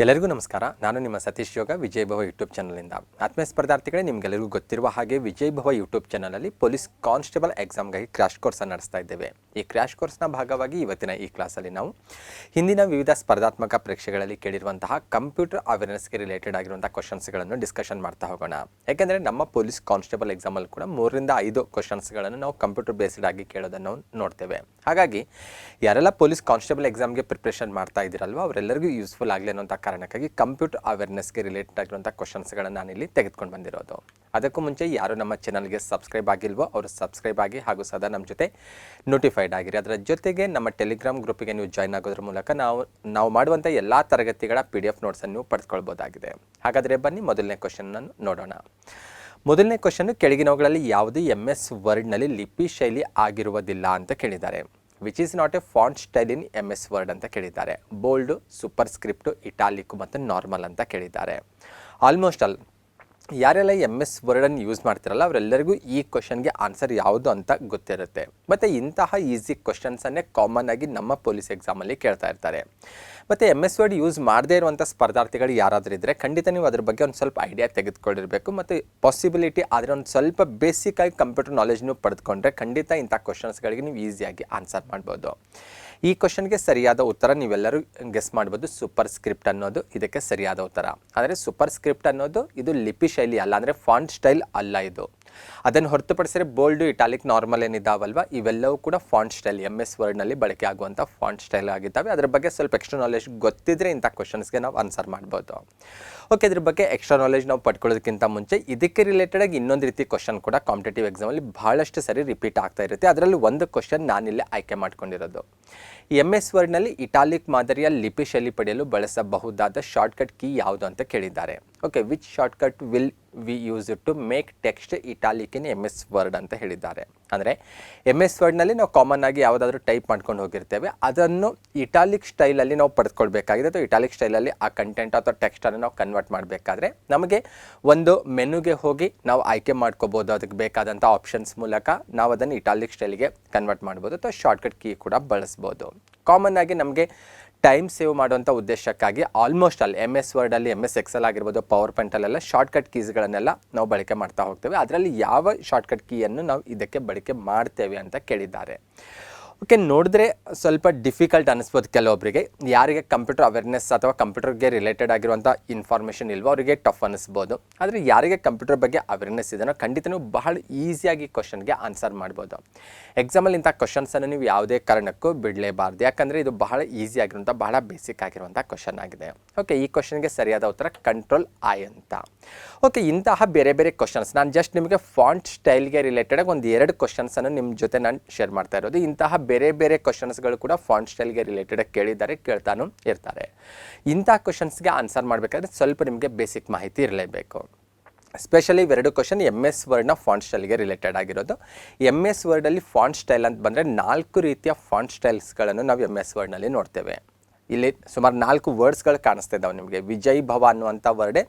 ಎಲ್ಲರಿಗೂ ನಮಸ್ಕಾರ. ನಾನು ನಿಮ್ಮ ಸತೀಶ್ ಯೋಗ ವಿಜಯ್ ಭವ ಯೂಟ್ಯೂಬ್ ಚಾನಲಿಂದ. ಆತ್ಮೀಯ ಸ್ಪರ್ಧಾರ್ಥಿಗಳೇ, ನಿಮಗೆಲ್ಲರಿಗೂ ಗೊತ್ತಿರುವ ಹಾಗೆ ವಿಜಯ್ ಭವ ಯೂಟ್ಯೂಬ್ ಚಾನಲಲ್ಲಿ ಪೊಲೀಸ್ ಕಾನ್ಸ್ಟೇಬಲ್ ಎಕ್ಸಾಮ್ಗಾಗಿ ಕ್ರ್ಯಾಶ್ ಕೋರ್ಸನ್ನು ನಡೆಸ್ತಾ ಇದ್ದೇವೆ. ಈ ಕ್ರ್ಯಾಶ್ ಕೋರ್ಸ್ನ ಭಾಗವಾಗಿ ಇವತ್ತಿನ ಈ ಕ್ಲಾಸಲ್ಲಿ ನಾವು ಹಿಂದಿನ ವಿವಿಧ ಸ್ಪರ್ಧಾತ್ಮಕ ಪರೀಕ್ಷೆಗಳಲ್ಲಿ ಕೇಳಿರುವಂತಹ ಕಂಪ್ಯೂಟರ್ ಅವೇರ್ನೆಸ್ಗೆ ರಿಲೇಟೆಡ್ ಆಗಿರುವಂಥ ಕ್ವಶನ್ಸ್ಗಳನ್ನು ಡಿಸ್ಕಷನ್ ಮಾಡ್ತಾ ಹೋಗೋಣ. ಯಾಕೆಂದರೆ ನಮ್ಮ ಪೊಲೀಸ್ ಕಾನ್ಸ್ಟೇಬಲ್ ಎಕ್ಸಾಮಲ್ಲಿ ಕೂಡ 3 ರಿಂದ 5 ಕ್ವಶನ್ಸ್ಗಳನ್ನು ನಾವು ಕಂಪ್ಯೂಟರ್ ಬೇಸ್ಡ್ ಆಗಿ ಕೇಳೋದನ್ನು ನೋಡ್ತೇವೆ. ಹಾಗಾಗಿ ಯಾರೆಲ್ಲ ಪೊಲೀಸ್ ಕಾನ್ಸ್ಟೇಬಲ್ ಎಕ್ಸಾಮ್ಗೆ ಪ್ರಿಪ್ರೇಷನ್ ಮಾಡ್ತಾ ಇದ್ದೀರಲ್ವ, ಅವರೆಲ್ಲರಿಗೂ ಯೂಸ್ಫುಲ್ ಆಗಲಿ ಅನ್ನೋಂಥ ಕಾರಣಕ್ಕಾಗಿ ಕಂಪ್ಯೂಟರ್ ಅವೇರ್ನೆಸ್ಗೆ ರಿಲೇಟೆಡ್ ಆಗಿರುವಂಥ ಕ್ವಶನ್ಸ್ಗಳನ್ನು ನಾನಿಲ್ಲಿ ತೆಗೆದುಕೊಂಡು ಬಂದಿರೋದು. ಅದಕ್ಕೂ ಮುಂಚೆ ಯಾರು ನಮ್ಮ ಚಾನಲ್ಗೆ ಸಬ್ಸ್ಕ್ರೈಬ್ ಆಗಿಲ್ವೋ ಅವರು ಸಬ್ಸ್ಕ್ರೈಬ್ ಆಗಿ ಹಾಗೂ ಸದಾ ನಮ್ಮ ಜೊತೆ ನೋಟಿಫೈಡ್ ಆಗಿರಿ. ಅದರ ಜೊತೆಗೆ ನಮ್ಮ ಟೆಲಿಗ್ರಾಮ್ ಗ್ರೂಪಿಗೆ ನೀವು ಜಾಯ್ನ್ ಆಗೋದ್ರ ಮೂಲಕ ನಾವು ಮಾಡುವಂಥ ಎಲ್ಲ ತರಗತಿಗಳ PDF ನೋಟ್ಸನ್ನು ನೀವು ಪಡೆದುಕೊಳ್ಬೋದಾಗಿದೆ. ಹಾಗಾದರೆ ಬನ್ನಿ ಮೊದಲನೇ ಕ್ವಶನನ್ನು ನೋಡೋಣ. ಮೊದಲನೇ ಕ್ವಶನ್, ಕೆಳಗಿನವುಗಳಲ್ಲಿ ಯಾವುದು MS ವರ್ಡ್ನಲ್ಲಿ ಲಿಪಿ ಶೈಲಿ ಆಗಿರುವುದಿಲ್ಲ ಅಂತ ಕೇಳಿದ್ದಾರೆ. Which is not A font style in MS word ಅಂತ ಕೇಳಿದ್ದಾರೆ. ಬೋಲ್ಡು, ಸೂಪರ್ ಸ್ಕ್ರಿಪ್ಟು, ಇಟಾಲಿಕ್ ಮತ್ತು ನಾರ್ಮಲ್ ಅಂತ ಕೇಳಿದ್ದಾರೆ. ಆಲ್ಮೋಸ್ಟ್ ಆಲ್ ಯಾರೆಲ್ಲ MS ವರ್ಡನ್ನು ಯೂಸ್ ಮಾಡ್ತಿರಲ್ಲ ಅವರೆಲ್ಲರಿಗೂ ಈ ಕ್ವಶನ್ಗೆ ಆನ್ಸರ್ ಯಾವುದು ಅಂತ ಗೊತ್ತಿರುತ್ತೆ. ಮತ್ತು ಇಂತಹ ಈಸಿ ಕ್ವಶನ್ಸನ್ನೇ ಕಾಮನ್ ಆಗಿ ನಮ್ಮ ಪೊಲೀಸ್ ಎಕ್ಸಾಮಲ್ಲಿ ಕೇಳ್ತಾ ಇರ್ತಾರೆ. ಮತ್ತು MS ವರ್ಡ್ ಯೂಸ್ ಮಾಡದೇ ಇರುವಂಥ ಸ್ಪರ್ಧಾರ್ಥಿಗಳು ಯಾರಾದರೂ ಇದ್ದರೆ ಖಂಡಿತ ನೀವು ಅದ್ರ ಬಗ್ಗೆ ಒಂದು ಸ್ವಲ್ಪ ಐಡಿಯಾ ತೆಗೆದುಕೊಂಡಿರಬೇಕು. ಮತ್ತು ಪಾಸಿಬಿಲಿಟಿ ಆದರೆ ಒಂದು ಸ್ವಲ್ಪ ಬೇಸಿಕ್ಕಾಗಿ ಕಂಪ್ಯೂಟರ್ ನಾಲೆಜ್ ನೀವು ಪಡೆದುಕೊಂಡ್ರೆ ಖಂಡಿತ ಇಂಥ ಕ್ವಶನ್ಸ್ಗಳಿಗೆ ನೀವು ಈಸಿಯಾಗಿ ಆನ್ಸರ್ ಮಾಡ್ಬೋದು. ಈ ಕ್ವಶನ್ಗೆ ಸರಿಯಾದ ಉತ್ತರ ನೀವೆಲ್ಲರೂ ಗೆಸ್ ಮಾಡ್ಬೋದು. ಸೂಪರ್ ಸ್ಕ್ರಿಪ್ಟ್ ಅನ್ನೋದು ಇದಕ್ಕೆ ಸರಿಯಾದ ಉತ್ತರ. ಆದರೆ ಸೂಪರ್ ಸ್ಕ್ರಿಪ್ಟ್ ಅನ್ನೋದು ಇದು ಲಿಪಿ ಶೈಲಿ ಅಲ್ಲ, ಅಂದರೆ ಫಾಂಟ್ ಸ್ಟೈಲ್ ಅಲ್ಲ ಇದು. ಅದನ್ನು ಹೊರತುಪಡಿಸಿದರೆ ಬೋಲ್ಡು, ಇಟಾಲಿಕ್, ನಾರ್ಮಲ್ ಏನಿದ್ದಾವಲ್ವ ಇವೆಲ್ಲವೂ ಕೂಡ ಫಾಂಟ್ ಸ್ಟೈಲ್, MS ವರ್ಡ್ನಲ್ಲಿ ಬಳಕೆ ಆಗುವಂಥ ಫಾಂಟ್ ಸ್ಟೈಲ್ ಆಗಿದ್ದಾವೆ. ಅದ್ರ ಬಗ್ಗೆ ಸ್ವಲ್ಪ ಎಕ್ಸ್ಟ್ರಾ ನಾಲೆಜ್ ಗೊತ್ತಿದ್ರೆ ಇಂಥ ಕ್ವಶನ್ಸ್ಗೆ ನಾವು ಆನ್ಸರ್ ಮಾಡ್ಬೋದು. ಓಕೆ, ಇದ್ರ ಬಗ್ಗೆ ಎಕ್ಸ್ಟ್ರಾ ನಾಲೆಜ್ ನಾವು ಪಡ್ಕೊಳ್ಳೋದಕ್ಕಿಂತ ಮುಂಚೆ ಇದಕ್ಕೆ ರಿಲೇಟೆಡಾಗಿ ಇನ್ನೊಂದು ರೀತಿ ಕ್ವಶನ್ ಕೂಡ ಕಾಂಪಿಟೇಟಿವ್ ಎಕ್ಸಾಮಲ್ಲಿ ಬಹಳಷ್ಟು ಸರಿ ರಿಪೀಟ್ ಆಗ್ತಾ ಇರುತ್ತೆ. ಅದರಲ್ಲಿ ಒಂದು ಕ್ವಶನ್ ನಾನಿಲ್ಲಿ ಆಯ್ಕೆ ಮಾಡ್ಕೊಂಡಿರೋದು. MS ವರ್ಡ್ನಲ್ಲಿ ಇಟಾಲಿಕ್ ಮಾದರಿಯ ಲಿಪಿ ಶೈಲಿ ಪಡೆಯಲು ಬಳಸಬಹುದಾದ ಶಾರ್ಟ್ಕಟ್ ಕೀ ಯಾವುದು ಅಂತ ಕೇಳಿದ್ದಾರೆ. Okay, which shortcut will we use it to make text italic in MS word ಅಂತ ಹೇಳಿದ್ದಾರೆ. ಅಂದರೆ MS ವರ್ಡ್ನಲ್ಲಿ ನಾವು ಕಾಮನ್ ಆಗಿ ಯಾವುದಾದ್ರೂ ಟೈಪ್ ಮಾಡ್ಕೊಂಡು ಹೋಗಿರ್ತೇವೆ, ಅದನ್ನು ಇಟಾಲಿಕ್ ಸ್ಟೈಲಲ್ಲಿ ನಾವು ಪಡೆದುಕೊಳ್ಬೇಕಾಗಿದೆ. ಅಥವಾ ಇಟಾಲಿಕ್ ಸ್ಟೈಲಲ್ಲಿ ಆ ಕಂಟೆಂಟ್ ಅಥವಾ ಟೆಕ್ಸ್ಟನ್ನು ನಾವು ಕನ್ವರ್ಟ್ ಮಾಡಬೇಕಾದ್ರೆ ನಮಗೆ ಒಂದು ಮೆನುಗೆ ಹೋಗಿ ನಾವು ಆಯ್ಕೆ ಮಾಡ್ಕೋಬೋದು. ಅದಕ್ಕೆ ಬೇಕಾದಂಥ ಆಪ್ಷನ್ಸ್ ಮೂಲಕ ನಾವು ಅದನ್ನು ಇಟಾಲಿಕ್ ಸ್ಟೈಲಿಗೆ ಕನ್ವರ್ಟ್ ಮಾಡ್ಬೋದು ಅಥವಾ ಶಾರ್ಟ್ಕಟ್ ಕೀ ಕೂಡ ಬಳಸ್ಬೋದು. ಕಾಮನ್ ಆಗಿ ನಮಗೆ ಟೈಮ್ ಸೇವ್ ಮಾಡುವಂಥ ಉದ್ದೇಶಕ್ಕಾಗಿ ಆಲ್ಮೋಸ್ಟ್ ಆಲ್ MS ವರ್ಡಲ್ಲಿ, MS ಎಕ್ಸೆಲ್ ಆಗಿರ್ಬೋದು, ಪವರ್ ಪಾಯಿಂಟಲ್ಲೆಲ್ಲ ಶಾರ್ಟ್ಕಟ್ ಕೀಸ್ಗಳನ್ನೆಲ್ಲ ನಾವು ಬಳಕೆ ಮಾಡ್ತಾ ಹೋಗ್ತೇವೆ. ಅದರಲ್ಲಿ ಯಾವ ಶಾರ್ಟ್ಕಟ್ ಕೀಯನ್ನು ನಾವು ಇದಕ್ಕೆ ಬಳಕೆ ಮಾಡ್ತೇವೆ ಅಂತ ಕೇಳಿದ್ದಾರೆ. ಓಕೆ, ನೋಡಿದ್ರೆ ಸ್ವಲ್ಪ ಡಿಫಿಕಲ್ಟ್ ಅನ್ನಿಸ್ಬೋದು ಕೆಲವೊಬ್ಬರಿಗೆ. ಯಾರಿಗೆ ಕಂಪ್ಯೂಟರ್ ಅವೇರ್ನೆಸ್ ಅಥವಾ ಕಂಪ್ಯೂಟರ್ಗೆ ರಿಲೇಟೆಡ್ ಆಗಿರುವಂಥ ಇನ್ಫಾರ್ಮೇಷನ್ ಇಲ್ವೋ ಅವರಿಗೆ ಟಫ್ ಅನ್ನಿಸ್ಬೋದು. ಆದರೆ ಯಾರಿಗೆ ಕಂಪ್ಯೂಟರ್ ಬಗ್ಗೆ ಅವೇರ್ನೆಸ್ ಇದೆಯೋ ಖಂಡಿತ ನೀವು ಬಹಳ ಈಸಿಯಾಗಿ ಕ್ವಶನ್ಗೆ ಆನ್ಸರ್ ಮಾಡ್ಬೋದು. ಎಕ್ಸಾಮಲ್ಲಿ ಇಂಥ ಕ್ವಶನ್ಸನ್ನು ನೀವು ಯಾವುದೇ ಕಾರಣಕ್ಕೂ ಬಿಡಲೇಬಾರ್ದು. ಯಾಕಂದರೆ ಇದು ಬಹಳ ಈಸಿ ಆಗಿರುವಂಥ, ಬಹಳ ಬೇಸಿಕ್ ಆಗಿರುವಂಥ ಕ್ವಶನ್ ಆಗಿದೆ. ಓಕೆ, ಈ ಕ್ವಶನ್ಗೆ ಸರಿಯಾದ ಉತ್ತರ ಕಂಟ್ರೋಲ್ I ಅಂತ. ಓಕೆ, ಇಂತಹ ಬೇರೆ ಬೇರೆ ಕ್ವಶನ್ಸ್ ನಾನು ಜಸ್ಟ್ ನಿಮಗೆ ಫಾಂಟ್ ಸ್ಟೈಲ್ಗೆ ರಿಲೇಟೆಡಾಗಿ ಒಂದು 2 ಕ್ವಶನ್ಸನ್ನು ನಿಮ್ಮ ಜೊತೆ ನಾನು ಶೇರ್ ಮಾಡ್ತಾ ಇರೋದು. ಇಂತಹ ಬೇರೆ ಬೇರೆ ಕ್ವಶನ್ಸ್ಗಳು ಕೂಡ ಫಾಂಟ್ ಸ್ಟೈಲ್ಗೆ ರಿಲೇಟೆಡಾಗಿ ಕೇಳ್ತಾನೂ ಇರ್ತಾರೆ. ಇಂಥ ಕ್ವಶನ್ಸ್ಗೆ ಆನ್ಸರ್ ಮಾಡಬೇಕಾದ್ರೆ ಸ್ವಲ್ಪ ನಿಮಗೆ ಬೇಸಿಕ್ ಮಾಹಿತಿ ಇರಲೇಬೇಕು. ಸ್ಪೆಷಲಿ 2 ಕ್ವಶನ್ MS ವರ್ಡ್ನ ಫಾಂಟ್ ಸ್ಟೈಲ್ಗೆ ರಿಲೇಟೆಡ್ ಆಗಿರೋದು. MS ವರ್ಡಲ್ಲಿ ಫಾಂಟ್ ಸ್ಟೈಲ್ ಅಂತ ಬಂದರೆ 4 ರೀತಿಯ ಫಾಂಟ್ ಸ್ಟೈಲ್ಸ್ಗಳನ್ನು ನಾವು MS ವರ್ಡ್ನಲ್ಲಿ ನೋಡ್ತೇವೆ. ಇಲ್ಲಿ ಸುಮಾರು 4 ವರ್ಡ್ಸ್ಗಳು ಕಾಣಿಸ್ತಾ ಇದ್ದಾವೆ ನಿಮಗೆ. ವಿಜಯ್ ಭವ ಅನ್ನುವಂಥ ವರ್ಡೇ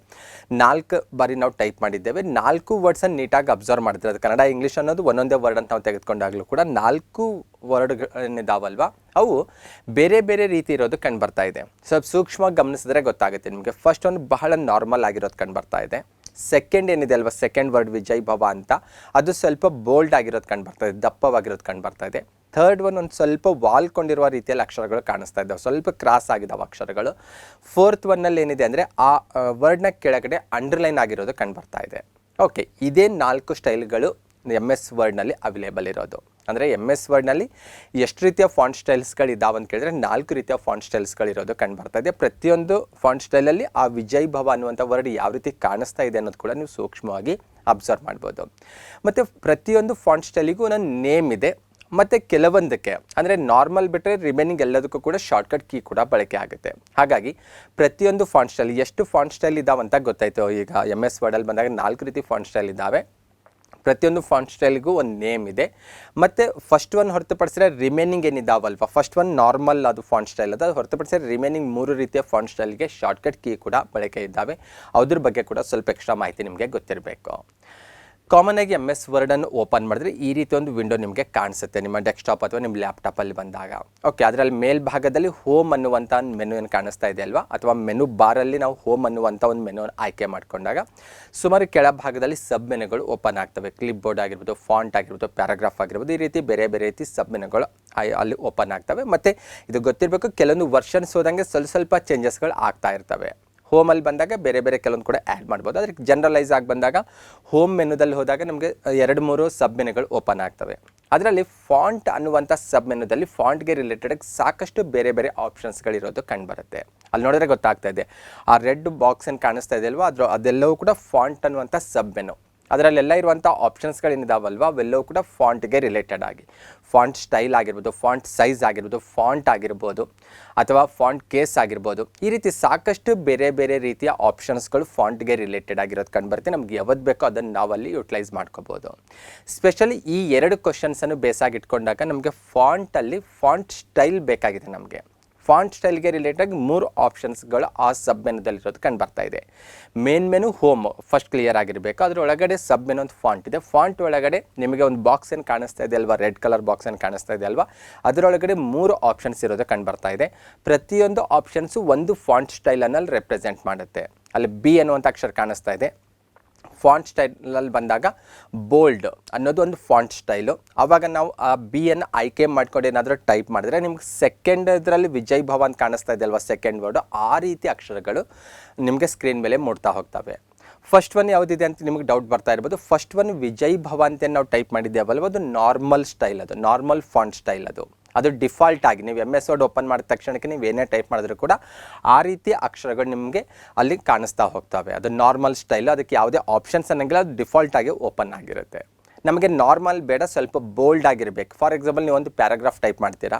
4 ಬಾರಿ ನಾವು ಟೈಪ್ ಮಾಡಿದ್ದೇವೆ. 4 ವರ್ಡ್ಸನ್ನು ನೀಟಾಗಿ ಅಬ್ಸರ್ವ್ ಮಾಡಿದ್ರೆ, ಅದು ಕನ್ನಡ ಇಂಗ್ಲೀಷ್ ಅನ್ನೋದು ಒಂದೊಂದೇ ವರ್ಡ್ ಅಂತ ನಾವು ತೆಗೆದುಕೊಂಡಾಗಲೂ ಕೂಡ 4 ವರ್ಡ್ಗಳೇನಿದ್ದಾವಲ್ವ ಅವು ಬೇರೆ ಬೇರೆ ರೀತಿ ಇರೋದು ಕಂಡು ಬರ್ತಾ ಇದೆ. ಸ್ವಲ್ಪ ಸೂಕ್ಷ್ಮವಾಗಿ ಗಮನಿಸಿದ್ರೆ ಗೊತ್ತಾಗುತ್ತೆ ನಿಮಗೆ. ಫಸ್ಟ್ ಒಂದು ಬಹಳ ನಾರ್ಮಲ್ ಆಗಿರೋದು ಕಂಡು ಬರ್ತಾ ಇದೆ. ಸೆಕೆಂಡ್ ಏನಿದೆ ಅಲ್ವಾ, ಸೆಕೆಂಡ್ ವರ್ಡ್ ವಿಜಯ್ ಭವ ಅಂತ, ಅದು ಸ್ವಲ್ಪ ಬೋಲ್ಡ್ ಆಗಿರೋದು ಕಂಡು ಬರ್ತಾ ಇದೆ, ದಪ್ಪವಾಗಿರೋದು ಕಂಡು ಬರ್ತಾ ಇದೆ. ಥರ್ಡ್ ಒನ್ ಒಂದು ಸ್ವಲ್ಪ ವಾಲ್ಕೊಂಡಿರುವ ರೀತಿಯಲ್ಲಿ ಅಕ್ಷರಗಳು ಕಾಣಿಸ್ತಾ ಇದ್ದಾವೆ, ಸ್ವಲ್ಪ ಕ್ರಾಸ್ ಆಗಿದ್ದಾವೆ ಅಕ್ಷರಗಳು. ಫೋರ್ತ್ ಒನ್ನಲ್ಲಿ ಏನಿದೆ ಅಂದರೆ ಆ ವರ್ಡ್ನ ಕೆಳಗಡೆ ಅಂಡರ್ಲೈನ್ ಆಗಿರೋದು ಕಂಡು ಬರ್ತಾ ಇದೆ. ಓಕೆ, ಇದೇ 4 ಸ್ಟೈಲ್ಗಳು MS ವರ್ಡ್ನಲ್ಲಿ ಅವೈಲೇಬಲ್ ಇರೋದು. ಅಂದರೆ MS ವರ್ಡ್ನಲ್ಲಿ ಎಷ್ಟು ರೀತಿಯ ಫಾಂಟ್ ಸ್ಟೈಲ್ಸ್ಗಳಿದ್ದಾವೆ ಅಂತ ಕೇಳಿದ್ರೆ 4 ರೀತಿಯ ಫಾಂಟ್ ಸ್ಟೈಲ್ಸ್ಗಳಿರೋದು ಕಂಡು ಬರ್ತಾ ಇದೆ. ಪ್ರತಿಯೊಂದು ಫಾಂಟ್ ಸ್ಟೈಲಲ್ಲಿ ಆ ವಿಜಯ್ ಭವ ಅನ್ನುವಂಥ ವರ್ಡ್ ಯಾವ ರೀತಿ ಕಾಣಿಸ್ತಾ ಇದೆ ಅನ್ನೋದು ಕೂಡ ನೀವು ಸೂಕ್ಷ್ಮವಾಗಿ ಅಬ್ಸರ್ವ್ ಮಾಡ್ಬೋದು. ಮತ್ತು ಪ್ರತಿಯೊಂದು ಫಾಂಟ್ ಸ್ಟೈಲಿಗೂ ಒಂದೊಂದು ನೇಮ್ ಇದೆ. ಮತ್ತು ಕೆಲವೊಂದಕ್ಕೆ ಅಂದರೆ ನಾರ್ಮಲ್ ಬಿಟ್ಟರೆ ರಿಮೈನಿಂಗ್ ಎಲ್ಲದಕ್ಕೂ ಕೂಡ ಶಾರ್ಟ್ಕಟ್ ಕೀ ಕೂಡ ಬಳಕೆ ಆಗುತ್ತೆ. ಹಾಗಾಗಿ ಪ್ರತಿಯೊಂದು ಫಾಂಟ್ ಸ್ಟೈಲ್, ಎಷ್ಟು ಫಾಂಟ್ ಸ್ಟೈಲ್ ಇದ್ದಾವಂತ ಗೊತ್ತಾಯಿತು. ಈಗ MS ವರ್ಡಲ್ಲಿ ಬಂದಾಗ 4 ರೀತಿ ಫಾಂಟ್ ಸ್ಟೈಲ್ ಇದ್ದಾವೆ. ಪ್ರತಿಯೊಂದು ಫಾಂಟ್ ಸ್ಟೈಲ್ಗೂ ಒಂದು ನೇಮ್ ಇದೆ. ಮತ್ತು ಫಸ್ಟ್ ಒನ್ ಹೊರತುಪಡಿಸಿದ್ರೆ ರಿಮೈನಿಂಗ್ ಏನಿದ್ದಾವಲ್ವ, ಫಸ್ಟ್ ಒನ್ ನಾರ್ಮಲ್ ಅದು ಫಾಂಟ್ ಸ್ಟೈಲ್ ಅದು ಹೊರತುಪಡಿಸಿದ್ರೆ ರಿಮೈನಿಂಗ್ 3 ರೀತಿಯ ಫಾಂಟ್ ಸ್ಟೈಲ್ಗೆ ಶಾರ್ಟ್ಕಟ್ ಕೀ ಕೂಡ ಬಳಕೆ ಇದ್ದಾವೆ. ಅದ್ರ ಬಗ್ಗೆ ಕೂಡ ಸ್ವಲ್ಪ ಎಕ್ಸ್ಟ್ರಾ ಮಾಹಿತಿ ನಿಮಗೆ ಗೊತ್ತಿರಬೇಕು. ಕಾಮನ್ ಆಗಿ ಎಮ್ ಎಸ್ ವರ್ಡನ್ನು ಓಪನ್ ಮಾಡಿದ್ರೆ ಈ ರೀತಿ ಒಂದು ವಿಂಡೋ ನಿಮಗೆ ಕಾಣಿಸುತ್ತೆ ನಿಮ್ಮ ಡೆಸ್ಕ್ಟಾಪ್ ಅಥವಾ ನಿಮ್ಮ ಲ್ಯಾಪ್ಟಾಪಲ್ಲಿ ಬಂದಾಗ. ಓಕೆ, ಅದರಲ್ಲಿ ಮೇಲ್ಭಾಗದಲ್ಲಿ ಹೋಮ್ ಅನ್ನುವಂಥ ಒಂದು ಮೆನು ಏನು ಕಾಣಿಸ್ತಾ ಇದೆ ಅಲ್ವಾ, ಅಥವಾ ಮೆನು ಬಾರಲ್ಲಿ ನಾವು ಹೋಮ್ ಅನ್ನುವಂಥ ಒಂದು ಮೆನುವನ್ನು ಆಯ್ಕೆ ಮಾಡಿಕೊಂಡಾಗ ಸುಮಾರು ಕೆಳಭಾಗದಲ್ಲಿ ಸಬ್ ಮೆನುಗಳು ಓಪನ್ ಆಗ್ತವೆ. ಕ್ಲಿಪ್ ಬೋರ್ಡ್ ಆಗಿರ್ಬೋದು, ಫಾಂಟ್ ಆಗಿರ್ಬೋದು, ಪ್ಯಾರಾಗ್ರಾಫ್ ಆಗಿರ್ಬೋದು, ಈ ರೀತಿ ಬೇರೆ ಬೇರೆ ರೀತಿ ಸಬ್ ಮೆನುಗಳು ಅಲ್ಲಿ ಓಪನ್ ಆಗ್ತವೆ. ಮತ್ತು ಇದು ಗೊತ್ತಿರಬೇಕು, ಕೆಲವೊಂದು ವರ್ಷನ್ಸ್ ಹೋದಂಗೆ ಸ್ವಲ್ಪ ಚೇಂಜಸ್ಗಳು ಆಗ್ತಾ ಇರ್ತವೆ. ಹೋಮಲ್ಲಿ ಬಂದಾಗ ಬೇರೆ ಬೇರೆ ಕೆಲವೊಂದು ಕೂಡ ಆ್ಯಡ್ ಮಾಡ್ಬೋದು. ಅದಕ್ಕೆ ಜನರಲೈಸ್ ಆಗಿ ಬಂದಾಗ ಹೋಮ್ ಮೆನುದಲ್ಲಿ ಹೋದಾಗ ನಮಗೆ 2-3 ಸಬ್ ಮೆನುಗಳು ಓಪನ್ ಆಗ್ತವೆ. ಅದರಲ್ಲಿ ಫಾಂಟ್ ಅನ್ನುವಂಥ ಸಬ್ ಮೆನುದಲ್ಲಿ ಫಾಂಟ್ಗೆ ರಿಲೇಟೆಡ್ ಸಾಕಷ್ಟು ಬೇರೆ ಬೇರೆ ಆಪ್ಷನ್ಸ್ಗಳಿರೋದು ಕಂಡುಬರುತ್ತೆ. ಅಲ್ಲಿ ನೋಡಿದ್ರೆ ಗೊತ್ತಾಗ್ತಾ ಇದೆ, ಆ ರೆಡ್ ಬಾಕ್ಸ್ ಏನು ಕಾಣಿಸ್ತಾ ಇದೆ ಅಲ್ವಾ, ಅದೆಲ್ಲವೂ ಕೂಡ ಫಾಂಟ್ ಅನ್ನುವಂಥ ಸಬ್ ಮೆನು. ಅದರಲ್ಲೆಲ್ಲ ಇರುವಂಥ ಆಪ್ಷನ್ಸ್ಗಳೇನಿದಾವಲ್ವ ಅವೆಲ್ಲವೂ ಕೂಡ ಫಾಂಟ್ಗೆ ರಿಲೇಟೆಡ್ ಆಗಿ, ಫಾಂಟ್ ಸ್ಟೈಲ್ ಆಗಿರ್ಬೋದು, ಫಾಂಟ್ ಸೈಜ್ ಆಗಿರ್ಬೋದು, ಫಾಂಟ್ ಆಗಿರ್ಬೋದು, ಅಥವಾ ಫಾಂಟ್ ಕೇಸ್ ಆಗಿರ್ಬೋದು, ಈ ರೀತಿ ಸಾಕಷ್ಟು ಬೇರೆ ಬೇರೆ ರೀತಿಯ ಆಪ್ಷನ್ಸ್ಗಳು ಫಾಂಟ್ಗೆ ರಿಲೇಟೆಡ್ ಆಗಿರೋದು ಕಂಡುಬರುತ್ತೆ. ನಮ್ಗೆ ಯಾವ್ದು ಬೇಕೋ ಅದನ್ನು ನಾವಲ್ಲಿ ಯುಟಿಲೈಸ್ ಮಾಡ್ಕೋಬೋದು. ಸ್ಪೆಷಲಿ ಈ 2 ಕ್ವಶನ್ಸನ್ನು ಬೇಸಾಗಿ ಇಟ್ಕೊಂಡಾಗ ನಮಗೆ ಫಾಂಟಲ್ಲಿ ಫಾಂಟ್ ಸ್ಟೈಲ್ ಬೇಕಾಗಿದೆ. ನಮಗೆ ಫಾಂಟ್ ಸ್ಟೈಲ್ಗೆ ರಿಲೇಟೆಡ್ 3 ಆಪ್ಷನ್ಸ್ಗಳು ಆ ಸಬ್ ಮೆನುದಲ್ಲಿರೋದು ಕಂಡು ಬರ್ತಾ ಇದೆ. Main menu home first clear ಆಗಿರಬೇಕು. ಅದರ ಒಳಗಡೆ ಸಬ್ ಮೆನು ಒಂದು ಫಾಂಟ್ ಇದೆ. ಫಾಂಟ್ ಒಳಗಡೆ ನಿಮಗೆ ಒಂದು ಬಾಕ್ಸ್ ಏನು ಕಾಣಿಸ್ತಾ ಇದೆ ಅಲ್ವಾ, ರೆಡ್ ಕಲರ್ ಬಾಕ್ಸ್ ಏನು ಕಾಣಿಸ್ತಾ ಇದೆ ಅಲ್ವಾ, ಅದರೊಳಗಡೆ 3 ಆಪ್ಷನ್ಸ್ ಇರೋದು ಕಂಡು ಬರ್ತಾ ಇದೆ. ಪ್ರತಿಯೊಂದು ಆಪ್ಷನ್ಸು ಒಂದು ಫಾಂಟ್ ಸ್ಟೈಲನ್ನು ರೆಪ್ರೆಸೆಂಟ್ ಮಾಡುತ್ತೆ. ಅಲ್ಲಿ ಬಿ ಅನ್ನುವಂಥ ಅಕ್ಷರ ಕಾಣಿಸ್ತಾ ಇದೆ. ಫಾಂಟ್ ಸ್ಟೈಲಲ್ಲಿ ಬಂದಾಗ ಬೋಲ್ಡ್ ಅನ್ನೋದು ಒಂದು ಫಾಂಟ್ ಸ್ಟೈಲು. ಆವಾಗ ನಾವು ಆ ಬಿ ಅನ್ನು ಆಯ್ಕೆ ಮಾಡ್ಕೊಂಡು ಏನಾದರೂ ಟೈಪ್ ಮಾಡಿದ್ರೆ ನಿಮ್ಗೆ ಸೆಕೆಂಡ್ ಇದರಲ್ಲಿ ವಿಜಯ್ ಭವ ಅಂತ ಕಾಣಿಸ್ತಾ ಇದೆ ಅಲ್ವಾ, ಸೆಕೆಂಡ್ ವರ್ಡು, ಆ ರೀತಿ ಅಕ್ಷರಗಳು ನಿಮಗೆ ಸ್ಕ್ರೀನ್ ಮೇಲೆ ಮೂಡ್ತಾ ಹೋಗ್ತವೆ. ಫಸ್ಟ್ ಒನ್ ಯಾವುದಿದೆ ಅಂತ ನಿಮಗೆ ಡೌಟ್ ಬರ್ತಾ ಇರ್ಬೋದು. ಫಸ್ಟ್ ಒನ್ ವಿಜಯ್ ಭವ ಅಂತ ನಾವು ಟೈಪ್ ಮಾಡಿದ್ದೇವಲ್ವ, ಅದು ನಾರ್ಮಲ್ ಸ್ಟೈಲ್, ಅದು ನಾರ್ಮಲ್ ಫಾಂಟ್ ಸ್ಟೈಲ್. ಅದು ಡಿಫಾಲ್ಟ್ ಆಗಿ ನೀವು MS ವರ್ಡ್ ಓಪನ್ ಮಾಡಿದ ತಕ್ಷಣಕ್ಕೆ ನೀವು ಏನೇ ಟೈಪ್ ಮಾಡಿದ್ರು ಕೂಡ ಆ ರೀತಿ ಅಕ್ಷರಗಳು ನಿಮಗೆ ಅಲ್ಲಿ ಕಾಣಿಸ್ತಾ ಹೋಗ್ತವೆ. ಅದು ನಾರ್ಮಲ್ ಸ್ಟೈಲು, ಅದಕ್ಕೆ ಯಾವುದೇ ಆಪ್ಷನ್ಸ್ ಅನ್ನಂಗಿಲ್ಲ, ಅದು ಡಿಫಾಲ್ಟ್ ಆಗಿ ಓಪನ್ ಆಗಿರುತ್ತೆ. ನಮಗೆ ನಾರ್ಮಲ್ ಬೇಡ, ಸ್ವಲ್ಪ ಬೋಲ್ಡ್ ಆಗಿರಬೇಕು. ಫಾರ್ ಎಕ್ಸಾಂಪಲ್ ನೀವು ಒಂದು ಪ್ಯಾರಾಗ್ರಾಫ್ ಟೈಪ್ ಮಾಡ್ತೀರಾ,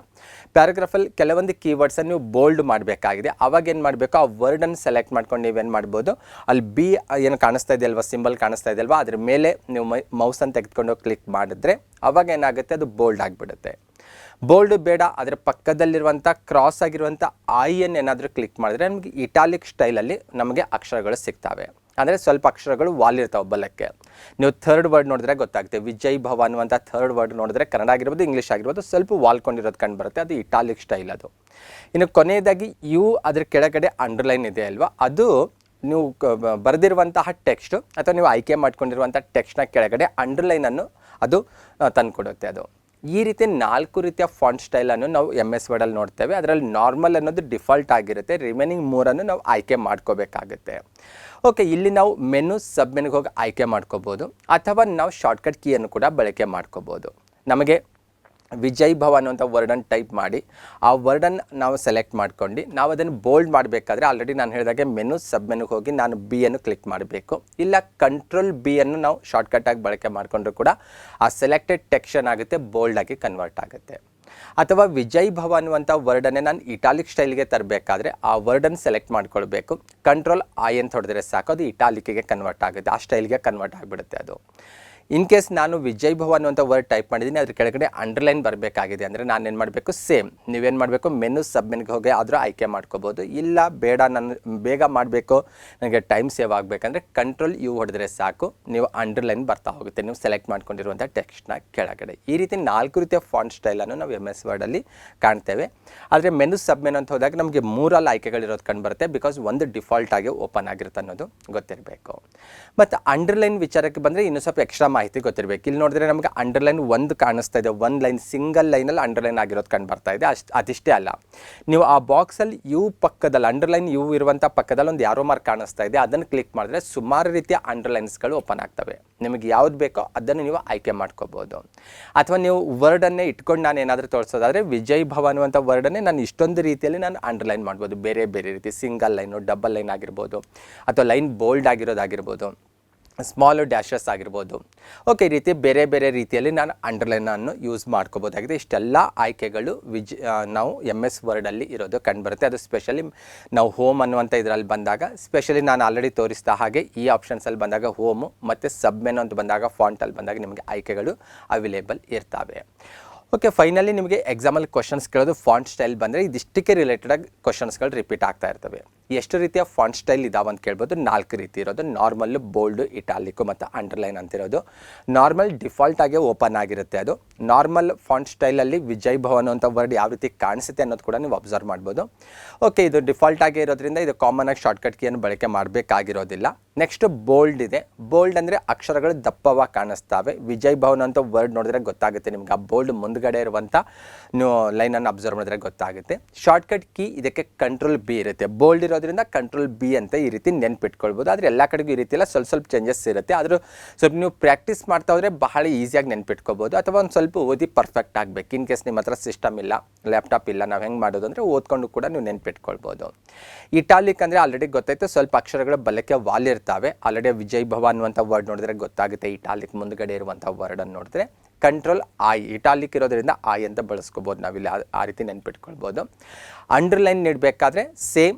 ಪ್ಯಾರಾಗ್ರಾಫಲ್ಲಿ ಕೆಲವೊಂದು ಕೀವರ್ಡ್ಸನ್ನು ನೀವು ಬೋಲ್ಡ್ ಮಾಡಬೇಕಾಗಿದೆ. ಅವಾಗ ಏನು ಮಾಡಬೇಕು, ಆ ವರ್ಡನ್ನು ಸೆಲೆಕ್ಟ್ ಮಾಡ್ಕೊಂಡು ನೀವೇನು ಮಾಡ್ಬೋದು, ಅಲ್ಲಿ ಬಿ ಏನು ಕಾಣಿಸ್ತಾ ಇದೆ ಅಲ್ವಾ, ಸಿಂಬಲ್ ಕಾಣಿಸ್ತಾ ಇದೆ ಅಲ್ವಾ, ಅದ್ರ ಮೇಲೆ ನೀವು ಮೌಸನ್ನು ತೆಗೆದುಕೊಂಡು ಕ್ಲಿಕ್ ಮಾಡಿದ್ರೆ ಅವಾಗ ಏನಾಗುತ್ತೆ, ಅದು ಬೋಲ್ಡ್ ಆಗಿಬಿಡುತ್ತೆ. ಬೋಲ್ಡ್ ಬೇಡ, ಅದರ ಪಕ್ಕದಲ್ಲಿರುವಂಥ ಕ್ರಾಸ್ ಆಗಿರುವಂಥ ಐಯನ್ನು ಏನಾದರೂ ಕ್ಲಿಕ್ ಮಾಡಿದ್ರೆ ನಮಗೆ ಇಟಾಲಿಕ್ ಸ್ಟೈಲಲ್ಲಿ ನಮಗೆ ಅಕ್ಷರಗಳು ಸಿಗ್ತವೆ. ಅಂದರೆ ಸ್ವಲ್ಪ ಅಕ್ಷರಗಳು ವಾಲಿರ್ತಾವೆ ಬಲಕ್ಕೆ. ನೀವು ಥರ್ಡ್ ವರ್ಡ್ ನೋಡಿದ್ರೆ ಗೊತ್ತಾಗುತ್ತೆ, ವಿಜಯ್ ಭವ ಅನ್ನುವಂಥ ಥರ್ಡ್ ವರ್ಡ್ ನೋಡಿದ್ರೆ ಕನ್ನಡ ಆಗಿರ್ಬೋದು, ಇಂಗ್ಲೀಷ್ ಆಗಿರ್ಬೋದು, ಸ್ವಲ್ಪ ವಾಲ್ಕೊಂಡಿರೋದು ಕಂಡು ಬರುತ್ತೆ. ಅದು ಇಟಾಲಿಕ್ ಸ್ಟೈಲ್. ಅದು ಇನ್ನು ಕೊನೆಯದಾಗಿ ಯು ಅದ್ರ ಕೆಳಗಡೆ ಅಂಡರ್ಲೈನ್ ಇದೆ ಅಲ್ವಾ, ಅದು ನೀವು ಬರೆದಿರುವಂತಹ ಟೆಕ್ಸ್ಟ್ ಅಥವಾ ನೀವು ಆಯ್ಕೆ ಮಾಡ್ಕೊಂಡಿರುವಂಥ ಟೆಕ್ಸ್ಟ್ನ ಕೆಳಗಡೆ ಅಂಡರ್ಲೈನನ್ನು ಅದು ತಂದುಕೊಡುತ್ತೆ. ಅದು ಈ ರೀತಿ 4 ರೀತಿಯ ಫಾಂಟ್ ಸ್ಟೈಲನ್ನು ನಾವು MS ವರ್ಡಲ್ಲಿ ನೋಡ್ತೇವೆ. ಅದರಲ್ಲಿ ನಾರ್ಮಲ್ ಅನ್ನೋದು ಡಿಫಾಲ್ಟ್ ಆಗಿರುತ್ತೆ, ರಿಮೈನಿಂಗ್ 3ಅನ್ನು ನಾವು ಆಯ್ಕೆ ಮಾಡ್ಕೋಬೇಕಾಗುತ್ತೆ. ಓಕೆ, ಇಲ್ಲಿ ನಾವು ಮೆನು ಸಬ್ ಮೆನುಗೆ ಹೋಗಿ ಆಯ್ಕೆ ಮಾಡ್ಕೋಬೋದು, ಅಥವಾ ನಾವು ಶಾರ್ಟ್ಕಟ್ ಕೀಯನ್ನು ಕೂಡ ಬಳಕೆ ಮಾಡ್ಕೋಬೋದು. ನಮಗೆ ವಿಜಯ್ ಭವ ಅನ್ನುವಂಥ ವರ್ಡನ್ನು ಟೈಪ್ ಮಾಡಿ ಆ ವರ್ಡನ್ನು ನಾವು ಸೆಲೆಕ್ಟ್ ಮಾಡ್ಕೊಂಡು ನಾವು ಅದನ್ನು ಬೋಲ್ಡ್ ಮಾಡಬೇಕಾದ್ರೆ ಆಲ್ರೆಡಿ ನಾನು ಹೇಳಿದಾಗೆ ಮೆನು ಸಬ್ ಮೆನುಗೆ ಹೋಗಿ ನಾನು ಬಿ ಅನ್ನು ಕ್ಲಿಕ್ ಮಾಡಬೇಕು. ಇಲ್ಲ ಕಂಟ್ರೋಲ್ ಬಿ ಅನ್ನು ನಾವು ಶಾರ್ಟ್ಕಟಾಗಿ ಬಳಕೆ ಮಾಡಿಕೊಂಡ್ರು ಕೂಡ ಆ ಸೆಲೆಕ್ಟೆಡ್ ಟೆಕ್ಸ್ಟ್ ಏನಾಗುತ್ತೆ, ಬೋಲ್ಡಾಗಿ ಕನ್ವರ್ಟ್ ಆಗುತ್ತೆ. ಅಥವಾ ವಿಜಯ್ ಭವ ಅನ್ನುವಂಥ ವರ್ಡನ್ನೇ ನಾನು ಇಟಾಲಿಕ್ ಸ್ಟೈಲ್ಗೆ ತರಬೇಕಾದ್ರೆ ಆ ವರ್ಡನ್ನು ಸೆಲೆಕ್ಟ್ ಮಾಡ್ಕೊಳ್ಬೇಕು. ಕಂಟ್ರೋಲ್ ಐ ಅಂತ ಹೊಡೆದ್ರೆ ಸಾಕು, ಅದು ಇಟಾಲಿಕ್ಗೆ ಕನ್ವರ್ಟ್ ಆಗುತ್ತೆ, ಆ ಸ್ಟೈಲ್ಗೆ ಕನ್ವರ್ಟ್ ಆಗಿಬಿಡುತ್ತೆ. ಅದು ಇನ್ ಕೇಸ್ ನಾನು ವಿಜಯ್ ಭವ ಅನ್ನುವಂಥ ವರ್ಡ್ ಟೈಪ್ ಮಾಡಿದ್ದೀನಿ, ಅದ್ರ ಕೆಳಗಡೆ ಅಂಡರ್ಲೈನ್ ಬರಬೇಕಾಗಿದೆ ಅಂದರೆ ನಾನು ಏನು ಮಾಡಬೇಕು, ಸೇಮ್ ನೀವೇನು ಮಾಡಬೇಕು, ಮೆನು ಸಬ್ ಮೆನುಗೆ ಹೋಗಿ ಆದರೂ ಆಯ್ಕೆ ಮಾಡ್ಕೋಬೋದು. ಇಲ್ಲ ಬೇಡ, ನಾನು ಬೇಗ ಮಾಡಬೇಕು, ನನಗೆ ಟೈಮ್ ಸೇವ್ ಆಗಬೇಕಂದ್ರೆ ಕಂಟ್ರೋಲ್ ಯು ಹೊಡೆದ್ರೆ ಸಾಕು, ನೀವು ಅಂಡರ್ಲೈನ್ ಬರ್ತಾ ಹೋಗುತ್ತೆ ನೀವು ಸೆಲೆಕ್ಟ್ ಮಾಡ್ಕೊಂಡಿರುವಂಥ ಟೆಕ್ಸ್ಟ್ನ ಕೆಳಗಡೆ. ಈ ರೀತಿ 4 ರೀತಿಯ ಫಾಂಟ್ ಸ್ಟೈಲನ್ನು ನಾವು MS ವರ್ಡಲ್ಲಿ ಕಾಣ್ತೇವೆ. ಆದರೆ ಮೆನು ಸಬ್ ಮೆನು ಅಂತ ಹೋದಾಗ ನಮಗೆ 3 ಆಯ್ಕೆಗಳಿರೋದು ಕಂಡು ಬರುತ್ತೆ, ಬಿಕಾಸ್ ಒಂದು ಡಿಫಾಲ್ಟ್ ಆಗಿ ಓಪನ್ ಆಗಿರುತ್ತೆ ಅನ್ನೋದು ಗೊತ್ತಿರಬೇಕು. ಮತ್ತು ಅಂಡರ್ಲೈನ್ ವಿಚಾರಕ್ಕೆ ಬಂದರೆ ಇನ್ನೂ ಸ್ವಲ್ಪ ಎಕ್ಸ್ಟ್ರಾ ಮಾಹಿತಿ ಗೊತ್ತಿರಬೇಕು. ಇಲ್ಲಿ ನೋಡಿದ್ರೆ ನಮಗೆ ಅಂಡರ್ಲೈನ್ ಒಂದು ಕಾಣಿಸ್ತಾ ಇದೆ, ಒಂದು ಲೈನ್ ಸಿಂಗಲ್ ಲೈನಲ್ಲಿ ಅಂಡರ್ಲೈನ್ ಆಗಿರೋದು ಕಂಡು ಬರ್ತಾ ಇದೆ. ಅದಿಷ್ಟೇ ಅಲ್ಲ, ನೀವು ಆ ಬಾಕ್ಸಲ್ಲಿ ಯು ಪಕ್ಕದಲ್ಲಿ ಅಂಡರ್ಲೈನ್ ಯು ಇರುವಂಥ ಪಕ್ಕದಲ್ಲಿ ಒಂದು ಯಾರೋ ಮಾರ್ಕ್ ಕಾಣಿಸ್ತಾ ಇದೆ, ಅದನ್ನು ಕ್ಲಿಕ್ ಮಾಡಿದ್ರೆ ಸುಮಾರು ರೀತಿಯ ಅಂಡರ್ಲೈನ್ಸ್ಗಳು ಓಪನ್ ಆಗ್ತವೆ. ನಿಮಗೆ ಯಾವ್ದು ಬೇಕೋ ಅದನ್ನು ನೀವು ಆಯ್ಕೆ ಮಾಡ್ಕೋಬೋದು. ಅಥವಾ ನೀವು ವರ್ಡನ್ನೇ ಇಟ್ಕೊಂಡು ನಾನು ಏನಾದರೂ ತೋರಿಸೋದಾದರೆ ವಿಜಯ್ ಭವ ಅನ್ನುವಂಥ ವರ್ಡನ್ನೇ ನಾನು ಇಷ್ಟೊಂದು ರೀತಿಯಲ್ಲಿ ನಾನು ಅಂಡರ್ಲೈನ್ ಮಾಡ್ಬೋದು. ಬೇರೆ ಬೇರೆ ರೀತಿ ಸಿಂಗಲ್ ಲೈನು, ಡಬಲ್ ಲೈನ್ ಆಗಿರ್ಬೋದು, ಅಥವಾ ಲೈನ್ ಬೋಲ್ಡ್ ಆಗಿರೋದಾಗಿರ್ಬೋದು, ಸ್ಮಾಲ್ ಡ್ಯಾಶಸ್ ಆಗಿರ್ಬೋದು. ಓಕೆ, ಈ ರೀತಿ ಬೇರೆ ಬೇರೆ ರೀತಿಯಲ್ಲಿ ನಾನು ಅಂಡರ್ಲೈನನ್ನು ಯೂಸ್ ಮಾಡ್ಕೋಬೋದಾಗಿದೆ. ಇಷ್ಟೆಲ್ಲ ಆಯ್ಕೆಗಳು ನಾವು MS ವರ್ಡಲ್ಲಿ ಇರೋದು ಕಂಡುಬರುತ್ತೆ. ಅದು ಸ್ಪೆಷಲಿ ನಾವು ಹೋಮ್ ಅನ್ನುವಂಥ ಇದರಲ್ಲಿ ಬಂದಾಗ, ಸ್ಪೆಷಲಿ ನಾನು ಆಲ್ರೆಡಿ ತೋರಿಸಿದ ಹಾಗೆ ಈ ಆಪ್ಷನ್ಸಲ್ಲಿ ಬಂದಾಗ ಹೋಮು ಮತ್ತು ಸಬ್ ಮೆನು ಅಂತ ಬಂದಾಗ ಫಾಂಟಲ್ಲಿ ಬಂದಾಗ ನಿಮಗೆ ಆಯ್ಕೆಗಳು ಅವೈಲೇಬಲ್ ಇರ್ತವೆ. ಓಕೆ, ಫೈನಲಿ ನಿಮಗೆ ಎಕ್ಸಾಮಲ್ಲಿ ಕ್ವಶನ್ಸ್ ಕೇಳೋದು ಫಾಂಟ್ ಸ್ಟೈಲ್ ಬಂದರೆ ಇದಿಷ್ಟಕ್ಕೆ ರಿಲೇಟೆಡಾಗಿ ಕ್ವಶನ್ಸ್ಗಳು ರಿಪೀಟ್ ಆಗ್ತಾ ಇರ್ತವೆ. ಎಷ್ಟು ರೀತಿಯ ಫಾಂಟ್ ಸ್ಟೈಲ್ ಇದಾವೆ ಅಂತ ಕೇಳ್ಬೋದು. 4 ರೀತಿ ಇರೋದು: ನಾರ್ಮಲ್ಲು, ಬೋಲ್ಡು, ಇಟಾಲಿಕ್ಕು ಮತ್ತು ಅಂಡರ್ಲೈನ್ ಅಂತಿರೋದು. ನಾರ್ಮಲ್ ಡಿಫಾಲ್ಟ್ ಆಗಿ ಓಪನ್ ಆಗಿರುತ್ತೆ. ಅದು ನಾರ್ಮಲ್ ಫಾಂಟ್ ಸ್ಟೈಲಲ್ಲಿ ವಿಜಯ್ ಭವನ್ ಅಂತ ವರ್ಡ್ ಯಾವ ರೀತಿ ಕಾಣಿಸುತ್ತೆ ಅನ್ನೋದು ಕೂಡ ನೀವು ಅಬ್ಸರ್ವ್ ಮಾಡ್ಬೋದು. ಓಕೆ, ಇದು ಡಿಫಾಲ್ಟ್ ಆಗಿ ಇರೋದ್ರಿಂದ ಇದು ಕಾಮನ್ ಆಗಿ ಶಾರ್ಟ್ಕಟ್ ಕೀಯನ್ನು ಬಳಕೆ ಮಾಡಬೇಕಾಗಿರೋದಿಲ್ಲ. ನೆಕ್ಸ್ಟ್ ಬೋಲ್ಡ್ ಇದೆ. ಬೋಲ್ಡ್ ಅಂದರೆ ಅಕ್ಷರಗಳು ದಪ್ಪವಾಗಿ ಕಾಣಿಸ್ತವೆ. ವಿಜಯ್ ಭವನ್ ಅಂತ ವರ್ಡ್ ನೋಡಿದ್ರೆ ಗೊತ್ತಾಗುತ್ತೆ ನಿಮ್ಗೆ. ಆ ಬೋಲ್ಡ್ ಮುಂದ್ಗಡೆ ಇರುವಂಥ ನೀವು ಲೈನನ್ನು ಅಬ್ಸರ್ವ್ ಮಾಡಿದ್ರೆ ಗೊತ್ತಾಗುತ್ತೆ. ಶಾರ್ಟ್ಕಟ್ ಕೀ ಇದಕ್ಕೆ ಕಂಟ್ರೋಲ್-B ಇರುತ್ತೆ. ಬೋಲ್ಡ್ ಇರೋದ್ರಿಂದ ಕಂಟ್ರೋಲ್-B ಅಂತ ಈ ರೀತಿ ನೆನ್ಪಿಟ್ಕೊಳ್ಬೋದು. ಆದರೆ ಎಲ್ಲ ಕಡೆಗೂ ಈ ರೀತಿ ಎಲ್ಲ ಸ್ವಲ್ಪ ಚೇಂಜಸ್ ಇರುತ್ತೆ. ಆದರೂ ಸ್ವಲ್ಪ ನೀವು ಪ್ರಾಕ್ಟೀಸ್ ಮಾಡ್ತಾ ಹೋದರೆ ಬಹಳ ಈಸಿಯಾಗಿ ನೆನ್ಪಿಟ್ಕೋಬೋದು. ಅಥವಾ ಒಂದು ಸ್ವಲ್ಪ ಓದಿ ಪರ್ಫೆಕ್ಟ್ ಆಗಬೇಕು. ಇನ್ ಕೇಸ್ ನಿಮ್ಮ ಹತ್ರ ಸಿಸ್ಟಮ್ ಇಲ್ಲ, ಲ್ಯಾಪ್ಟಾಪ್ ಇಲ್ಲ, ನಾವು ಹೆಂಗೆ ಮಾಡೋದು ಅಂದರೆ ಓದ್ಕೊಂಡು ಕೂಡ ನೀವು ನೆನ್ಪಿಟ್ಕೊಳ್ಬೋದು. ಇಟಾಲಿಕ್ ಅಂದರೆ ಆಲ್ರೆಡಿ ಗೊತ್ತಾಯ್ತು, ಸ್ವಲ್ಪ ಅಕ್ಷರಗಳು ಬಲಕ್ಕೆ ವಾಲಿರ್ತವೆ. ಆಲ್ರೆಡಿ ವಿಜಯ್ ಭವನ್ ಅನ್ನುವಂಥ ವರ್ಡ್ ನೋಡಿದ್ರೆ ಗೊತ್ತಾಗುತ್ತೆ. ಇಟಾಲಿಕ್ ಮುಂದ್ಗಡೆ ಇರುವಂಥ ವರ್ಡನ್ನು ನೋಡಿದ್ರೆ ಕಂಟ್ರೋಲ್-I, ಇಟಾಲಿಕ್ ಇರೋದ್ರಿಂದ I ಅಂತ ಬಳಸ್ಕೋಬೋದು. ನಾವಿಲ್ಲಿ ಆ ರೀತಿ ನೆನ್ಪಿಟ್ಕೊಳ್ಬೋದು. ಅಂಡರ್ಲೈನ್ ನೀಡಬೇಕಾದ್ರೆ ಸೇಮ್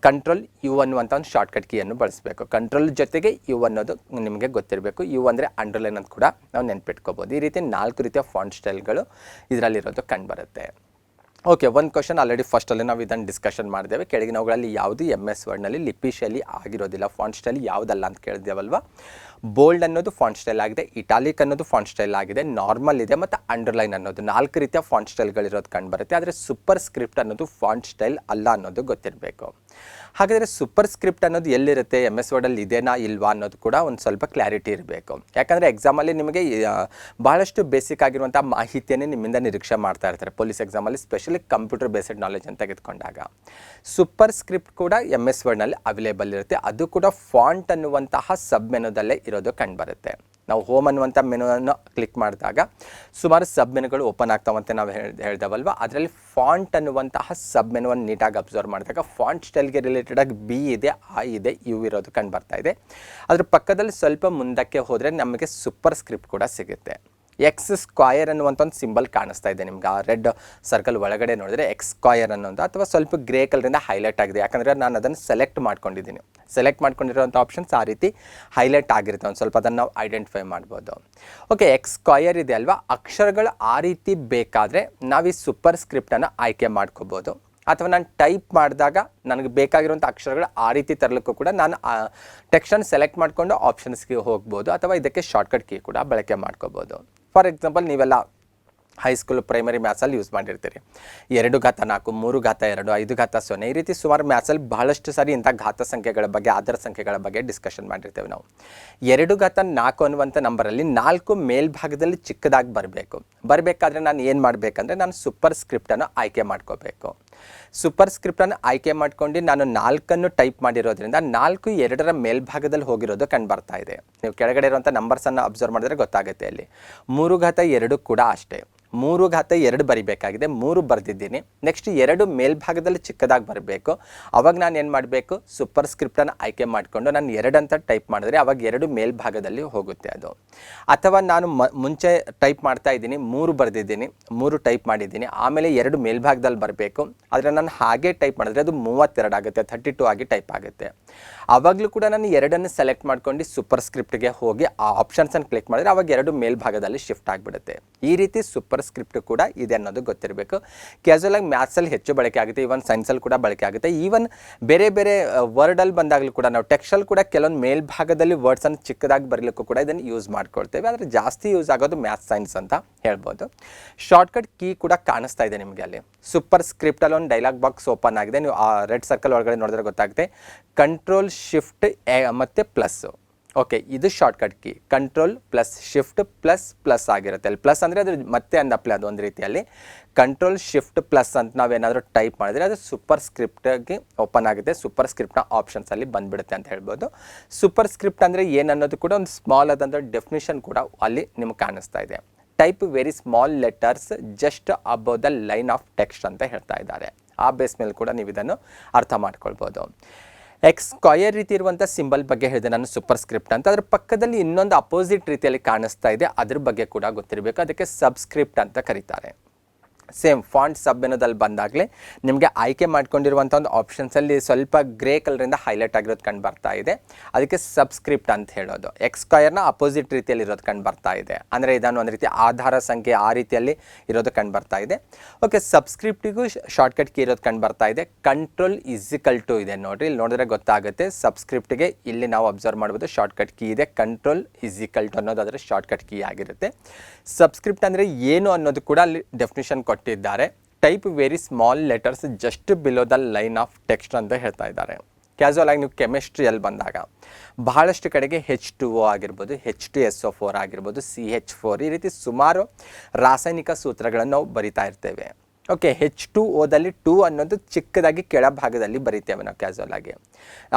ಕಂಟ್ರೋಲ್-U ಅನ್ನುವಂಥ ಒಂದು ಶಾರ್ಟ್ಕಟ್ ಕೀಯನ್ನು ಬಳಸಬೇಕು. ಕಂಟ್ರೋಲ್ ಜೊತೆಗೆ U ಅನ್ನೋದು ನಿಮಗೆ ಗೊತ್ತಿರಬೇಕು. U ಅಂದರೆ ಅಂಡರ್ಲೈನ್ ಅಂತ ಕೂಡ ನಾವು ನೆನ್ಪಿಟ್ಕೋಬೋದು. ಈ ರೀತಿ 4 ರೀತಿಯ ಫಾಂಟ್ ಸ್ಟೈಲ್ಗಳು ಇದರಲ್ಲಿರೋದು ಕಂಡುಬರುತ್ತೆ. ಓಕೆ, ಒಂದು ಕ್ವಶನ್ ಆಲ್ರೆಡಿ ಫಸ್ಟಲ್ಲಿ ನಾವು ಇದನ್ನು ಡಿಸ್ಕಷನ್ ಮಾಡಿದ್ದೇವೆ. ಕೆಳಗಿನವುಗಳಲ್ಲಿ ಯಾವುದು MS ವರ್ಡ್ನಲ್ಲಿ ಲಿಪಿ ಶೈಲಿ ಆಗಿರೋದಿಲ್ಲ, ಫಾಂಟ್ ಸ್ಟೈಲ್ ಯಾವುದಲ್ಲ ಅಂತ ಕೇಳಿದ್ದೇವಲ್ವ. ಬೋಲ್ಡ್ ಅನ್ನೋದು ಫಾಂಟ್ ಸ್ಟೈಲ್ ಆಗಿದೆ, ಇಟಾಲಿಕ್ ಅನ್ನೋದು ಫಾಂಟ್ ಸ್ಟೈಲ್ ಆಗಿದೆ, ನಾರ್ಮಲ್ ಇದೆ ಮತ್ತು ಅಂಡರ್ಲೈನ್ ಅನ್ನೋದು 4 ರೀತಿಯ ಫಾಂಟ್ ಸ್ಟೈಲ್ಗಳಿರೋದು ಕಂಡುಬರುತ್ತೆ. ಆದರೆ ಸೂಪರ್ ಸ್ಕ್ರಿಪ್ಟ್ ಅನ್ನೋದು ಫಾಂಟ್ ಸ್ಟೈಲ್ ಅಲ್ಲ ಅನ್ನೋದು ಗೊತ್ತಿರಬೇಕು. ಹಾಗಾದರೆ ಸೂಪರ್ ಸ್ಕ್ರಿಪ್ಟ್ ಅನ್ನೋದು ಎಲ್ಲಿರುತ್ತೆ, MS ವರ್ಡಲ್ಲಿ ಇದೇನಾ ಇಲ್ವಾ ಅನ್ನೋದು ಕೂಡ ಒಂದು ಸ್ವಲ್ಪ ಕ್ಲಾರಿಟಿ ಇರಬೇಕು. ಯಾಕಂದರೆ ಎಕ್ಸಾಮಲ್ಲಿ ನಿಮಗೆ ಭಾಳಷ್ಟು ಬೇಸಿಕ್ ಆಗಿರುವಂಥ ಮಾಹಿತಿಯನ್ನೇ ನಿಮ್ಮಿಂದ ನಿರೀಕ್ಷೆ ಮಾಡ್ತಾ ಇರ್ತಾರೆ ಪೊಲೀಸ್ ಎಕ್ಸಾಮಲ್ಲಿ, ಸ್ಪೆಷಲಿ ಕಂಪ್ಯೂಟರ್ ಬೇಸ್ಡ್ ನಾಲೆಜ್ ಅಂತ ತೆಗೆದುಕೊಂಡಾಗ. ಸೂಪರ್ ಸ್ಕ್ರಿಪ್ಟ್ ಕೂಡ MS ವರ್ಡ್ನಲ್ಲಿ ಅವೈಲೇಬಲ್ ಇರುತ್ತೆ. ಅದು ಕೂಡ ಫಾಂಟ್ ಅನ್ನುವಂತಹ ಸಬ್ ಮೆನುದಲ್ಲೇ ಇರೋದು ಕಂಡುಬರುತ್ತೆ. ನಾವು ಹೋಮ್ ಅನ್ನುವಂಥ ಮೆನುವನ್ನು ಕ್ಲಿಕ್ ಮಾಡಿದಾಗ ಸುಮಾರು ಸಬ್ ಮೆನುಗಳು ಓಪನ್ ಆಗ್ತಾವಂತೆ ನಾವು ಹೇಳ್ದವಲ್ವ. ಅದರಲ್ಲಿ ಫಾಂಟ್ ಅನ್ನುವಂತಹ ಸಬ್ ಮೆನುವನ್ನು ನೀಟಾಗಿ ಅಬ್ಸರ್ವ್ ಮಾಡಿದಾಗ ಫಾಂಟ್ ಸ್ಟೈಲ್ಗೆ ರಿಲೇಟೆಡಾಗಿ B ಇದೆ, I ಇದೆ, U ಇರೋದು ಕಂಡು ಬರ್ತಾ ಇದೆ. ಅದ್ರ ಪಕ್ಕದಲ್ಲಿ ಸ್ವಲ್ಪ ಮುಂದಕ್ಕೆ ಹೋದರೆ ನಮಗೆ ಸೂಪರ್ ಸ್ಕ್ರಿಪ್ಟ್ ಕೂಡ ಸಿಗುತ್ತೆ. ಎಕ್ಸ್ ಸ್ಕ್ವಯರ್ ಅನ್ನುವಂಥ ಒಂದು ಸಿಂಬಲ್ ಕಾಣಿಸ್ತಾ ಇದೆ ನಿಮ್ಗೆ. ಆ ರೆಡ್ ಸರ್ಕಲ್ ಒಳಗಡೆ ನೋಡಿದ್ರೆ ಎಕ್ಸ್ ಸ್ಕ್ವಯರ್ ಅನ್ನೋದು ಅಥವಾ ಸ್ವಲ್ಪ ಗ್ರೇ ಕಲರಿಂದ ಹೈಲೈಟ್ ಆಗಿದೆ. ಯಾಕಂದರೆ ನಾನು ಅದನ್ನು ಸೆಲೆಕ್ಟ್ ಮಾಡ್ಕೊಂಡಿದ್ದೀನಿ. ಸೆಲೆಕ್ಟ್ ಮಾಡ್ಕೊಂಡಿರೋಂಥ ಆಪ್ಷನ್ಸ್ ಆ ರೀತಿ ಹೈಲೈಟ್ ಆಗಿರುತ್ತೆ. ಒಂದು ಸ್ವಲ್ಪ ಅದನ್ನು ನಾವು ಐಡೆಂಟಿಫೈ ಮಾಡ್ಬೋದು. ಓಕೆ, ಎಕ್ಸ್ ಸ್ಕ್ವಯರ್ ಇದೆ ಅಲ್ವಾ, ಅಕ್ಷರಗಳು ಆ ರೀತಿ ಬೇಕಾದರೆ ನಾವು ಈ ಸೂಪರ್ ಸ್ಕ್ರಿಪ್ಟನ್ನು ಆಯ್ಕೆ ಮಾಡ್ಕೋಬೋದು. ಅಥವಾ ನಾನು ಟೈಪ್ ಮಾಡಿದಾಗ ನನಗೆ ಬೇಕಾಗಿರುವಂಥ ಅಕ್ಷರಗಳು ಆ ರೀತಿ ತರಲಿಕ್ಕೂ ಕೂಡ ನಾನು ಟೆಕ್ಸ್ಟನ್ನು ಸೆಲೆಕ್ಟ್ ಮಾಡಿಕೊಂಡು ಆಪ್ಷನ್ಸ್ಗೆ ಹೋಗ್ಬೋದು. ಅಥವಾ ಇದಕ್ಕೆ ಶಾರ್ಟ್ಕಟ್ ಕೀ ಕೂಡ ಬಳಕೆ ಮಾಡ್ಕೋಬೋದು. ಫಾರ್ ಎಕ್ಸಾಂಪಲ್, ನೀವೆಲ್ಲ ಹೈಸ್ಕೂಲ್ ಪ್ರೈಮರಿ ಮ್ಯಾಥ್ಸಲ್ಲಿ ಯೂಸ್ ಮಾಡಿರ್ತೀರಿ. 2 ಘಾತ 4, 3 ಘಾತ 2, 5 ಘಾತ 0 ಈ ರೀತಿ ಸುಮಾರು ಮ್ಯಾಥ್ಸಲ್ಲಿ ಬಹಳಷ್ಟು ಸಾರಿ ಇಂಥ ಘಾತ ಸಂಖ್ಯೆಗಳ ಬಗ್ಗೆ, ಆಧಾರ ಸಂಖ್ಯೆಗಳ ಬಗ್ಗೆ ಡಿಸ್ಕಷನ್ ಮಾಡಿರ್ತೇವೆ ನಾವು. 2 ಘಾತ 4 ಅನ್ನುವಂಥ ನಂಬರಲ್ಲಿ 4 ಮೇಲ್ಭಾಗದಲ್ಲಿ ಚಿಕ್ಕದಾಗಿ ಬರಬೇಕಾದ್ರೆ ನಾನು ಏನು ಮಾಡಬೇಕಂದ್ರೆ ನಾನು ಸೂಪರ್ ಸ್ಕ್ರಿಪ್ಟನ್ನು ಆಯ್ಕೆ ಮಾಡ್ಕೋಬೇಕು. ಸೂಪರ್ ಸ್ಕ್ರಿಪ್ಟನ್ನು ಆಯ್ಕೆ ಮಾಡ್ಕೊಂಡು ನಾನು 4 ಟೈಪ್ ಮಾಡಿರೋದ್ರಿಂದ 4 2ರ ಮೇಲ್ಭಾಗದಲ್ಲಿ ಹೋಗಿರೋದು ಕಂಡು ಬರ್ತಾ ಇದೆ. ನೀವು ಕೆಳಗಡೆ ಇರುವಂಥ ನಂಬರ್ಸನ್ನು ಅಬ್ಸರ್ವ್ ಮಾಡಿದ್ರೆ ಗೊತ್ತಾಗುತ್ತೆ. ಅಲ್ಲಿ 3 ಘಾತ 2 ಕೂಡ ಅಷ್ಟೇ. 3 ಘಾತ 2 ಬರಿಬೇಕಾಗಿದೆ, 3 ಬರೆದಿದ್ದೀನಿ. ನೆಕ್ಸ್ಟ್ 2 ಮೇಲ್ಭಾಗದಲ್ಲಿ ಚಿಕ್ಕದಾಗಿ ಬರಬೇಕು. ಅವಾಗ ನಾನು ಏನು ಮಾಡಬೇಕು, ಸೂಪರ್ ಸ್ಕ್ರಿಪ್ಟನ್ನು ಆಯ್ಕೆ ಮಾಡಿಕೊಂಡು ನಾನು 2 ಅಂತ ಟೈಪ್ ಮಾಡಿದ್ರೆ ಅವಾಗ 2 ಮೇಲ್ಭಾಗದಲ್ಲಿ ಹೋಗುತ್ತೆ ಅದು. ಅಥವಾ ನಾನು ಮುಂಚೆ ಟೈಪ್ ಮಾಡ್ತಾ ಇದ್ದೀನಿ, 3 ಬರೆದಿದ್ದೀನಿ, 3 ಟೈಪ್ ಮಾಡಿದ್ದೀನಿ, ಆಮೇಲೆ 2 ಮೇಲ್ಭಾಗದಲ್ಲಿ ಬರಬೇಕು. ಆದರೆ ನಾನು ಹಾಗೆ ಟೈಪ್ ಮಾಡಿದ್ರೆ ಅದು 32 ಆಗುತ್ತೆ, 32 ಆಗಿ ಟೈಪ್ ಆಗುತ್ತೆ. ಆವಾಗಲೂ ಕೂಡ ನಾನು 2 ಸೆಲೆಕ್ಟ್ ಮಾಡ್ಕೊಂಡು ಸೂಪರ್ ಸ್ಕ್ರಿಪ್ಟ್ಗೆ ಹೋಗಿ ಆ ಆಪ್ಷನ್ಸನ್ನು ಕ್ಲಿಕ್ ಮಾಡಿದ್ರೆ ಅವಾಗ 2 ಮೇಲ್ಭಾಗದಲ್ಲಿ ಶಿಫ್ಟ್ ಆಗಿಬಿಡುತ್ತೆ. ಈ ರೀತಿ ಸೂಪರ್ ಸ್ಕ್ರಿಪ್ಟ್ ಕೂಡ ಇದೆ ಅನ್ನೋದು ಗೊತ್ತಿರಬೇಕು. ಕ್ಯಾಸುವಲ್ ಆಗಿ ಮ್ಯಾಥ್ಸಲ್ಲಿ ಹೆಚ್ಚು ಬಳಕೆ ಆಗುತ್ತೆ, ಈವನ್ ಸೈನ್ಸಲ್ಲಿ ಕೂಡ ಬಳಕೆ ಆಗುತ್ತೆ. ಈವನ್ ಬೇರೆ ಬೇರೆ ವರ್ಡಲ್ಲಿ ಬಂದಾಗಲೂ ಕೂಡ ನಾವು ಟೆಕ್ಸ್ಟಲ್ಲಿ ಕೂಡ ಕೆಲವೊಂದು ಮೇಲ್ಭಾಗದಲ್ಲಿ ವರ್ಡ್ಸನ್ನು ಚಿಕ್ಕದಾಗಿ ಬರಲಿಕ್ಕೂ ಕೂಡ ಇದನ್ನು ಯೂಸ್ ಮಾಡ್ಕೊಳ್ತೇವೆ. ಆದರೆ ಜಾಸ್ತಿ ಯೂಸ್ ಆಗೋದು ಮ್ಯಾಥ್ಸ್ ಸೈನ್ಸ್ ಅಂತ ಹೇಳ್ಬೋದು. ಶಾರ್ಟ್ಕಟ್ ಕೀ ಕೂಡ ಕಾಣಿಸ್ತಾ ಇದೆ ನಿಮಗೆ. ಅಲ್ಲಿ ಸೂಪರ್ ಸ್ಕ್ರಿಪ್ಟಲ್ಲಿ ಒಂದು ಡೈಲಾಗ್ ಬಾಕ್ಸ್ ಓಪನ್ ಆಗಿದೆ. ನೀವು ಆ ರೆಡ್ ಸರ್ಕಲ್ ಒಳಗಡೆ ನೋಡಿದ್ರೆ ಗೊತ್ತಾಗುತ್ತೆ. ಕಂಟ್ರೋಲ್ ಶಿಫ್ಟ್ ಮತ್ತು ಪ್ಲಸ್. ಓಕೆ, ಇದು shortcut key. Control plus shift plus ಆಗಿರುತ್ತೆ. ಅಲ್ಲಿ ಪ್ಲಸ್ ಅಂದರೆ ಅದು ಮತ್ತೆ ಅಂದಪ್ಲೆ ಅದು ಒಂದು ರೀತಿಯಲ್ಲಿ ಕಂಟ್ರೋಲ್ ಶಿಫ್ಟ್ ಪ್ಲಸ್ ಅಂತ ನಾವೇನಾದರೂ ಟೈಪ್ ಮಾಡಿದ್ರೆ ಅದು ಸೂಪರ್ ಸ್ಕ್ರಿಪ್ಟ್ಗೆ ಓಪನ್ ಆಗುತ್ತೆ. ಸೂಪರ್ ಸ್ಕ್ರಿಪ್ಟ್ನ ಆಪ್ಷನ್ಸಲ್ಲಿ ಬಂದುಬಿಡುತ್ತೆ ಅಂತ ಹೇಳ್ಬೋದು. ಸೂಪರ್ ಸ್ಕ್ರಿಪ್ಟ್ ಅಂದರೆ ಏನನ್ನೋದು ಕೂಡ ಒಂದು ಸ್ಮಾಲ್ ಆದಂಥ ಡೆಫಿನಿಷನ್ ಕೂಡ ಅಲ್ಲಿ ನಿಮ್ಗೆ ಕಾಣಿಸ್ತಾ ಇದೆ. Type very small letters just above the line of text ಅಂತ ಹೇಳ್ತಾ ಇದ್ದಾರೆ. ಆ ಬೇಸ್ ಮೇಲೆ ಕೂಡ ನೀವು ಇದನ್ನು ಅರ್ಥ ಮಾಡ್ಕೊಳ್ಬೋದು. ಎಕ್ಸ್ ಸ್ಕ್ವಯರ್ ರೀತಿ ಇರುವಂಥ ಸಿಂಬಲ್ ಬಗ್ಗೆ ಹೇಳಿದೆ ನಾನು, ಸೂಪರ್ ಸ್ಕ್ರಿಪ್ಟ್ ಅಂತ. ಅದರ ಪಕ್ಕದಲ್ಲಿ ಇನ್ನೊಂದು ಅಪೋಸಿಟ್ ರೀತಿಯಲ್ಲಿ ಕಾಣಿಸ್ತಾ ಇದೆ, ಅದ್ರ ಬಗ್ಗೆ ಕೂಡ ಗೊತ್ತಿರಬೇಕು. ಅದಕ್ಕೆ ಸಬ್ಸ್ಕ್ರಿಪ್ಟ್ ಅಂತ ಕರೀತಾರೆ. ಸೇಮ್ ಫಾಂಟ್ ಸಬ್ ಮೆನುದಲ್ಲಿ ಬಂದಾಗಲೇ ನಿಮಗೆ ಆಯ್ಕೆ ಮಾಡ್ಕೊಂಡಿರುವಂಥ ಒಂದು ಆಪ್ಷನ್ಸಲ್ಲಿ ಸ್ವಲ್ಪ ಗ್ರೇ ಕಲರಿಂದ ಹೈಲೈಟ್ ಆಗಿರೋದು ಕಂಡು ಬರ್ತಾ ಇದೆ. ಅದಕ್ಕೆ ಸಬ್ಸ್ಕ್ರಿಪ್ಟ್ ಅಂತ ಹೇಳೋದು. ಎಕ್ಸ್ಕ್ವೈರ್ನ ಅಪೋಸಿಟ್ ರೀತಿಯಲ್ಲಿ ಇರೋದು ಕಂಡು ಬರ್ತಾ ಇದೆ. ಅಂದರೆ ಇದನ್ನು ಒಂದು ರೀತಿ ಆಧಾರ ಸಂಖ್ಯೆ ಆ ರೀತಿಯಲ್ಲಿ ಇರೋದು ಕಂಡು ಬರ್ತಾ ಇದೆ. ಓಕೆ, ಸಬ್ಸ್ಕ್ರಿಪ್ಟಿಗೂ ಶಾರ್ಟ್ಕಟ್ ಕೀ ಇರೋದು ಕಂಡು ಬರ್ತಾ ಇದೆ. ಕಂಟ್ರೋಲ್ ಇಸಿಕಲ್ ಟು ಇದೆ ನೋಡಿರಿ, ಇಲ್ಲಿ ನೋಡಿದ್ರೆ ಗೊತ್ತಾಗುತ್ತೆ. ಸಬ್ಸ್ಕ್ರಿಪ್ಟಿಗೆ ಇಲ್ಲಿ ನಾವು ಅಬ್ಸರ್ವ್ ಮಾಡ್ಬೋದು ಶಾರ್ಟ್ಕಟ್ ಕೀ ಇದೆ. ಕಂಟ್ರೋಲ್ ಇಸಿಕಲ್ ಟು ಅನ್ನೋದು ಅದರ ಶಾರ್ಟ್ಕಟ್ ಕೀ ಆಗಿರುತ್ತೆ. ಸಬ್ಸ್ಕ್ರಿಪ್ಟ್ ಅಂದರೆ ಏನು ಅನ್ನೋದು ಕೂಡ ಅಲ್ಲಿ ಡೆಫಿನಿಷನ್ ಕೊಟ್ಟಿದ್ದಾರೆ. Type very small letters just below the line of text ಅಂತ ಹೇಳ್ತಾ ಇದ್ದಾರೆ. ಕ್ಯಾಸುವಲ್ ಆಗಿ ನೀವು ಕೆಮಿಸ್ಟ್ರಿಯಲ್ಲಿ ಬಂದಾಗ ಬಹಳಷ್ಟು ಕಡೆಗೆ H2O ಆಗಿರ್ಬೋದು, H2SO4 ಆಗಿರ್ಬೋದು, CH4 ಈ ರೀತಿ ಸುಮಾರು ರಾಸಾಯನಿಕ ಸೂತ್ರಗಳನ್ನು ನಾವು ಬರಿತಾ ಇರ್ತೇವೆ. ಓಕೆ, H2Oದಲ್ಲಿ 2 ಅನ್ನೋದು ಚಿಕ್ಕದಾಗಿ ಕೆಳಭಾಗದಲ್ಲಿ ಬರಿತೇವೆ ನಾವು ಕ್ಯಾಸುವಲ್ ಆಗಿ.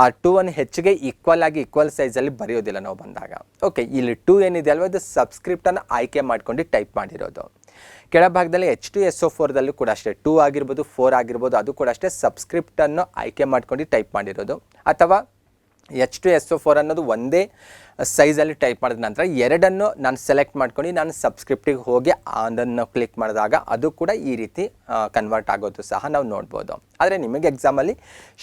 ಆ 2 ಅನ್ನು ಹೆಚ್ಚಿಗೆ ಈಕ್ವಲ್ ಸೈಜಲ್ಲಿ ಬರೆಯೋದಿಲ್ಲ ನಾವು ಬಂದಾಗ. ಓಕೆ, ಇಲ್ಲಿ 2 ಏನಿದೆ ಅಲ್ವ, ಅದು ಸಬ್ಸ್ಕ್ರಿಪ್ಟನ್ನು ಆಯ್ಕೆ ಮಾಡ್ಕೊಂಡು ಟೈಪ್ ಮಾಡಿರೋದು. ಕೆಳಭಾಗದಲ್ಲಿ H2SO4ದಲ್ಲೂ ಕೂಡ ಅಷ್ಟೇ 2 ಆಗಿರ್ಬೋದು, 4 ಆಗಿರ್ಬೋದು, ಅದು ಕೂಡ ಅಷ್ಟೇ ಸಬ್ಸ್ಕ್ರಿಪ್ಟನ್ನು ಆಯ್ಕೆ ಮಾಡ್ಕೊಂಡು ಟೈಪ್ ಮಾಡಿರೋದು. ಅಥವಾ H2SO4 ಅನ್ನೋದು ಒಂದೇ ಸೈಜಲ್ಲಿ ಟೈಪ್ ಮಾಡಿದ ನಂತರ ಎರಡನ್ನು ನಾನು ಸೆಲೆಕ್ಟ್ ಮಾಡ್ಕೊಂಡು ನಾನು ಸಬ್ಸ್ಕ್ರಿಪ್ಟಿಗೆ ಹೋಗಿ ಅದನ್ನು ಕ್ಲಿಕ್ ಮಾಡಿದಾಗ ಅದು ಕೂಡ ಈ ರೀತಿ ಕನ್ವರ್ಟ್ ಆಗೋದು ಸಹ ನಾವು ನೋಡ್ಬೋದು. ಆದರೆ ನಿಮಗೆ ಎಕ್ಸಾಮಲ್ಲಿ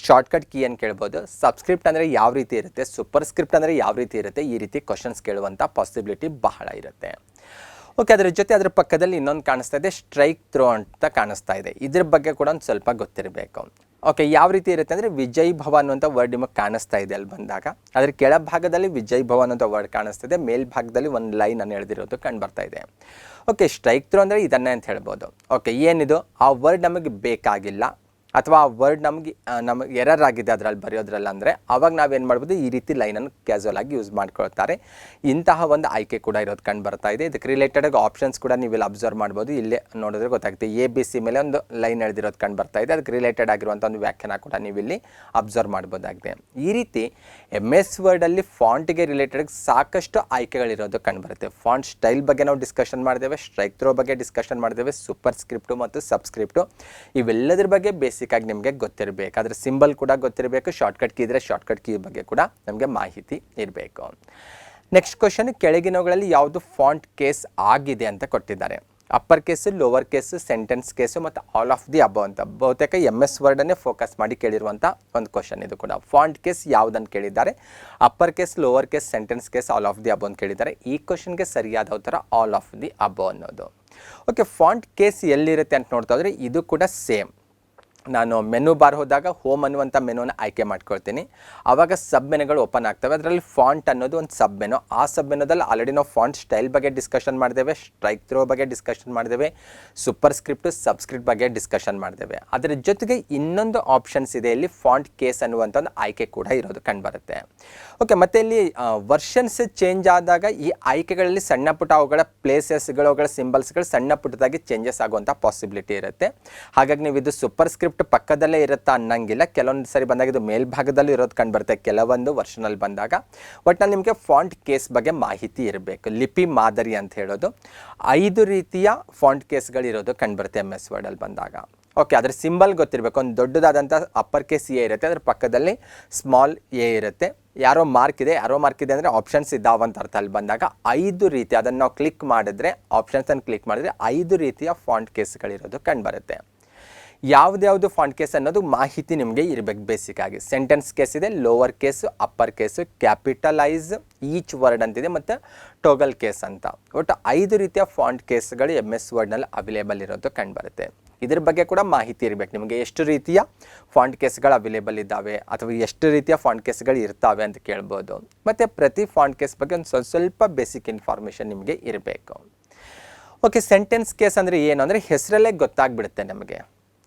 ಶಾರ್ಟ್ಕಟ್ ಕೀ ಏನು ಕೇಳ್ಬೋದು, ಸಬ್ಸ್ಕ್ರಿಪ್ಟ್ ಅಂದರೆ ಯಾವ ರೀತಿ ಇರುತ್ತೆ, ಸೂಪರ್ ಸ್ಕ್ರಿಪ್ಟ್ ಅಂದರೆ ಯಾವ ರೀತಿ ಇರುತ್ತೆ, ಈ ರೀತಿ ಕ್ವಶನ್ಸ್ ಕೇಳುವಂಥ ಪಾಸಿಬಿಲಿಟಿ ಬಹಳ ಇರುತ್ತೆ. ಓಕೆ, ಅದರ ಜೊತೆ ಅದರ ಪಕ್ಕದಲ್ಲಿ ಇನ್ನೊಂದು ಕಾಣಿಸ್ತಾ ಇದೆ, ಸ್ಟ್ರೈಕ್ ಥ್ರೋ ಅಂತ ಕಾಣಿಸ್ತಾ ಇದೆ. ಇದ್ರ ಬಗ್ಗೆ ಕೂಡ ಒಂದು ಸ್ವಲ್ಪ ಗೊತ್ತಿರಬೇಕು. ಓಕೆ, ಯಾವ ರೀತಿ ಇರುತ್ತೆ ಅಂದರೆ ವಿಜಯ್ ಭವ ಅನ್ನುವಂಥ ವರ್ಡ್ ನಿಮಗೆ ಕಾಣಿಸ್ತಾ ಇದೆ ಅಲ್ಲಿ ಬಂದಾಗ. ಅದರ ಕೆಳಭಾಗದಲ್ಲಿ ವಿಜಯ್ ಭವ ಅನ್ನೋಂಥ ವರ್ಡ್ ಕಾಣಿಸ್ತಾ ಇದೆ, ಮೇಲ್ಭಾಗದಲ್ಲಿ ಒಂದು ಲೈನ್ ಅನ್ನು ಎಳೆದಿರೋದು ಕಂಡು ಬರ್ತಾ ಇದೆ. ಓಕೆ, ಸ್ಟ್ರೈಕ್ ಥ್ರೋ ಅಂದರೆ ಇದನ್ನೇ ಅಂತ ಹೇಳ್ಬೋದು. ಓಕೆ, ಏನಿದು ಆ ವರ್ಡ್ ನಮಗೆ ಬೇಕಾಗಿಲ್ಲ ಅಥವಾ ಆ ವರ್ಡ್ ನಮಗೆ ಎರರ್ ಆಗಿದೆ ಅದರಲ್ಲಿ ಬರೆಯೋದ್ರಲ್ಲಿ ಅಂದರೆ ಅವಾಗ ನಾವೇನು ಮಾಡ್ಬೋದು, ಈ ರೀತಿ ಲೈನನ್ನು ಕ್ಯಾಸುವಲ್ ಆಗಿ ಯೂಸ್ ಮಾಡ್ಕೊಳ್ತಾರೆ. ಇಂತಹ ಒಂದು ಆಯ್ಕೆ ಕೂಡ ಇರೋದು ಕಂಡು ಬರ್ತಾ ಇದೆ. ಇದಕ್ಕೆ ರಿಲೇಟೆಡ್ ಆಪ್ಷನ್ಸ್ ಕೂಡ ನೀವಿಲ್ಲಿ ಅಬ್ಸರ್ವ್ ಮಾಡ್ಬೋದು. ಇಲ್ಲೇ ನೋಡಿದ್ರೆ ಗೊತ್ತಾಗುತ್ತೆ, ABC ಮೇಲೆ ಒಂದು ಲೈನ್ ಎಳೆದಿರೋದು ಕಂಡು ಬರ್ತಾ ಇದೆ. ಅದಕ್ಕೆ ರಿಲೇಟೆಡ್ ಆಗಿರುವಂಥ ಒಂದು ವ್ಯಾಖ್ಯಾನ ಕೂಡ ನೀವಿಲ್ಲಿ ಅಬ್ಸರ್ವ್ ಮಾಡ್ಬೋದಾಗಿದೆ. ಈ ರೀತಿ MS ವರ್ಡಲ್ಲಿ ಫಾಂಟಿಗೆ ರಿಲೇಟೆಡ್ ಸಾಕಷ್ಟು ಆಯ್ಕೆಗಳಿರೋದು ಕಂಡು ಬರುತ್ತೆ. ಫಾಂಟ್ ಸ್ಟೈಲ್ ಬಗ್ಗೆ ನಾವು ಡಿಸ್ಕಷನ್ ಮಾಡಿದ್ದೇವೆ, ಸ್ಟ್ರೈಕ್ ಥ್ರೋ ಬಗ್ಗೆ ಡಿಸ್ಕಷನ್ ಮಾಡಿದ್ದೇವೆ, ಸೂಪರ್ ಸ್ಕ್ರಿಪ್ಟು ಮತ್ತು ಸಬ್ಸ್ಕ್ರಿಪ್ಟು ಇವೆಲ್ಲದರ ಬಗ್ಗೆ ಬೇಸಿಕ್ ಆಗಿ ನಿಮಗೆ ಗೊತ್ತಿರಬೇಕು. ಅದರ ಸಿಂಬಲ್ ಕೂಡ ಗೊತ್ತಿರಬೇಕು. ಶಾರ್ಟ್ಕಟ್ ಕೀ ಇದ್ರೆ ಶಾರ್ಟ್ಕಟ್ ಕೀ ಬಗ್ಗೆ ಕೂಡ ನಮಗೆ ಮಾಹಿತಿ ಇರಬೇಕು. ನೆಕ್ಸ್ಟ್ ಕ್ವಶನ್, ಕೆಳಗಿನವುಗಳಲ್ಲಿ ಯಾವುದು ಫಾಂಟ್ ಕೇಸ್ ಆಗಿದೆ ಅಂತ ಕೊಟ್ಟಿದ್ದಾರೆ. Upper case, lower case, sentence case ಮತ್ತು ಆಲ್ ಆಫ್ ದಿ ಅಬವ್ ಅಂತ ಬಹುತೇಕ MS ವರ್ಡನ್ನೇ ಫೋಕಸ್ ಮಾಡಿ ಕೇಳಿರುವಂಥ ಒಂದು ಕ್ವಶನ್ ಇದು ಕೂಡ. ಫಾಂಟ್ ಕೇಸ್ ಯಾವುದನ್ನು ಕೇಳಿದ್ದಾರೆ, upper case, lower case, sentence case, all of the above ಅಂತ ಕೇಳಿದ್ದಾರೆ. ಈ ಕ್ವಶನ್ಗೆ ಸರಿಯಾದ ಉತ್ತರ ಆಲ್ ಆಫ್ ದಿ ಅಬವ್ ಅನ್ನೋದು. ಓಕೆ, ಫಾಂಟ್ ಕೇಸ್ ಎಲ್ಲಿರುತ್ತೆ ಅಂತ ನೋಡ್ತಾ ಹೋದರೆ ಇದು ಕೂಡ ಸೇಮ್. ನಾನು ಮೆನು ಬಾರ್ ಹೋದಾಗ ಹೋಮ್ ಅನ್ನುವಂಥ ಮೆನುವನ್ನು ಆಯ್ಕೆ ಮಾಡ್ಕೊಳ್ತೀನಿ. ಆವಾಗ ಸಬ್ ಮೆನುಗಳು ಓಪನ್ ಆಗ್ತವೆ. ಅದರಲ್ಲಿ ಫಾಂಟ್ ಅನ್ನೋದು ಒಂದು ಸಬ್ ಮೆನು. ಆ ಸಬ್ ಮೆನುದಲ್ಲಿ ಆಲ್ರೆಡಿ ನಾವು ಫಾಂಟ್ ಸ್ಟೈಲ್ ಬಗ್ಗೆ ಡಿಸ್ಕಷನ್ ಮಾಡಿದ್ದೇವೆ, ಸ್ಟ್ರೈಕ್ ಥ್ರೋ ಬಗ್ಗೆ ಡಿಸ್ಕಷನ್ ಮಾಡಿದ್ದೇವೆ, ಸೂಪರ್ ಸ್ಕ್ರಿಪ್ಟು, ಸಬ್ಸ್ಕ್ರಿಪ್ಟ್ ಬಗ್ಗೆ ಡಿಸ್ಕಷನ್ ಮಾಡಿದ್ದೇವೆ. ಅದರ ಜೊತೆಗೆ ಇನ್ನೊಂದು ಆಪ್ಷನ್ಸ್ ಇದೆ, ಇಲ್ಲಿ ಫಾಂಟ್ ಕೇಸ್ ಅನ್ನುವಂಥ ಒಂದು ಆಯ್ಕೆ ಕೂಡ ಇರೋದು ಕಂಡುಬರುತ್ತೆ. ಓಕೆ, ಮತ್ತು ಇಲ್ಲಿ ವರ್ಷನ್ಸ್ ಚೇಂಜ್ ಆದಾಗ ಈ ಆಯ್ಕೆಗಳಲ್ಲಿ ಸಣ್ಣ ಪುಟ್ಟ ಅವುಗಳ ಪ್ಲೇಸಸ್ಗಳು, ಅವುಗಳ ಸಿಂಬಲ್ಸ್ಗಳು ಸಣ್ಣ ಪುಟ್ಟದಾಗಿ ಚೇಂಜಸ್ ಆಗುವಂಥ ಪಾಸಿಬಿಲಿಟಿ ಇರುತ್ತೆ. ಹಾಗಾಗಿ ನೀವು ಇದು ಸೂಪರ್ ಸ್ಕ್ರಿಪ್ಟ್ ಪಕ್ಕದಲ್ಲೇ ಇರುತ್ತಾ ಅನ್ನಂಗಿಲ್ಲ. ಕೆಲವೊಂದು ಸರಿ ಬಂದಾಗ ಇದು ಮೇಲ್ಭಾಗದಲ್ಲಿ ಇರೋದು ಕಂಡು ಬರುತ್ತೆ ಕೆಲವೊಂದು ವರ್ಷನಲ್ಲಿ ಬಂದಾಗ. ಒಟ್ಟಿನಲ್ಲಿ ನಿಮಗೆ ಫಾಂಟ್ ಕೇಸ್ ಬಗ್ಗೆ ಮಾಹಿತಿ ಇರಬೇಕು. ಲಿಪಿ ಮಾದರಿ ಅಂತ ಹೇಳೋದು 5 ರೀತಿಯ ಫಾಂಟ್ ಕೇಸ್ಗಳಿರೋದು ಕಂಡು ಬರುತ್ತೆ MS ವರ್ಡಲ್ಲಿ ಬಂದಾಗ. ಓಕೆ, ಅದರ ಸಿಂಬಲ್ ಗೊತ್ತಿರಬೇಕು. ಒಂದು ದೊಡ್ಡದಾದಂಥ ಅಪ್ಪರ್ ಕೇಸ್ A ಇರುತ್ತೆ, ಅದರ ಪಕ್ಕದಲ್ಲಿ ಸ್ಮಾಲ್ A ಇರುತ್ತೆ. ಯಾರೋ ಮಾರ್ಕ್ ಇದೆ ಅಂದರೆ ಆಪ್ಷನ್ಸ್ ಇದ್ದಾವಂತ ಅರ್ಥ. ಅಲ್ಲಿ ಬಂದಾಗ 5 ರೀತಿ ಅದನ್ನು ನಾವು ಕ್ಲಿಕ್ ಮಾಡಿದ್ರೆ, ಆಪ್ಷನ್ಸನ್ನು ಕ್ಲಿಕ್ ಮಾಡಿದ್ರೆ 5 ರೀತಿಯ ಫಾಂಟ್ ಕೇಸ್ಗಳಿರೋದು ಕಂಡು ಬರುತ್ತೆ. ಯಾವ್ದು ಫಾಂಟ್ ಕೇಸ್ ಅನ್ನೋದು ಮಾಹಿತಿ ನಿಮಗೆ ಇರಬೇಕು ಬೇಸಿಕ್ ಆಗಿ. ಸೆಂಟೆನ್ಸ್ ಕೇಸ್ ಇದೆ, lower case, upper case, capitalise each word ಅಂತಿದೆ ಮತ್ತು ಟೋಗಲ್ ಕೇಸ್ ಅಂತ. ಒಟ್ಟು 5 ರೀತಿಯ ಫಾಂಟ್ ಕೇಸ್ಗಳು MS ವರ್ಡ್ನಲ್ಲಿ ಅವೈಲೇಬಲ್ ಇರೋದು ಕಂಡು ಬರುತ್ತೆ. ಇದ್ರ ಬಗ್ಗೆ ಕೂಡ ಮಾಹಿತಿ ಇರಬೇಕು ನಿಮಗೆ. ಎಷ್ಟು ರೀತಿಯ ಫಾಂಟ್ ಕೇಸ್ಗಳು ಅವೈಲೇಬಲ್ ಇದ್ದಾವೆ ಅಥವಾ ಎಷ್ಟು ರೀತಿಯ ಫಾಂಟ್ ಕೇಸ್ಗಳು ಇರ್ತಾವೆ ಅಂತ ಕೇಳ್ಬೋದು. ಮತ್ತು ಪ್ರತಿ ಫಾಂಟ್ ಕೇಸ್ ಬಗ್ಗೆ ಒಂದು ಸ್ವಲ್ಪ ಬೇಸಿಕ್ ಇನ್ಫಾರ್ಮೇಷನ್ ನಿಮಗೆ ಇರಬೇಕು. ಓಕೆ, ಸೆಂಟೆನ್ಸ್ ಕೇಸ್ ಅಂದರೆ ಏನು ಅಂದರೆ ಹೆಸರಲ್ಲೇ ಗೊತ್ತಾಗ್ಬಿಡುತ್ತೆ ನಮಗೆ.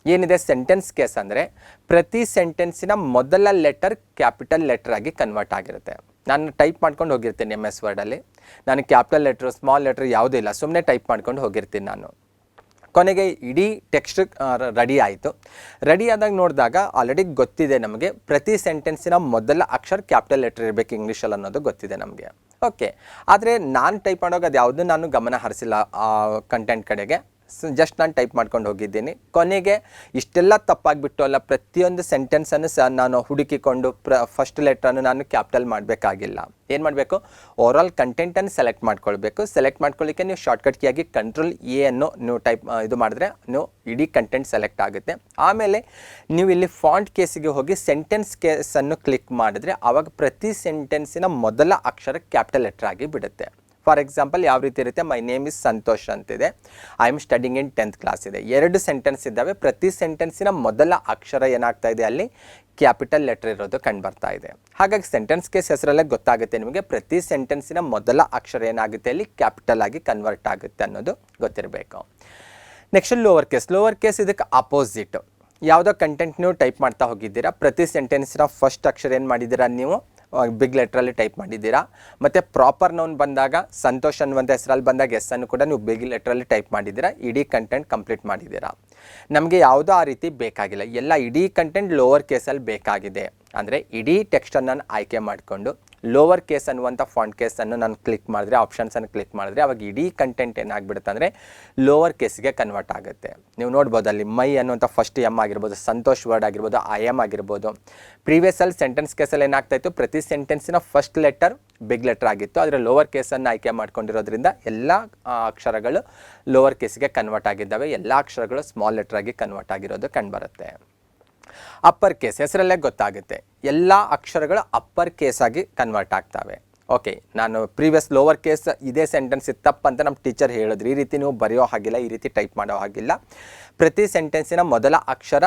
ಏನಿದೆ ಸೆಂಟೆನ್ಸ್ ಕೇಸ್ ಅಂದರೆ ಪ್ರತಿ ಸೆಂಟೆನ್ಸಿನ ಮೊದಲ ಲೆಟರ್ ಕ್ಯಾಪಿಟಲ್ ಲೆಟರ್ ಆಗಿ ಕನ್ವರ್ಟ್ ಆಗಿರುತ್ತೆ. ನಾನು ಟೈಪ್ ಮಾಡ್ಕೊಂಡು ಹೋಗಿರ್ತೀನಿ MS ವರ್ಡಲ್ಲಿ. ನಾನು ಕ್ಯಾಪಿಟಲ್ ಲೆಟ್ರು, ಸ್ಮಾಲ್ ಲೆಟ್ರ್ ಯಾವುದೂ ಇಲ್ಲ, ಸುಮ್ಮನೆ ಟೈಪ್ ಮಾಡ್ಕೊಂಡು ಹೋಗಿರ್ತೀನಿ ನಾನು. ಕೊನೆಗೆ ಇಡೀ ಟೆಕ್ಸ್ಟ್ ರೆಡಿ ಆಯಿತು. ರೆಡಿ ಆದಾಗ ನೋಡಿದಾಗ ಆಲ್ರೆಡಿ ಗೊತ್ತಿದೆ ನಮಗೆ ಪ್ರತಿ ಸೆಂಟೆನ್ಸಿನ ಮೊದಲ ಅಕ್ಷರ ಕ್ಯಾಪಿಟಲ್ ಲೆಟರ್ ಇರಬೇಕು ಇಂಗ್ಲೀಷಲ್ಲಿ ಅನ್ನೋದು ಗೊತ್ತಿದೆ ನಮಗೆ. ಓಕೆ, ಆದರೆ ನಾನು ಟೈಪ್ ಮಾಡೋದು ಅದು ಯಾವುದೂ ನಾನು ಗಮನ ಹರಿಸಿಲ್ಲ ಆ ಕಂಟೆಂಟ್ ಕಡೆಗೆ. ಜಸ್ಟ್ ನಾನು ಟೈಪ್ ಮಾಡ್ಕೊಂಡು ಹೋಗಿದ್ದೀನಿ. ಕೊನೆಗೆ ಇಷ್ಟೆಲ್ಲ ತಪ್ಪಾಗಿಬಿಟ್ಟು ಅಲ್ಲ, ಪ್ರತಿಯೊಂದು ಸೆಂಟೆನ್ಸನ್ನು ಸಹ ನಾನು ಹುಡುಕಿಕೊಂಡು ಫಸ್ಟ್ ಲೆಟ್ರನ್ನು ನಾನು ಕ್ಯಾಪಿಟಲ್ ಮಾಡಬೇಕಾಗಿಲ್ಲ. ಏನು ಮಾಡಬೇಕು, ಓವರಾಲ್ ಕಂಟೆಂಟನ್ನು ಸೆಲೆಕ್ಟ್ ಮಾಡ್ಕೊಳ್ಬೇಕು. ಸೆಲೆಕ್ಟ್ ಮಾಡ್ಕೊಳ್ಳಿಕ್ಕೆ ನೀವು ಶಾರ್ಟ್ಕಟ್ ಕೀಯಾಗಿ ಕಂಟ್ರೋಲ್ ಎ ಅನ್ನು ನೀವು ಇದು ಮಾಡಿದ್ರೆ ನೀವು ಇಡೀ ಕಂಟೆಂಟ್ ಸೆಲೆಕ್ಟ್ ಆಗುತ್ತೆ. ಆಮೇಲೆ ನೀವು ಇಲ್ಲಿ ಫಾಂಟ್ ಕೇಸಿಗೆ ಹೋಗಿ ಸೆಂಟೆನ್ಸ್ ಕೇಸನ್ನು ಕ್ಲಿಕ್ ಮಾಡಿದ್ರೆ ಆವಾಗ ಪ್ರತಿ ಸೆಂಟೆನ್ಸಿನ ಮೊದಲ ಅಕ್ಷರ ಕ್ಯಾಪಿಟಲ್ ಲೆಟರ್ ಆಗಿ ಬಿಡುತ್ತೆ. ಫಾರ್ ಎಕ್ಸಾಂಪಲ್ ಯಾವ ರೀತಿ ಇರುತ್ತೆ, ಮೈ ನೇಮ್ ಇಸ್ ಸಂತೋಷ್ ಅಂತಿದೆ, I am studying in 10th class ಇದೆ. 2 ಸೆಂಟೆನ್ಸ್ ಇದ್ದಾವೆ. ಪ್ರತಿ ಸೆಂಟೆನ್ಸಿನ ಮೊದಲ ಅಕ್ಷರ ಏನಾಗ್ತಾ ಇದೆ, ಅಲ್ಲಿ ಕ್ಯಾಪಿಟಲ್ ಲೆಟರ್ ಇರೋದು ಕಂಡು ಬರ್ತಾ ಇದೆ. ಹಾಗಾಗಿ ಸೆಂಟೆನ್ಸ್ ಕೇಸ್ ಹೆಸರಲ್ಲೇ ಗೊತ್ತಾಗುತ್ತೆ ನಿಮಗೆ, ಪ್ರತಿ ಸೆಂಟೆನ್ಸಿನ ಮೊದಲ ಅಕ್ಷರ ಏನಾಗುತ್ತೆ ಅಲ್ಲಿ ಕ್ಯಾಪಿಟಲ್ ಆಗಿ ಕನ್ವರ್ಟ್ ಆಗುತ್ತೆ ಅನ್ನೋದು ಗೊತ್ತಿರಬೇಕು. ನೆಕ್ಸ್ಟ್ ಲೋವರ್ ಕೇಸ್ ಇದಕ್ಕೆ ಅಪೋಸಿಟ್. ಯಾವುದೋ ಕಂಟೆಂಟ್ ನೀವು ಟೈಪ್ ಮಾಡ್ತಾ ಹೋಗಿದ್ದೀರಾ, ಪ್ರತಿ ಸೆಂಟೆನ್ಸಿನ ಫಸ್ಟ್ ಅಕ್ಷರ ಏನು ಮಾಡಿದ್ದೀರಾ, ನೀವು ಬಿಗ್ ಲೆಟ್ರಲ್ಲಿ ಟೈಪ್ ಮಾಡಿದ್ದೀರಾ. ಮತ್ತು ಪ್ರಾಪರ್ ನೌನ್ ಬಂದಾಗ ಸಂತೋಷ್ ಅನ್ನುವಂಥ ಹೆಸರಲ್ಲಿ ಬಂದಾಗ ಎಸ್ ಅನ್ನು ಕೂಡ ನೀವು ಬಿಗ್ ಲೆಟ್ರಲ್ಲಿ ಟೈಪ್ ಮಾಡಿದ್ದೀರಾ. ಇಡೀ ಕಂಟೆಂಟ್ ಕಂಪ್ಲೀಟ್ ಮಾಡಿದ್ದೀರಾ. ನಮಗೆ ಯಾವುದೋ ಆ ರೀತಿ ಬೇಕಾಗಿಲ್ಲ, ಎಲ್ಲ ಇಡೀ ಕಂಟೆಂಟ್ ಲೋವರ್ ಕೇಸಲ್ಲಿ ಬೇಕಾಗಿದೆ ಅಂದರೆ ಇಡೀ ಟೆಕ್ಸ್ಟನ್ನು ನಾನು ಆಯ್ಕೆ ಮಾಡಿಕೊಂಡು ಲೋವರ್ ಕೇಸ್ ಅನ್ನುವಂಥ ಫಾಂಟ್ ಕೇಸನ್ನು ನಾನು ಕ್ಲಿಕ್ ಮಾಡಿದ್ರೆ, ಆಪ್ಷನ್ಸನ್ನು ಕ್ಲಿಕ್ ಮಾಡಿದ್ರೆ ಅವಾಗ ಇಡೀ ಕಂಟೆಂಟ್ ಏನಾಗ್ಬಿಡುತ್ತೆ ಅಂದರೆ ಲೋವರ್ ಕೇಸಿಗೆ ಕನ್ವರ್ಟ್ ಆಗುತ್ತೆ. ನೀವು ನೋಡ್ಬೋದು ಅಲ್ಲಿ ಮೈ ಅನ್ನುವಂಥ ಫಸ್ಟ್ ಎಮ್ ಆಗಿರ್ಬೋದು, ಸಂತೋಷ್ ವರ್ಡ್ ಆಗಿರ್ಬೋದು, ಐ ಎಮ್ ಆಗಿರ್ಬೋದು. ಪ್ರೀವಿಯಸ್ಸಲ್ಲಿ ಸೆಂಟೆನ್ಸ್ ಕೇಸಲ್ಲಿ ಏನಾಗ್ತಾಯಿತ್ತು, ಪ್ರತಿ ಸೆಂಟೆನ್ಸಿನ ಫಸ್ಟ್ ಲೆಟರ್ ಬಿಗ್ ಲೆಟರ್ ಆಗಿತ್ತು, ಆದರೆ ಲೋವರ್ ಕೇಸನ್ನು ಆಯ್ಕೆ ಮಾಡ್ಕೊಂಡಿರೋದ್ರಿಂದ ಎಲ್ಲ ಅಕ್ಷರಗಳು ಲೋವರ್ ಕೇಸಿಗೆ ಕನ್ವರ್ಟ್ ಆಗಿದ್ದಾವೆ, ಎಲ್ಲ ಅಕ್ಷರಗಳು ಸ್ಮಾಲ್ ಲೆಟರ್ ಆಗಿ ಕನ್ವರ್ಟ್ ಆಗಿರೋದು ಕಂಡುಬರುತ್ತೆ. ಅಪ್ಪರ್ ಕೇಸ್ ಹೆಸರಲ್ಲೇ ಗೊತ್ತಾಗುತ್ತೆ, ಎಲ್ಲ ಅಕ್ಷರಗಳು ಅಪ್ಪರ್ ಕೇಸ್ ಆಗಿ ಕನ್ವರ್ಟ್ ಆಗ್ತವೆ. ಓಕೆ, ನಾನು ಪ್ರೀವಿಯಸ್ ಲೋವರ್ ಕೇಸ್ ಇದೇ ಸೆಂಟೆನ್ಸ್ ತಪ್ಪಂತ ನಮ್ಮ ಟೀಚರ್ ಹೇಳಿದ್ರು, ಈ ರೀತಿ ನೀವು ಬರೆಯೋ ಹಾಗಿಲ್ಲ, ಈ ರೀತಿ ಟೈಪ್ ಮಾಡೋ ಹಾಗಿಲ್ಲ, ಪ್ರತಿ ಸೆಂಟೆನ್ಸಿನ ಮೊದಲ ಅಕ್ಷರ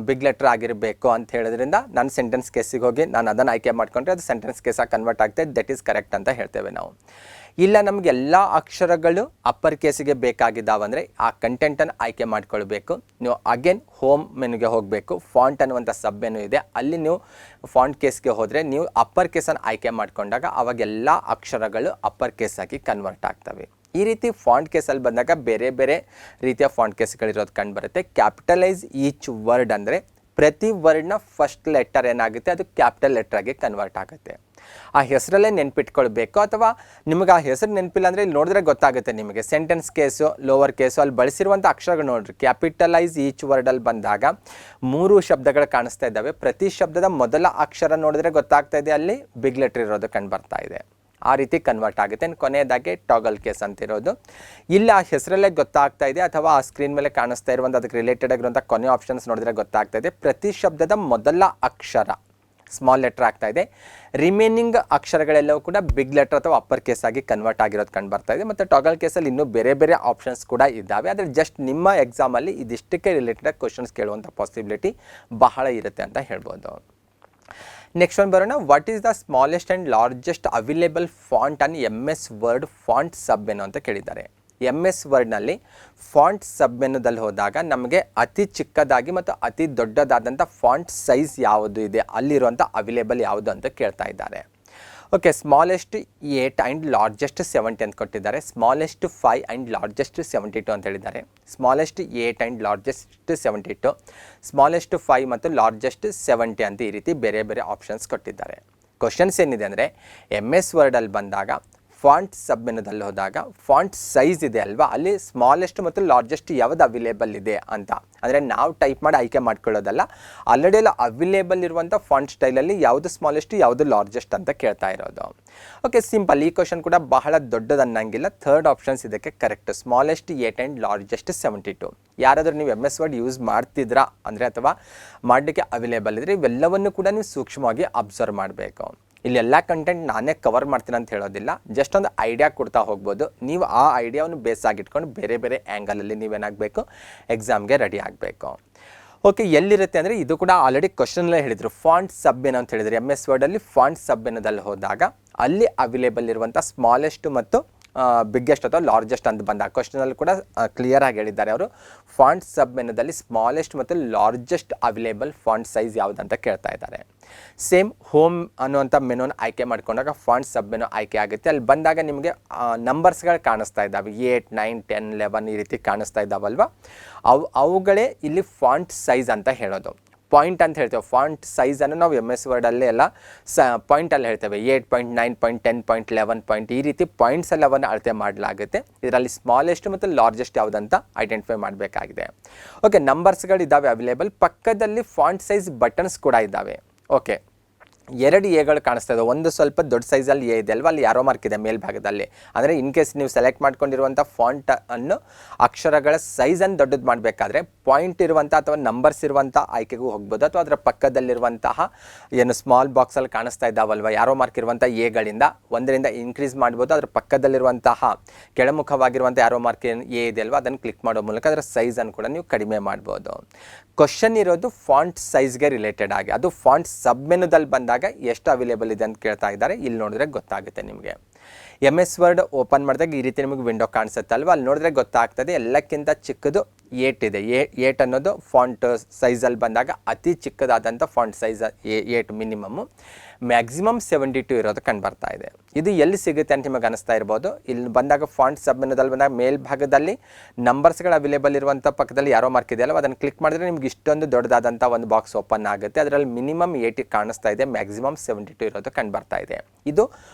ಬಿಗ್ ಲೆಟರ್ ಆಗಿರಬೇಕು ಅಂತ ಹೇಳೋದ್ರಿಂದ ನಾನು ಸೆಂಟೆನ್ಸ್ ಕೇಸಿಗೆ ಹೋಗಿ ನಾನು ಅದನ್ನು ಆಯ್ಕೆ ಮಾಡಿಕೊಂಡ್ರೆ ಅದು ಸೆಂಟೆನ್ಸ್ ಕೇಸಾಗಿ ಕನ್ವರ್ಟ್ ಆಗ್ತದೆ, ದಟ್ ಈಸ್ ಕರೆಕ್ಟ್ ಅಂತ ಹೇಳ್ತೇವೆ ನಾವು. ಇಲ್ಲ ನಮಗೆ ಎಲ್ಲ ಅಕ್ಷರಗಳು ಅಪ್ಪರ್ ಕೇಸಿಗೆ ಬೇಕಾಗಿದ್ದಾವಂದರೆ ಆ ಕಂಟೆಂಟನ್ನು ಆಯ್ಕೆ ಮಾಡ್ಕೊಳ್ಬೇಕು. ನೀವು ಅಗೇನ್ ಹೋಮ್ ಮೆನುಗೆ ಹೋಗಬೇಕು, ಫಾಂಟ್ ಅನ್ನುವಂಥ ಸಬ್ ಮೆನು ಇದೆ, ಅಲ್ಲಿ ನೀವು ಫಾಂಟ್ ಕೇಸ್ಗೆ ಹೋದರೆ ನೀವು ಅಪ್ಪರ್ ಕೇಸನ್ನು ಆಯ್ಕೆ ಮಾಡಿಕೊಂಡಾಗ ಅವಾಗೆಲ್ಲ ಅಕ್ಷರಗಳು ಅಪ್ಪರ್ ಕೇಸಾಗಿ ಕನ್ವರ್ಟ್ ಆಗ್ತವೆ. ಈ ರೀತಿ ಫಾಂಟ್ ಕೇಸಲ್ಲಿ ಬಂದಾಗ ಬೇರೆ ಬೇರೆ ರೀತಿಯ ಫಾಂಟ್ ಕೇಸ್ಗಳಿರೋದು ಕಂಡು ಬರುತ್ತೆ. ಕ್ಯಾಪಿಟಲೈಸ್ ಈಚ್ ವರ್ಡ್ ಅಂದರೆ ಪ್ರತಿ ವರ್ಡ್ನ ಫಸ್ಟ್ ಲೆಟರ್ ಏನಾಗುತ್ತೆ ಅದು ಕ್ಯಾಪಿಟಲ್ ಲೆಟರ್ ಆಗಿ ಕನ್ವರ್ಟ್ ಆಗುತ್ತೆ. ಆ ಹೆಸರಲ್ಲೇ ನೆನ್ಪಿಟ್ಕೊಳ್ಬೇಕು, ಅಥವಾ ನಿಮಗೆ ಆ ಹೆಸರು ನೆನಪಿಲ್ಲ ಅಂದರೆ ಇಲ್ಲಿ ನೋಡಿದ್ರೆ ಗೊತ್ತಾಗುತ್ತೆ ನಿಮಗೆ. ಸೆಂಟೆನ್ಸ್ ಕೇಸು ಲೋವರ್ ಕೇಸು ಅಲ್ಲಿ ಬಳಸಿರುವಂಥ ಅಕ್ಷರಗಳು ನೋಡಿರಿ, ಕ್ಯಾಪಿಟಲೈಸ್ ಈಚ್ ವರ್ಡಲ್ಲಿ ಬಂದಾಗ 3 ಶಬ್ದಗಳು ಕಾಣಿಸ್ತಾ ಇದ್ದಾವೆ. ಪ್ರತಿ ಶಬ್ದದ ಮೊದಲ ಅಕ್ಷರ ನೋಡಿದ್ರೆ ಗೊತ್ತಾಗ್ತಾ ಇದೆ ಅಲ್ಲಿ ಬಿಗ್ ಲೆಟರ್ ಇರೋದು ಕಂಡು ಬರ್ತಾ ಇದೆ. ಆ ರೀತಿ ಕನ್ವರ್ಟ್ ಆಗುತ್ತೆ. ಕೊನೆಯದಾಗಿ ಟಾಗಲ್ ಕೇಸ್ ಅಂತಿರೋದು, ಇಲ್ಲಿ ಆ ಹೆಸರಲ್ಲೇ ಗೊತ್ತಾಗ್ತಾ ಇದೆ ಅಥವಾ ಆ ಸ್ಕ್ರೀನ್ ಮೇಲೆ ಕಾಣಿಸ್ತಾ ಇರುವಂಥ ಅದಕ್ಕೆ ರಿಲೇಟೆಡ್ ಆಗಿರುವಂಥ ಕೊನೆ ಆಪ್ಷನ್ಸ್ ನೋಡಿದ್ರೆ ಗೊತ್ತಾಗ್ತಾ ಇದೆ. ಪ್ರತಿ ಶಬ್ದದ ಮೊದಲ ಅಕ್ಷರ ಸ್ಮಾಲ್ ಲೆಟರ್ ಆಗ್ತಾ ಇದೆ, ರಿಮೈನಿಂಗ್ ಅಕ್ಷರಗಳೆಲ್ಲವೂ ಕೂಡ ಬಿಗ್ ಲೆಟರ್ ಅಥವಾ ಅಪ್ಪರ್ ಕೇಸ್ ಆಗಿ ಕನ್ವರ್ಟ್ ಆಗಿರೋದು ಕಂಡು ಬರ್ತಾ ಇದೆ. ಮತ್ತು ಟಾಗಲ್ ಕೇಸಲ್ಲಿ ಇನ್ನೂ ಬೇರೆ ಬೇರೆ ಆಪ್ಷನ್ಸ್ ಕೂಡ ಇದ್ದಾವೆ. ಆದರೆ ಜಸ್ಟ್ ನಿಮ್ಮ ಎಕ್ಸಾಮಲ್ಲಿ ಇದಿಷ್ಟಕ್ಕೆ ರಿಲೇಟೆಡ್ ಕ್ವಶನ್ಸ್ ಕೇಳುವಂಥ ಪಾಸಿಬಿಲಿಟಿ ಬಹಳ ಇರುತ್ತೆ ಅಂತ ಹೇಳ್ಬೋದು. ನೆಕ್ಸ್ಟ್ ಒಂದು ಬರೋಣ, what is the smallest and largest available font on MS word font sub menu ಅಂತ ಕೇಳಿದ್ದಾರೆ. MS ವರ್ಡ್ನಲ್ಲಿ ಫಾಂಟ್ ಸಬ್ ಮೆನುದಲ್ಲಿ ಹೋದಾಗ ನಮಗೆ ಅತಿ ಚಿಕ್ಕದಾಗಿ ಮತ್ತು ಅತಿ ದೊಡ್ಡದಾದಂಥ ಫಾಂಟ್ ಸೈಜ್ ಯಾವುದು ಇದೆ, ಅಲ್ಲಿರುವಂಥ ಅವೈಲೇಬಲ್ ಯಾವುದು ಅಂತ ಕೇಳ್ತಾ ಇದ್ದಾರೆ. ಓಕೆ, ಸ್ಮಾಲೆಸ್ಟ್ 8 ಆ್ಯಂಡ್ ಲಾರ್ಜೆಸ್ಟ್ 70 ಅಂತ ಕೊಟ್ಟಿದ್ದಾರೆ. ಸ್ಮಾಲೆಸ್ಟ್ 5 ಆ್ಯಂಡ್ ಲಾರ್ಜೆಸ್ಟ್ 72 ಅಂತ ಹೇಳಿದ್ದಾರೆ. ಸ್ಮಾಲೆಸ್ಟ್ 8 ಆ್ಯಂಡ್ ಲಾರ್ಜೆಸ್ಟ್ 72, ಸ್ಮಾಲೆಸ್ಟ್ 5 ಮತ್ತು ಲಾರ್ಜೆಸ್ಟ್ 70 ಅಂತ ಈ ರೀತಿ ಬೇರೆ ಬೇರೆ ಆಪ್ಷನ್ಸ್ ಕೊಟ್ಟಿದ್ದಾರೆ. ಕ್ವಶನ್ಸ್ ಏನಿದೆ ಅಂದರೆ MS ವರ್ಡಲ್ಲಿ ಬಂದಾಗ ಫಾಂಟ್ ಸಬ್ ಮೆನುದಲ್ಲಿ ಹೋದಾಗ ಫಾಂಟ್ ಸೈಜ್ ಇದೆ ಅಲ್ವಾ, ಅಲ್ಲಿ ಸ್ಮಾಲೆಸ್ಟ್ ಮತ್ತು ಲಾರ್ಜೆಸ್ಟ್ ಯಾವುದು ಅವೈಲೇಬಲ್ ಇದೆ ಅಂತ, ಅಂದರೆ ನಾವು ಟೈಪ್ ಮಾಡಿ ಆಯ್ಕೆ ಮಾಡ್ಕೊಳ್ಳೋದಲ್ಲ, ಆಲ್ರೆಡಿ ಎಲ್ಲ ಅವೈಲೇಬಲ್ ಇರುವಂಥ ಫಾಂಟ್ ಸ್ಟೈಲಲ್ಲಿ ಯಾವುದು ಸ್ಮಾಲೆಸ್ಟ್ ಯಾವುದು ಲಾರ್ಜೆಸ್ಟ್ ಅಂತ ಕೇಳ್ತಾ ಇರೋದು. Okay, simple. ಈ ಕ್ವಶನ್ ಕೂಡ ಬಹಳ ದೊಡ್ಡದನ್ನಂಗಿಲ್ಲ. ಥರ್ಡ್ ಆಪ್ಷನ್ಸ್ ಇದಕ್ಕೆ ಕರೆಕ್ಟ್, ಸ್ಮಾಲೆಸ್ಟ್ 8 ಆ್ಯಂಡ್ ಲಾರ್ಜೆಸ್ಟ್ 72. ಯಾರಾದರೂ ನೀವು MS ವರ್ಡ್ ಯೂಸ್ ಮಾಡ್ತಿದ್ರಾ ಅಂದರೆ ಅಥವಾ ಮಾಡಲಿಕ್ಕೆ ಅವೈಲೇಬಲ್ ಇದ್ದರೆ ಇವೆಲ್ಲವನ್ನು ಕೂಡ ನೀವು ಸೂಕ್ಷ್ಮವಾಗಿ ಅಬ್ಸರ್ವ್ ಮಾಡಬೇಕು. ಇಲ್ಲೆಲ್ಲ ಕಂಟೆಂಟ್ ನಾನೇ ಕವರ್ ಮಾಡ್ತೀನಿ ಅಂತ ಹೇಳೋದಿಲ್ಲ, ಜಸ್ಟ್ ಒಂದು ಐಡಿಯಾ ಕೊಡ್ತಾ ಹೋಗ್ಬೋದು. ನೀವು ಆ ಐಡಿಯಾವನ್ನು ಬೇಸ್ ಆಗಿಟ್ಕೊಂಡು ಬೇರೆ ಬೇರೆ ಆ್ಯಂಗಲಲ್ಲಿ ನೀವೇನಾಗಬೇಕು, ಎಕ್ಸಾಮ್ಗೆ ರೆಡಿ ಆಗಬೇಕು. ಓಕೆ, ಎಲ್ಲಿರುತ್ತೆ ಅಂದರೆ ಇದು ಕೂಡ ಆಲ್ರೆಡಿ ಕ್ವಶನಲ್ಲೇ ಹೇಳಿದರು, ಫಾಂಟ್ ಸಬ್ ಮೆನು ಅಂತ ಹೇಳಿದ್ರು. MS ವರ್ಡಲ್ಲಿ ಫಾಂಟ್ ಸಬ್ ಮೆನುದಲ್ಲಿ ಹೋದಾಗ ಅಲ್ಲಿ ಅವೈಲೇಬಲ್ ಇರುವಂಥ ಸ್ಮಾಲೆಸ್ಟ್ ಮತ್ತು ಬಿಗ್ಗೆಸ್ಟ್ ಅಥವಾ ಲಾರ್ಜೆಸ್ಟ್ ಅಂತ ಬಂದಾಗ ಕ್ವಶನಲ್ಲಿ ಕೂಡ ಕ್ಲಿಯರ್ ಆಗಿ ಹೇಳಿದ್ದಾರೆ ಅವರು. ಫಾಂಟ್ ಸಬ್ ಮೆನುದಲ್ಲಿ ಸ್ಮಾಲೆಸ್ಟ್ ಮತ್ತು ಲಾರ್ಜೆಸ್ಟ್ ಅವೈಲೇಬಲ್ ಫಾಂಟ್ ಸೈಜ್ ಯಾವುದಂತ ಕೇಳ್ತಾ ಇದ್ದಾರೆ. ಸೇಮ್ ಹೋಮ್ ಅನ್ನುವಂಥ ಮೆನುನ ಆಯ್ಕೆ ಮಾಡ್ಕೊಂಡಾಗ ಫಾಂಟ್ ಸಬ್ ಮೆನು ಆಯ್ಕೆ ಆಗುತ್ತೆ. ಅಲ್ಲಿ ಬಂದಾಗ ನಿಮಗೆ ನಂಬರ್ಸ್ಗಳು ಕಾಣಿಸ್ತಾ ಇದ್ದಾವೆ, 8, 9, 10, 11 ಈ ರೀತಿ ಕಾಣಿಸ್ತಾ ಇದ್ದಾವಲ್ವ, ಅವುಗಳೇ ಇಲ್ಲಿ ಫಾಂಟ್ ಸೈಜ್ ಅಂತ ಹೇಳೋದು. ಪಾಯಿಂಟ್ ಅಂತ ಹೇಳ್ತೇವೆ. ಫಾಂಟ್ ಸೈಜನ್ನು ನಾವು MS ವರ್ಡಲ್ಲಿ ಎಲ್ಲ ಪಾಯಿಂಟಲ್ಲಿ ಹೇಳ್ತೇವೆ. 8 ಪಾಯಿಂಟ್, 9 ಪಾಯಿಂಟ್, 10 ಪಾಯಿಂಟ್, 11 ಪಾಯಿಂಟ್, ಈ ರೀತಿ ಪಾಯಿಂಟ್ಸ್ ಎಲ್ಲವನ್ನು ಅಳತೆ ಮಾಡಲಾಗುತ್ತೆ. ಇದರಲ್ಲಿ ಸ್ಮಾಲೆಸ್ಟ್ ಮತ್ತು ಲಾರ್ಜೆಸ್ಟ್ ಯಾವುದಂತ ಐಡೆಂಟಿಫೈ ಮಾಡಬೇಕಾಗಿದೆ. ಓಕೆ, ನಂಬರ್ಸ್ಗಳಿದ್ದಾವೆ ಅವೈಲೇಬಲ್. ಪಕ್ಕದಲ್ಲಿ ಫಾಂಟ್ ಸೈಜ್ ಬಟನ್ಸ್ ಕೂಡ ಇದ್ದಾವೆ. ಓಕೆ, 2 ಎಗಳು ಕಾಣಿಸ್ತಾ ಇದೆ. ಒಂದು ಸ್ವಲ್ಪ ದೊಡ್ಡ ಸೈಜಲ್ಲಿ ಎ ಇದೆ ಅಲ್ವಾ, ಅಲ್ಲಿ ಯಾರೋ ಮಾರ್ಕ್ ಇದೆ ಮೇಲ್ಭಾಗದಲ್ಲಿ. ಅಂದರೆ ಇನ್ ಕೇಸ್ ನೀವು ಸೆಲೆಕ್ಟ್ ಮಾಡ್ಕೊಂಡಿರುವಂಥ ಫಾಂಟ್ ಅನ್ನು ಅಕ್ಷರಗಳ ಸೈಜನ್ನು ದೊಡ್ಡದು ಮಾಡಬೇಕಾದ್ರೆ ಪಾಯಿಂಟ್ ಇರುವಂಥ ಅಥವಾ ನಂಬರ್ಸ್ ಇರುವಂಥ ಆಯ್ಕೆಗೂ ಹೋಗ್ಬೋದು, ಅಥವಾ ಅದರ ಪಕ್ಕದಲ್ಲಿರುವಂತಹ ಏನು ಸ್ಮಾಲ್ ಬಾಕ್ಸಲ್ಲಿ ಕಾಣಿಸ್ತಾ ಇದ್ದಾವಲ್ವ ಯಾರೋ ಮಾರ್ಕ್ ಇರುವಂಥ ಎಗಳಿಂದ 1ರಿಂದ ಇನ್ಕ್ರೀಸ್ ಮಾಡ್ಬೋದು. ಅದರ ಪಕ್ಕದಲ್ಲಿರುವಂತಹ ಕೆಳಮುಖವಾಗಿರುವಂಥ ಯಾರೋ ಮಾರ್ಕ್ ಏನು ಎ ಇದೆ ಅಲ್ವಾ, ಅದನ್ನು ಕ್ಲಿಕ್ ಮಾಡೋ ಮೂಲಕ ಅದರ ಸೈಜನ್ನು ಕೂಡ ನೀವು ಕಡಿಮೆ ಮಾಡ್ಬೋದು. ಕ್ವಶನ್ ಇರೋದು ಫಾಂಟ್ ಸೈಜ್ಗೆ ರಿಲೇಟೆಡ್ ಆಗಿ. ಅದು ಫಾಂಟ್ ಸಬ್ ಮೆನುದಲ್ಲಿ ಬಂದಾಗ ಎಷ್ಟು ಅವೈಲೇಬಲ್ ಇದೆ ಅಂತ ಕೇಳ್ತಾ ಇದ್ದಾರೆ. ಇಲ್ಲಿ ನೋಡಿದ್ರೆ ಗೊತ್ತಾಗುತ್ತೆ ನಿಮಗೆ. MS ವರ್ಡ್ ಓಪನ್ ಮಾಡಿದಾಗ ಈ ರೀತಿ ನಿಮಗೆ ವಿಂಡೋ ಕಾಣಿಸುತ್ತೆ ಅಲ್ವಾ, ಅಲ್ಲಿ ನೋಡಿದ್ರೆ ಗೊತ್ತಾಗ್ತದೆ. ಎಲ್ಲಕ್ಕಿಂತ ಚಿಕ್ಕದು 8 ಇದೆ. 8 ಅನ್ನೋದು ಫಾಂಟ್ ಸೈಜಲ್ಲಿ ಬಂದಾಗ ಅತಿ ಚಿಕ್ಕದಾದಂಥ ಫಾಂಟ್ ಸೈಜ್ 8 ಮಿನಿಮಮ್ಮು. ಮ್ಯಾಕ್ಸಿಮಮ್ 72 ಇರೋದು ಕಂಡು ಬರ್ತಾ ಇದೆ. ಇದು ಎಲ್ಲಿ ಸಿಗುತ್ತೆ ಅಂತ ನಿಮಗೆ ಅನಿಸ್ತಾ ಇರ್ಬೋದು. ಇಲ್ಲಿ ಬಂದಾಗ ಫಾಂಟ್ ಸಬ್ ಮೆನುದಲ್ಲಿ ಬಂದಾಗ ಮೇಲ್ಭಾಗದಲ್ಲಿ ನಂಬರ್ಸ್ಗಳು ಅವೈಲೇಬಲ್ ಇರುವಂಥ ಪಕ್ಕದಲ್ಲಿ ಯಾರೋ ಮಾರ್ಕ್ ಇದೆಯಲ್ಲ, ಅದನ್ನು ಕ್ಲಿಕ್ ಮಾಡಿದ್ರೆ ನಿಮ್ಗೆ ಇಷ್ಟೊಂದು ದೊಡ್ಡದಾದಂಥ ಒಂದು ಬಾಕ್ಸ್ ಓಪನ್ ಆಗುತ್ತೆ. ಅದರಲ್ಲಿ ಮಿನಿಮಮ್ 8 ಕಾಣಿಸ್ತಾ ಇದೆ, ಮ್ಯಾಕ್ಸಿಮಮ್ 72 ಇರೋದು ಕಂಡು ಬರ್ತಾ ಇದೆ. ಇದು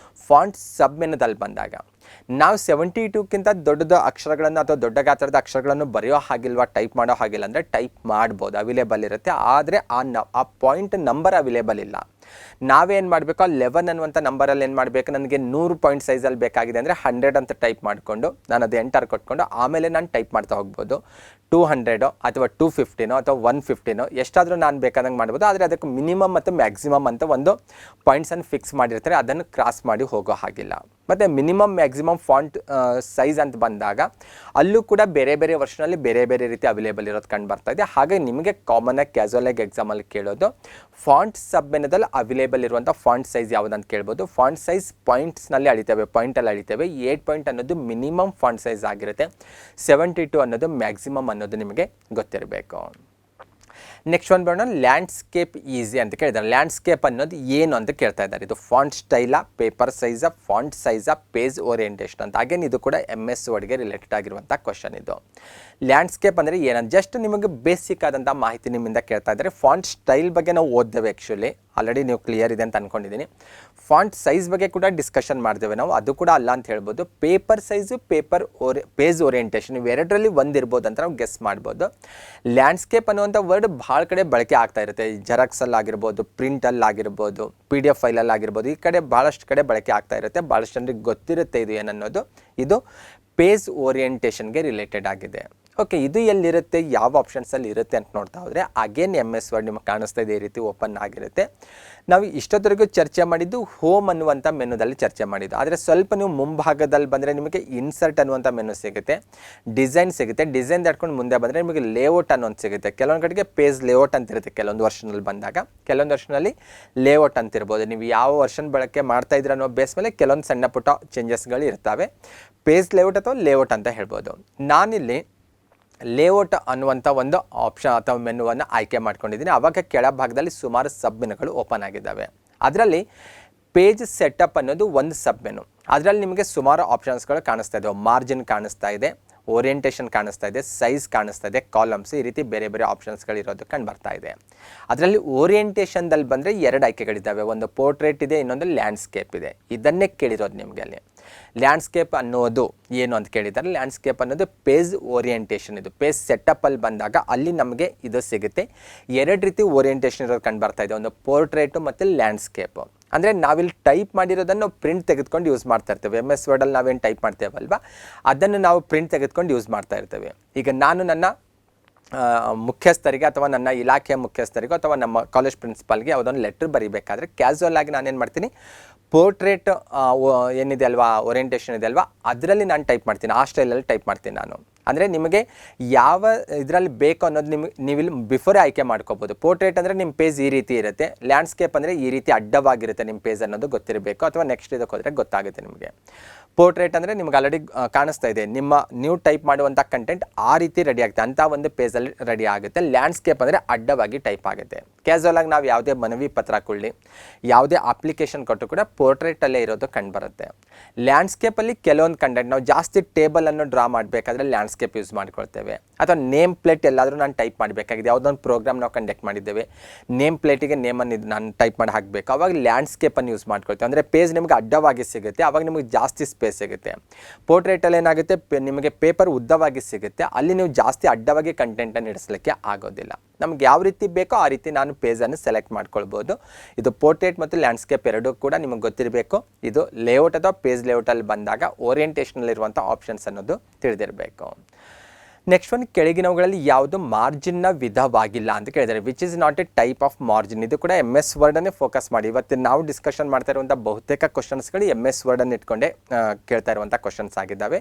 ಫಾಂಟ್ ಸಬ್ ಮೆನುದಲ್ಲಿ ಬಂದಾಗ. ನಾವು 72ಕ್ಕಿಂತ ದೊಡ್ಡದ ಅಕ್ಷರಗಳನ್ನು ಅಥವಾ ದೊಡ್ಡ ಗಾತ್ರದ ಅಕ್ಷರಗಳನ್ನು ಬರೆಯೋ ಹಾಗಿಲ್ವಾ, ಟೈಪ್ ಮಾಡೋ ಹಾಗಿಲ್ಲ ಅಂದರೆ ಟೈಪ್ ಮಾಡ್ಬೋದು, ಅವೈಲೇಬಲ್ ಇರುತ್ತೆ. ಆದರೆ ಆ ಪಾಯಿಂಟ್ ನಂಬರ್ ಅವೈಲೇಬಲ್ ಇಲ್ಲ. ನಾವೇನು ಮಾಡಬೇಕು, ಆ 11 ಅನ್ನುವಂಥ ನಂಬರಲ್ಲಿ ಏನು ಮಾಡಬೇಕು, ನನಗೆ 100 ಪಾಯಿಂಟ್ ಸೈಜಲ್ಲಿ ಬೇಕಾಗಿದೆ ಅಂದರೆ 100 ಅಂತ ಟೈಪ್ ಮಾಡಿಕೊಂಡು ನಾನು ಅದು ಎಂಟರ್ ಕೊಟ್ಕೊಂಡು ಆಮೇಲೆ ನಾನು ಟೈಪ್ ಮಾಡ್ತಾ ಹೋಗ್ಬೋದು. 200 ಅಥವಾ 250 ಅಥವಾ 150 ಎಷ್ಟಾದರೂ ನಾನು ಬೇಕಾದಂಗೆ ಮಾಡ್ಬೋದು. ಆದರೆ ಅದಕ್ಕೆ ಮಿನಿಮಮ್ ಮತ್ತು ಮ್ಯಾಕ್ಸಿಮಮ್ ಅಂತ ಒಂದು ಪಾಯಿಂಟ್ಸನ್ನು ಫಿಕ್ಸ್ ಮಾಡಿರ್ತಾರೆ, ಅದನ್ನು ಕ್ರಾಸ್ ಮಾಡಿ ಹೋಗೋ ಹಾಗಿಲ್ಲ. ಮತ್ತು ಮಿನಿಮಮ್ ಮ್ಯಾಕ್ಸಿಮಮ್ ಫಾಂಟ್ ಸೈಜ್ ಅಂತ ಬಂದಾಗ ಅಲ್ಲೂ ಕೂಡ ಬೇರೆ ಬೇರೆ ವರ್ಷನಲ್ಲಿ ಬೇರೆ ಬೇರೆ ರೀತಿ ಅವೈಲೇಬಲ್ ಇರೋದು ಕಂಡು ಬರ್ತಾ ಇದೆ. ಹಾಗೆ ನಿಮಗೆ ಕಾಮನಾಗಿ ಕ್ಯಾಸುವಲಾಗಿ ಎಕ್ಸಾಮಲ್ಲಿ ಕೇಳೋದು ಫಾಂಟ್ ಸಬ್ ಮೆನುದಲ್ಲಿ ಅವೈಲೇಬಲ್ ಇರುವಂಥ ಫಾಂಟ್ ಸೈಜ್ ಯಾವುದಂತ ಕೇಳ್ಬೋದು. ಫಾಂಟ್ ಸೈಜ್ ಪಾಯಿಂಟ್ಸ್ನಲ್ಲಿ ಅಳಿತೇವೆ, ಪಾಯಿಂಟಲ್ಲಿ ಅಳಿತೇವೆ. 8 ಪಾಯಿಂಟ್ ಅನ್ನೋದು ಮಿನಿಮಮ್ ಫಾಂಟ್ ಸೈಜ್ ಆಗಿರುತ್ತೆ, 72 ಅನ್ನೋದು ಮ್ಯಾಕ್ಸಿಮಮ್ ಅನ್ನೋದು ನಿಮಗೆ ಗೊತ್ತಿರಬೇಕು. ನೆಕ್ಸ್ಟ್ ಒಂದು ಬರೋಣ, ಲ್ಯಾಂಡ್ಸ್ಕೇಪ್ ಈಸಿ ಅಂತ ಕೇಳಿದ್ದಾರೆ. ಲ್ಯಾಂಡ್ಸ್ಕೇಪ್ ಅನ್ನೋದು ಏನು ಅಂತ ಕೇಳ್ತಾ ಇದ್ದಾರೆ. ಇದು ಫಾಂಟ್ ಸ್ಟೈಲಾ, ಪೇಪರ್ ಸೈಜಾ, ಫಾಂಟ್ ಸೈಜಾ, ಪೇಜ್ ಓರಿಯೆಂಟೇಷನ್ ಅಂತ. ಹಾಗೇನು ಇದು ಕೂಡ MS ವರ್ಡ್ಗೆ ರಿಲೇಟೆಡ್ ಆಗಿರುವಂಥ ಕ್ವಶನ್ ಇದು. ಲ್ಯಾಂಡ್ಸ್ಕೇಪ್ ಅಂದರೆ ಏನಂತ ಜಸ್ಟ್ ನಿಮಗೆ ಬೇಸಿಕ್ ಆದಂಥ ಮಾಹಿತಿ ನಿಮ್ಮಿಂದ ಕೇಳ್ತಾ ಇದ್ದಾರೆ. ಫಾಂಟ್ ಸ್ಟೈಲ್ ಬಗ್ಗೆ ನಾವು ಓದ್ದೇವೆ, ಆ್ಯಕ್ಚುಲಿ ಆಲ್ರೆಡಿ ನೀವು ಕ್ಲಿಯರ್ ಇದೆ ಅಂತ ಅಂದ್ಕೊಂಡಿದ್ದೀನಿ. ಫಾಂಟ್ ಸೈಜ್ ಬಗ್ಗೆ ಕೂಡ ಡಿಸ್ಕಷನ್ ಮಾಡ್ತೇವೆ ನಾವು, ಅದು ಕೂಡ ಅಲ್ಲ ಅಂತ ಹೇಳ್ಬೋದು. ಪೇಪರ್ ಸೈಜು, ಪೇಜ್ ಓರಿಯೆಂಟೇಷನ್ ಇವೆರಡರಲ್ಲಿ ಒಂದಿರ್ಬೋದು ಅಂತ ನಾವು ಗೆಸ್ ಮಾಡ್ಬೋದು. ಲ್ಯಾಂಡ್ಸ್ಕೇಪ್ ಅನ್ನುವಂಥ ವರ್ಡ್ ಭಾಳ ಕಡೆ ಬಳಕೆ ಆಗ್ತಾ ಇರುತ್ತೆ. ಜೆರಾಕ್ಸಲ್ಲಾಗಿರ್ಬೋದು, ಪ್ರಿಂಟಲ್ಲಾಗಿರ್ಬೋದು, PDF ಫೈಲಲ್ಲಾಗಿರ್ಬೋದು, ಈ ಕಡೆ ಭಾಳಷ್ಟು ಕಡೆ ಬಳಕೆ ಆಗ್ತಾ ಇರುತ್ತೆ. ಭಾಳಷ್ಟು ಜನರಿಗೆ ಗೊತ್ತಿರುತ್ತೆ ಇದು ಏನನ್ನೋದು. ಇದು ಪೇಜ್ ಓರಿಯೆಂಟೇಷನ್ಗೆ ರಿಲೇಟೆಡ್ ಆಗಿದೆ. ಓಕೆ, ಇದು ಎಲ್ಲಿರುತ್ತೆ, ಯಾವ ಆಪ್ಷನ್ಸಲ್ಲಿ ಇರುತ್ತೆ ಅಂತ ನೋಡ್ತಾ ಹೋದರೆ ಅಗೇನ್ MS ವರ್ಡ್ ನಿಮಗೆ ಕಾಣಿಸ್ತಾ ಇದೆ, ಈ ರೀತಿ ಓಪನ್ ಆಗಿರುತ್ತೆ. ನಾವು ಇಷ್ಟೊತ್ತರೆಗೂ ಚರ್ಚೆ ಮಾಡಿದ್ದು ಹೋಮ್ ಅನ್ನುವಂಥ ಮೆನುದಲ್ಲಿ ಚರ್ಚೆ ಮಾಡಿದ್ದು. ಆದರೆ ಸ್ವಲ್ಪ ನೀವು ಮುಂಭಾಗದಲ್ಲಿ ಬಂದರೆ ನಿಮಗೆ ಇನ್ಸರ್ಟ್ ಅನ್ನುವಂಥ ಮೆನು ಸಿಗುತ್ತೆ, ಡಿಸೈನ್ ಸಿಗುತ್ತೆ. ಡಿಸೈನ್ ದಾಟ್ಕೊಂಡು ಮುಂದೆ ಬಂದರೆ ನಿಮಗೆ ಲೇಔಟ್ ಅನ್ನೋದು ಸಿಗುತ್ತೆ. ಕೆಲವೊಂದು ಕಡೆಗೆ ಪೇಜ್ ಲೇಔಟ್ ಅಂತಿರುತ್ತೆ ಕೆಲವೊಂದು ವರ್ಷನಲ್ಲಿ ಬಂದಾಗ, ಕೆಲವೊಂದು ವರ್ಷನಲ್ಲಿ ಲೇಔಟ್ ಅಂತಿರ್ಬೋದು. ನೀವು ಯಾವ ವರ್ಷನ್ ಬಳಕೆ ಮಾಡ್ತಾ ಇದ್ದೀರ ಅನ್ನೋ ಬೇಸ್ ಮೇಲೆ ಕೆಲವೊಂದು ಸಣ್ಣ ಪುಟ್ಟ ಚೇಂಜಸ್ಗಳು ಇರ್ತವೆ. ಪೇಜ್ ಲೇಔಟ್ ಅಥವಾ ಲೇಔಟ್ ಅಂತ ಹೇಳ್ಬೋದು. ನಾನಿಲ್ಲಿ ಲೇಔಟ್ ಅನ್ನುವಂಥ ಒಂದು ಆಪ್ಷನ್ ಅಥವಾ ಮೆನುವನ್ನು ಆಯ್ಕೆ ಮಾಡ್ಕೊಂಡಿದ್ದೀನಿ. ಆವಾಗ ಕೆಳಭಾಗದಲ್ಲಿ ಸುಮಾರು ಸಬ್ ಮೆನುಗಳು ಓಪನ್ ಆಗಿದ್ದಾವೆ. ಅದರಲ್ಲಿ ಪೇಜ್ ಸೆಟಪ್ ಅನ್ನೋದು ಒಂದು ಸಬ್ ಮೆನು. ಅದರಲ್ಲಿ ನಿಮಗೆ ಸುಮಾರು ಆಪ್ಷನ್ಸ್ಗಳು ಕಾಣಿಸ್ತಾ ಇದ್ದಾವೆ. ಮಾರ್ಜಿನ್ ಕಾಣಿಸ್ತಾ ಇದೆ, ಓರಿಯೆಂಟೇಷನ್ ಕಾಣಿಸ್ತಾ ಇದೆ, ಸೈಜ್ ಕಾಣಿಸ್ತಾ ಇದೆ, ಕಾಲಮ್ಸ್, ಈ ರೀತಿ ಬೇರೆ ಬೇರೆ ಆಪ್ಷನ್ಸ್ಗಳಿರೋದು ಕಂಡು ಬರ್ತಾ ಇದೆ. ಅದರಲ್ಲಿ ಓರಿಯೆಂಟೇಷನ್ದಲ್ಲಿ ಬಂದರೆ 2 ಆಯ್ಕೆಗಳಿದ್ದಾವೆ. ಒಂದು ಪೋರ್ಟ್ರೇಟ್ ಇದೆ, ಇನ್ನೊಂದು ಲ್ಯಾಂಡ್ಸ್ಕೇಪ್ ಇದೆ. ಇದನ್ನೇ ಕೇಳಿರೋದು ನಿಮಗೆ ಅಲ್ಲಿ. ಲ್ಯಾಂಡ್ಸ್ಕೇಪ್ ಅನ್ನೋದು ಏನು ಅಂತ ಕೇಳಿದ್ದಾರೆ. ಲ್ಯಾಂಡ್ಸ್ಕೇಪ್ ಅನ್ನೋದು ಪೇಜ್ ಓರಿಯೆಂಟೇಷನ್. ಇದು ಪೇಜ್ ಸೆಟಪ್ಪಲ್ಲಿ ಬಂದಾಗ ಅಲ್ಲಿ ನಮಗೆ ಇದು ಸಿಗುತ್ತೆ. 2 ರೀತಿ ಓರಿಯೆಂಟೇಷನ್ ಇರೋದು ಕಂಡು ಬರ್ತಾ ಇದೆ, ಒಂದು ಪೋರ್ಟ್ರೇಟು ಮತ್ತು ಲ್ಯಾಂಡ್ಸ್ಕೇಪು. ಅಂದರೆ ನಾವಿಲ್ಲಿ ಟೈಪ್ ಮಾಡಿರೋದನ್ನು ಪ್ರಿಂಟ್ ತೆಗೆದುಕೊಂಡು ಯೂಸ್ ಮಾಡ್ತಾ ಇರ್ತೇವೆ. MS ವರ್ಡಲ್ಲಿ ನಾವೇನು ಟೈಪ್ ಮಾಡ್ತೇವಲ್ವ, ಅದನ್ನು ನಾವು ಪ್ರಿಂಟ್ ತೆಗೆದುಕೊಂಡು ಯೂಸ್ ಮಾಡ್ತಾ ಇರ್ತೇವೆ. ಈಗ ನಾನು ನನ್ನ ಮುಖ್ಯಸ್ಥರಿಗೆ ಅಥವಾ ನನ್ನ ಇಲಾಖೆಯ ಮುಖ್ಯಸ್ಥರಿಗೋ ಅಥವಾ ನಮ್ಮ ಕಾಲೇಜ್ ಪ್ರಿನ್ಸಿಪಾಲ್ಗೆ ಯಾವುದೊಂದು ಲೆಟ್ರ್ ಬರೀಬೇಕಾದ್ರೆ ಕ್ಯಾಸುವಲ್ ಆಗಿ ನಾನೇನು ಮಾಡ್ತೀನಿ, ಪೋರ್ಟ್ರೇಟ್ ಏನಿದೆ ಅಲ್ವಾ, ಓರಿಯೆಂಟೇಷನ್ ಇದೆ ಅಲ್ವಾ, ಅದರಲ್ಲಿ ನಾನು ಟೈಪ್ ಮಾಡ್ತೀನಿ, ಆ ಸ್ಟೈಲಲ್ಲಿ ಟೈಪ್ ಮಾಡ್ತೀನಿ ನಾನು. ಅಂದರೆ ನಿಮಗೆ ಯಾವ ಇದರಲ್ಲಿ ಬೇಕು ಅನ್ನೋದು ನೀವಿಲ್ಲಿ ಬಿಫೋರೇ ಆಯ್ಕೆ ಮಾಡ್ಕೋಬೋದು. ಪೋರ್ಟ್ರೇಟ್ ಅಂದರೆ ನಿಮ್ಮ ಪೇಜ್ ಈ ರೀತಿ ಇರುತ್ತೆ, ಲ್ಯಾಂಡ್ಸ್ಕೇಪ್ ಅಂದರೆ ಈ ರೀತಿ ಅಡ್ಡವಾಗಿರುತ್ತೆ ನಿಮ್ಮ ಪೇಜ್ ಅನ್ನೋದು ಗೊತ್ತಿರಬೇಕು, ಅಥವಾ ನೆಕ್ಸ್ಟ್ ಇದಕ್ಕೆ ಹೋದರೆ ಗೊತ್ತಾಗುತ್ತೆ ನಿಮಗೆ. ಪೋರ್ಟ್ರೇಟ್ ಅಂದರೆ ನಿಮ್ಗೆ ಆಲ್ರೆಡಿ ಕಾಣಿಸ್ತಾ ಇದೆ, ನೀವು ಟೈಪ್ ಮಾಡುವಂಥ ಕಂಟೆಂಟ್ ಆ ರೀತಿ ರೆಡಿ ಆಗುತ್ತೆ, ಅಂಥ ಒಂದು ಪೇಜಲ್ಲಿ ರೆಡಿ ಆಗುತ್ತೆ. ಲ್ಯಾಂಡ್ಸ್ಕೇಪ್ ಅಂದರೆ ಅಡ್ಡವಾಗಿ ಟೈಪ್ ಆಗುತ್ತೆ. ಕ್ಯಾಸುವಲಾಗಿ ನಾವು ಯಾವುದೇ ಮನವಿ ಪತ್ರ ಕೊಡಲಿ, ಯಾವುದೇ ಅಪ್ಲಿಕೇಶನ್ ಕೊಟ್ಟು ಕೂಡ ಪೋರ್ಟ್ರೇಟಲ್ಲೇ ಇರೋದು ಕಂಡು ಬರುತ್ತೆ. ಲ್ಯಾಂಡ್ಸ್ಕೇಪಲ್ಲಿ ಕೆಲವೊಂದು ಕಂಟೆಂಟ್ ನಾವು ಜಾಸ್ತಿ ಟೇಬಲನ್ನು ಡ್ರಾ ಮಾಡಬೇಕಾದ್ರೆ ಲ್ಯಾಂಡ್ಸ್ಕೇಪ್ ಲ್ಯಾಂಡ್ಸ್ಕೇಪ್ ಯೂಸ್ ಮಾಡ್ಕೊಳ್ತೇವೆ. ಅಥವಾ ನೇಮ್ ಪ್ಲೇಟ್ ಎಲ್ಲಾದರೂ ನಾನು ಟೈಪ್ ಮಾಡಬೇಕಾಗಿದೆ, ಯಾವುದೊಂದು ಪ್ರೋಗ್ರಾಮ್ ನಾವು ಕಂಡಕ್ಟ್ ಮಾಡಿದ್ದೇವೆ, ನೇಮ್ ಪ್ಲೇಟಿಗೆ ನೇಮನ್ನು ನಾನು ಟೈಪ್ ಮಾಡಿ ಹಾಕಬೇಕು, ಅವಾಗ ಲ್ಯಾಂಡ್ಸ್ಕೇಪನ್ನು ಯೂಸ್ ಮಾಡ್ಕೊಳ್ತೇವೆ. ಅಂದರೆ ಪೇಜ್ ನಿಮಗೆ ಅಡ್ಡವಾಗಿ ಸಿಗುತ್ತೆ, ಅವಾಗ ನಿಮಗೆ ಜಾಸ್ತಿ ಸ್ಪೇಸ್ ಸಿಗುತ್ತೆ. ಪೋರ್ಟ್ರೇಟಲ್ಲಿ ಏನಾಗುತ್ತೆ, ನಿಮಗೆ ಪೇಪರ್ ಉದ್ದವಾಗಿ ಸಿಗುತ್ತೆ, ಅಲ್ಲಿ ನೀವು ಜಾಸ್ತಿ ಅಡ್ಡವಾಗಿ ಕಂಟೆಂಟನ್ನು ಇಡಿಸಲಿಕ್ಕೆ ಆಗೋದಿಲ್ಲ. ನಮ್ಗೆ ಯಾವ ರೀತಿ ಬೇಕೋ ಆ ರೀತಿ ನಾನು ಪೇಜನ್ನು ಸೆಲೆಕ್ಟ್ ಮಾಡ್ಕೊಳ್ಬೋದು. ಇದು ಪೋರ್ಟ್ರೇಟ್ ಮತ್ತು ಲ್ಯಾಂಡ್ಸ್ಕೇಪ್ ಎರಡೂ ಕೂಡ ನಿಮಗೆ ಗೊತ್ತಿರಬೇಕು. ಇದು ಲೇಔಟ್ ಅಥವಾ ಪೇಜ್ ಲೇಔಟಲ್ಲಿ ಬಂದಾಗ ಓರಿಯೆಂಟೇಷನಲ್ಲಿರುವಂಥ ಆಪ್ಷನ್ಸ್ ಅನ್ನೋದು ತಿಳಿದಿರಬೇಕು. ನೆಕ್ಸ್ಟ್ ಒನ್, ಕೆಳಗಿನವುಗಳಲ್ಲಿ ಯಾವುದು ಮಾರ್ಜಿನ್ನ ವಿಧವಾಗಿಲ್ಲ ಅಂತ ಕೇಳಿದ್ದಾರೆ. Which is not A type of margin. ಇದು ಕೂಡ MS ವರ್ಡನ್ನೇ ಫೋಕಸ್ ಮಾಡಿ. ಇವತ್ತು ನಾವು ಡಿಸ್ಕಷನ್ ಮಾಡ್ತಾ ಇರುವಂಥ ಬಹುತೇಕ ಕ್ವಶನ್ಸ್ಗಳು MS ವರ್ಡನ್ನು ಇಟ್ಕೊಂಡೇ ಕೇಳ್ತಾ ಇರುವಂಥ ಕ್ವಶನ್ಸ್ ಆಗಿದ್ದಾವೆ.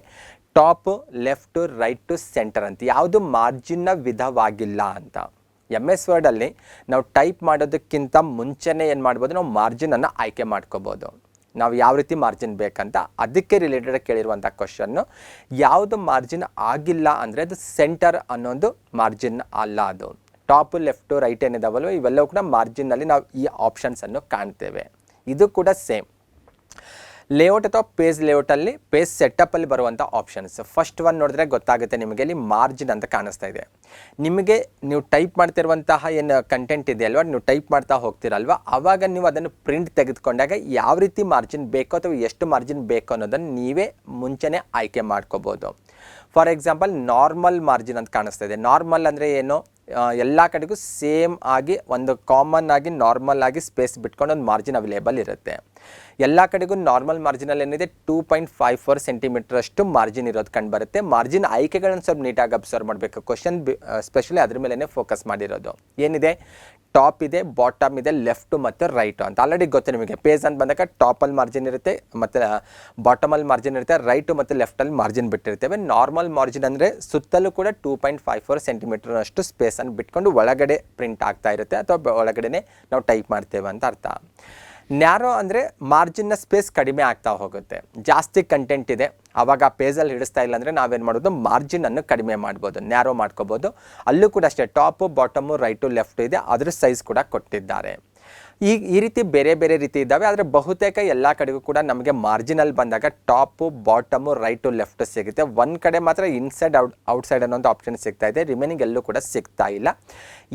ಟಾಪ್, ಲೆಫ್ಟ್, ರೈಟ್, ಸೆಂಟರ್ ಅಂತ ಯಾವುದು ಮಾರ್ಜಿನ್ನ ವಿಧವಾಗಿಲ್ಲ ಅಂತ. MS ವರ್ಡಲ್ಲಿ ನಾವು ಟೈಪ್ ಮಾಡೋದಕ್ಕಿಂತ ಮುಂಚೆನೇ ಏನು ಮಾಡ್ಬೋದು, ನಾವು ಮಾರ್ಜಿನನ್ನು ಆಯ್ಕೆ ಮಾಡ್ಕೋಬೋದು. ನಾವು ಯಾವ ರೀತಿ ಮಾರ್ಜಿನ್ ಬೇಕಂತ ಅದಕ್ಕೆ ರಿಲೇಟೆಡ್ ಕೇಳಿರುವಂಥ ಕ್ವಶನ್ನು. ಯಾವುದು ಮಾರ್ಜಿನ್ ಆಗಿಲ್ಲ ಅಂದರೆ ಅದು ಸೆಂಟರ್ ಅನ್ನೋದು ಮಾರ್ಜಿನ್ ಅಲ್ಲ. ಅದು ಟಾಪ್, ಲೆಫ್ಟು, ರೈಟ್ ಏನಿದಾವಲ್ವ ಇವೆಲ್ಲವೂ ಕೂಡ ಮಾರ್ಜಿನ್ನಲ್ಲಿ ನಾವು ಈ ಆಪ್ಷನ್ಸನ್ನು ಕಾಣ್ತೇವೆ. ಇದು ಕೂಡ ಸೇಮ್. ಲೇಔಟ್ ಅಥವಾ ಪೇಜ್ ಲೇಔಟಲ್ಲಿ ಪೇಜ್ ಸೆಟಪ್ಪಲ್ಲಿ ಬರುವಂಥ ಆಪ್ಷನ್ಸ್. ಫಸ್ಟ್ ಒನ್ ನೋಡಿದ್ರೆ ಗೊತ್ತಾಗುತ್ತೆ ನಿಮಗೆ, ಇಲ್ಲಿ ಮಾರ್ಜಿನ್ ಅಂತ ಕಾಣಿಸ್ತಾ ಇದೆ. ನಿಮಗೆ ನೀವು ಟೈಪ್ ಮಾಡ್ತಿರುವಂತಹ ಏನು ಕಂಟೆಂಟ್ ಇದೆ ಅಲ್ವಾ, ನೀವು ಟೈಪ್ ಮಾಡ್ತಾ ಹೋಗ್ತೀರಲ್ವ, ಆವಾಗ ನೀವು ಅದನ್ನು ಪ್ರಿಂಟ್ ತೆಗೆದುಕೊಂಡಾಗ ಯಾವ ರೀತಿ ಮಾರ್ಜಿನ್ ಬೇಕೋ ಅಥವಾ ಎಷ್ಟು ಮಾರ್ಜಿನ್ ಬೇಕೋ ಅನ್ನೋದನ್ನು ನೀವೇ ಮುಂಚೆನೇ ಆಯ್ಕೆ ಮಾಡ್ಕೋಬೋದು. ಫಾರ್ ಎಕ್ಸಾಂಪಲ್, ನಾರ್ಮಲ್ ಮಾರ್ಜಿನ್ ಅಂತ ಕಾಣಿಸ್ತಾ ಇದೆ. ನಾರ್ಮಲ್ ಅಂದರೆ ಏನು, ಎಲ್ಲ ಕಡೆಗೂ ಸೇಮ್ ಆಗಿ ಒಂದು ಕಾಮನ್ ಆಗಿ ನಾರ್ಮಲ್ ಆಗಿ ಸ್ಪೇಸ್ ಬಿಟ್ಕೊಂಡು ಒಂದು ಮಾರ್ಜಿನ್ ಅವೈಲೇಬಲ್ ಇರುತ್ತೆ. ಎಲ್ಲ ಕಡೆಗೂ ನಾರ್ಮಲ್ ಮಾರ್ಜಿನಲ್ಲಿ ಏನಿದೆ 2.54 ಸೆಂಟಿಮೀಟರ್ ಅಷ್ಟು ಮಾರ್ಜಿನ್ ಇರೋದು ಕಂಡು ಬರುತ್ತೆ. ಮಾರ್ಜಿನ್ ಆಯ್ಕೆಗಳನ್ನು ಸ್ವಲ್ಪ ನೀಟಾಗಿ ಅಬ್ಸರ್ವ್ ಮಾಡಬೇಕು. ಕ್ವಶನ್ ಸ್ಪೆಷಲಿ ಅದ್ರ ಮೇಲೇ ಫೋಕಸ್ ಮಾಡಿರೋದು. ಏನಿದೆ, ಟಾಪ್ ಇದೆ, ಬಾಟಮ್ ಇದೆ, ಲೆಫ್ಟ್ ಮತ್ತು ರೈಟ್ ಅಂತ ಆಲ್ರೆಡಿ ಗೊತ್ತು ನಿಮಗೆ. ಪೇಜ್ ಅಂತ ಬಂದಾಗ ಟಾಪಲ್ಲಿ ಮಾರ್ಜಿನ್ ಇರುತ್ತೆ ಮತ್ತು ಬಾಟಮಲ್ಲಿ ಮಾರ್ಜಿನ್ ಇರುತ್ತೆ, ರೈಟು ಮತ್ತು ಲೆಫ್ಟಲ್ಲಿ ಮಾರ್ಜಿನ್ ಬಿಟ್ಟಿರ್ತೇವೆ. ನಾರ್ಮಲ್ ಮಾರ್ಜಿನ್ ಅಂದರೆ ಸುತ್ತಲೂ ಕೂಡ 2.54 ಸೆಂಟಿಮೀಟರ್ ಅಷ್ಟು ಸ್ಪೇಸನ್ನು ಬಿಟ್ಕೊಂಡು ಒಳಗಡೆ ಪ್ರಿಂಟ್ ಆಗ್ತಾ ಇರುತ್ತೆ ಅಥವಾ ಒಳಗಡೆ ನಾವು ಟೈಪ್ ಮಾಡ್ತೇವೆ ಅಂತ ಅರ್ಥ. ನ್ಯಾರೋ ಅಂದರೆ ಮಾರ್ಜಿನ್ನ ಸ್ಪೇಸ್ ಕಡಿಮೆ ಆಗ್ತಾ ಹೋಗುತ್ತೆ. ಜಾಸ್ತಿ ಕಂಟೆಂಟ್ ಇದೆ, ಆವಾಗ ಆ ಪೇಜಲ್ಲಿ ಹಿಡಿಸ್ತಾ ಇಲ್ಲ ಅಂದರೆ ನಾವೇನು ಮಾಡೋದು, ಮಾರ್ಜಿನನ್ನು ಕಡಿಮೆ ಮಾಡ್ಬೋದು, ನ್ಯಾರೋ ಮಾಡ್ಕೋಬೋದು. ಅಲ್ಲೂ ಕೂಡ ಅಷ್ಟೇ, ಟಾಪು, ಬಾಟಮು, ರೈಟು, ಲೆಫ್ಟು ಇದೆ, ಅದ್ರ ಸೈಜ್ ಕೂಡ ಕೊಟ್ಟಿದ್ದಾರೆ. ಈ ರೀತಿ ಬೇರೆ ಬೇರೆ ರೀತಿ ಇದ್ದಾವೆ. ಆದರೆ ಬಹುತೇಕ ಎಲ್ಲ ಕಡೆಗೂ ಕೂಡ ನಮಗೆ ಮಾರ್ಜಿನಲ್ಲಿ ಬಂದಾಗ ಟಾಪು, ಬಾಟಮು, ರೈಟು, ಲೆಫ್ಟು ಸಿಗುತ್ತೆ. ಒಂದು ಕಡೆ ಮಾತ್ರ ಇನ್ಸೈಡ್ ಔಟ್ಸೈಡ್ ಅನ್ನೋದು ಆಪ್ಷನ್ ಸಿಗ್ತಾ ಇದೆ, ರಿಮೈನಿಂಗ್ ಎಲ್ಲೂ ಕೂಡ ಸಿಗ್ತಾ ಇಲ್ಲ.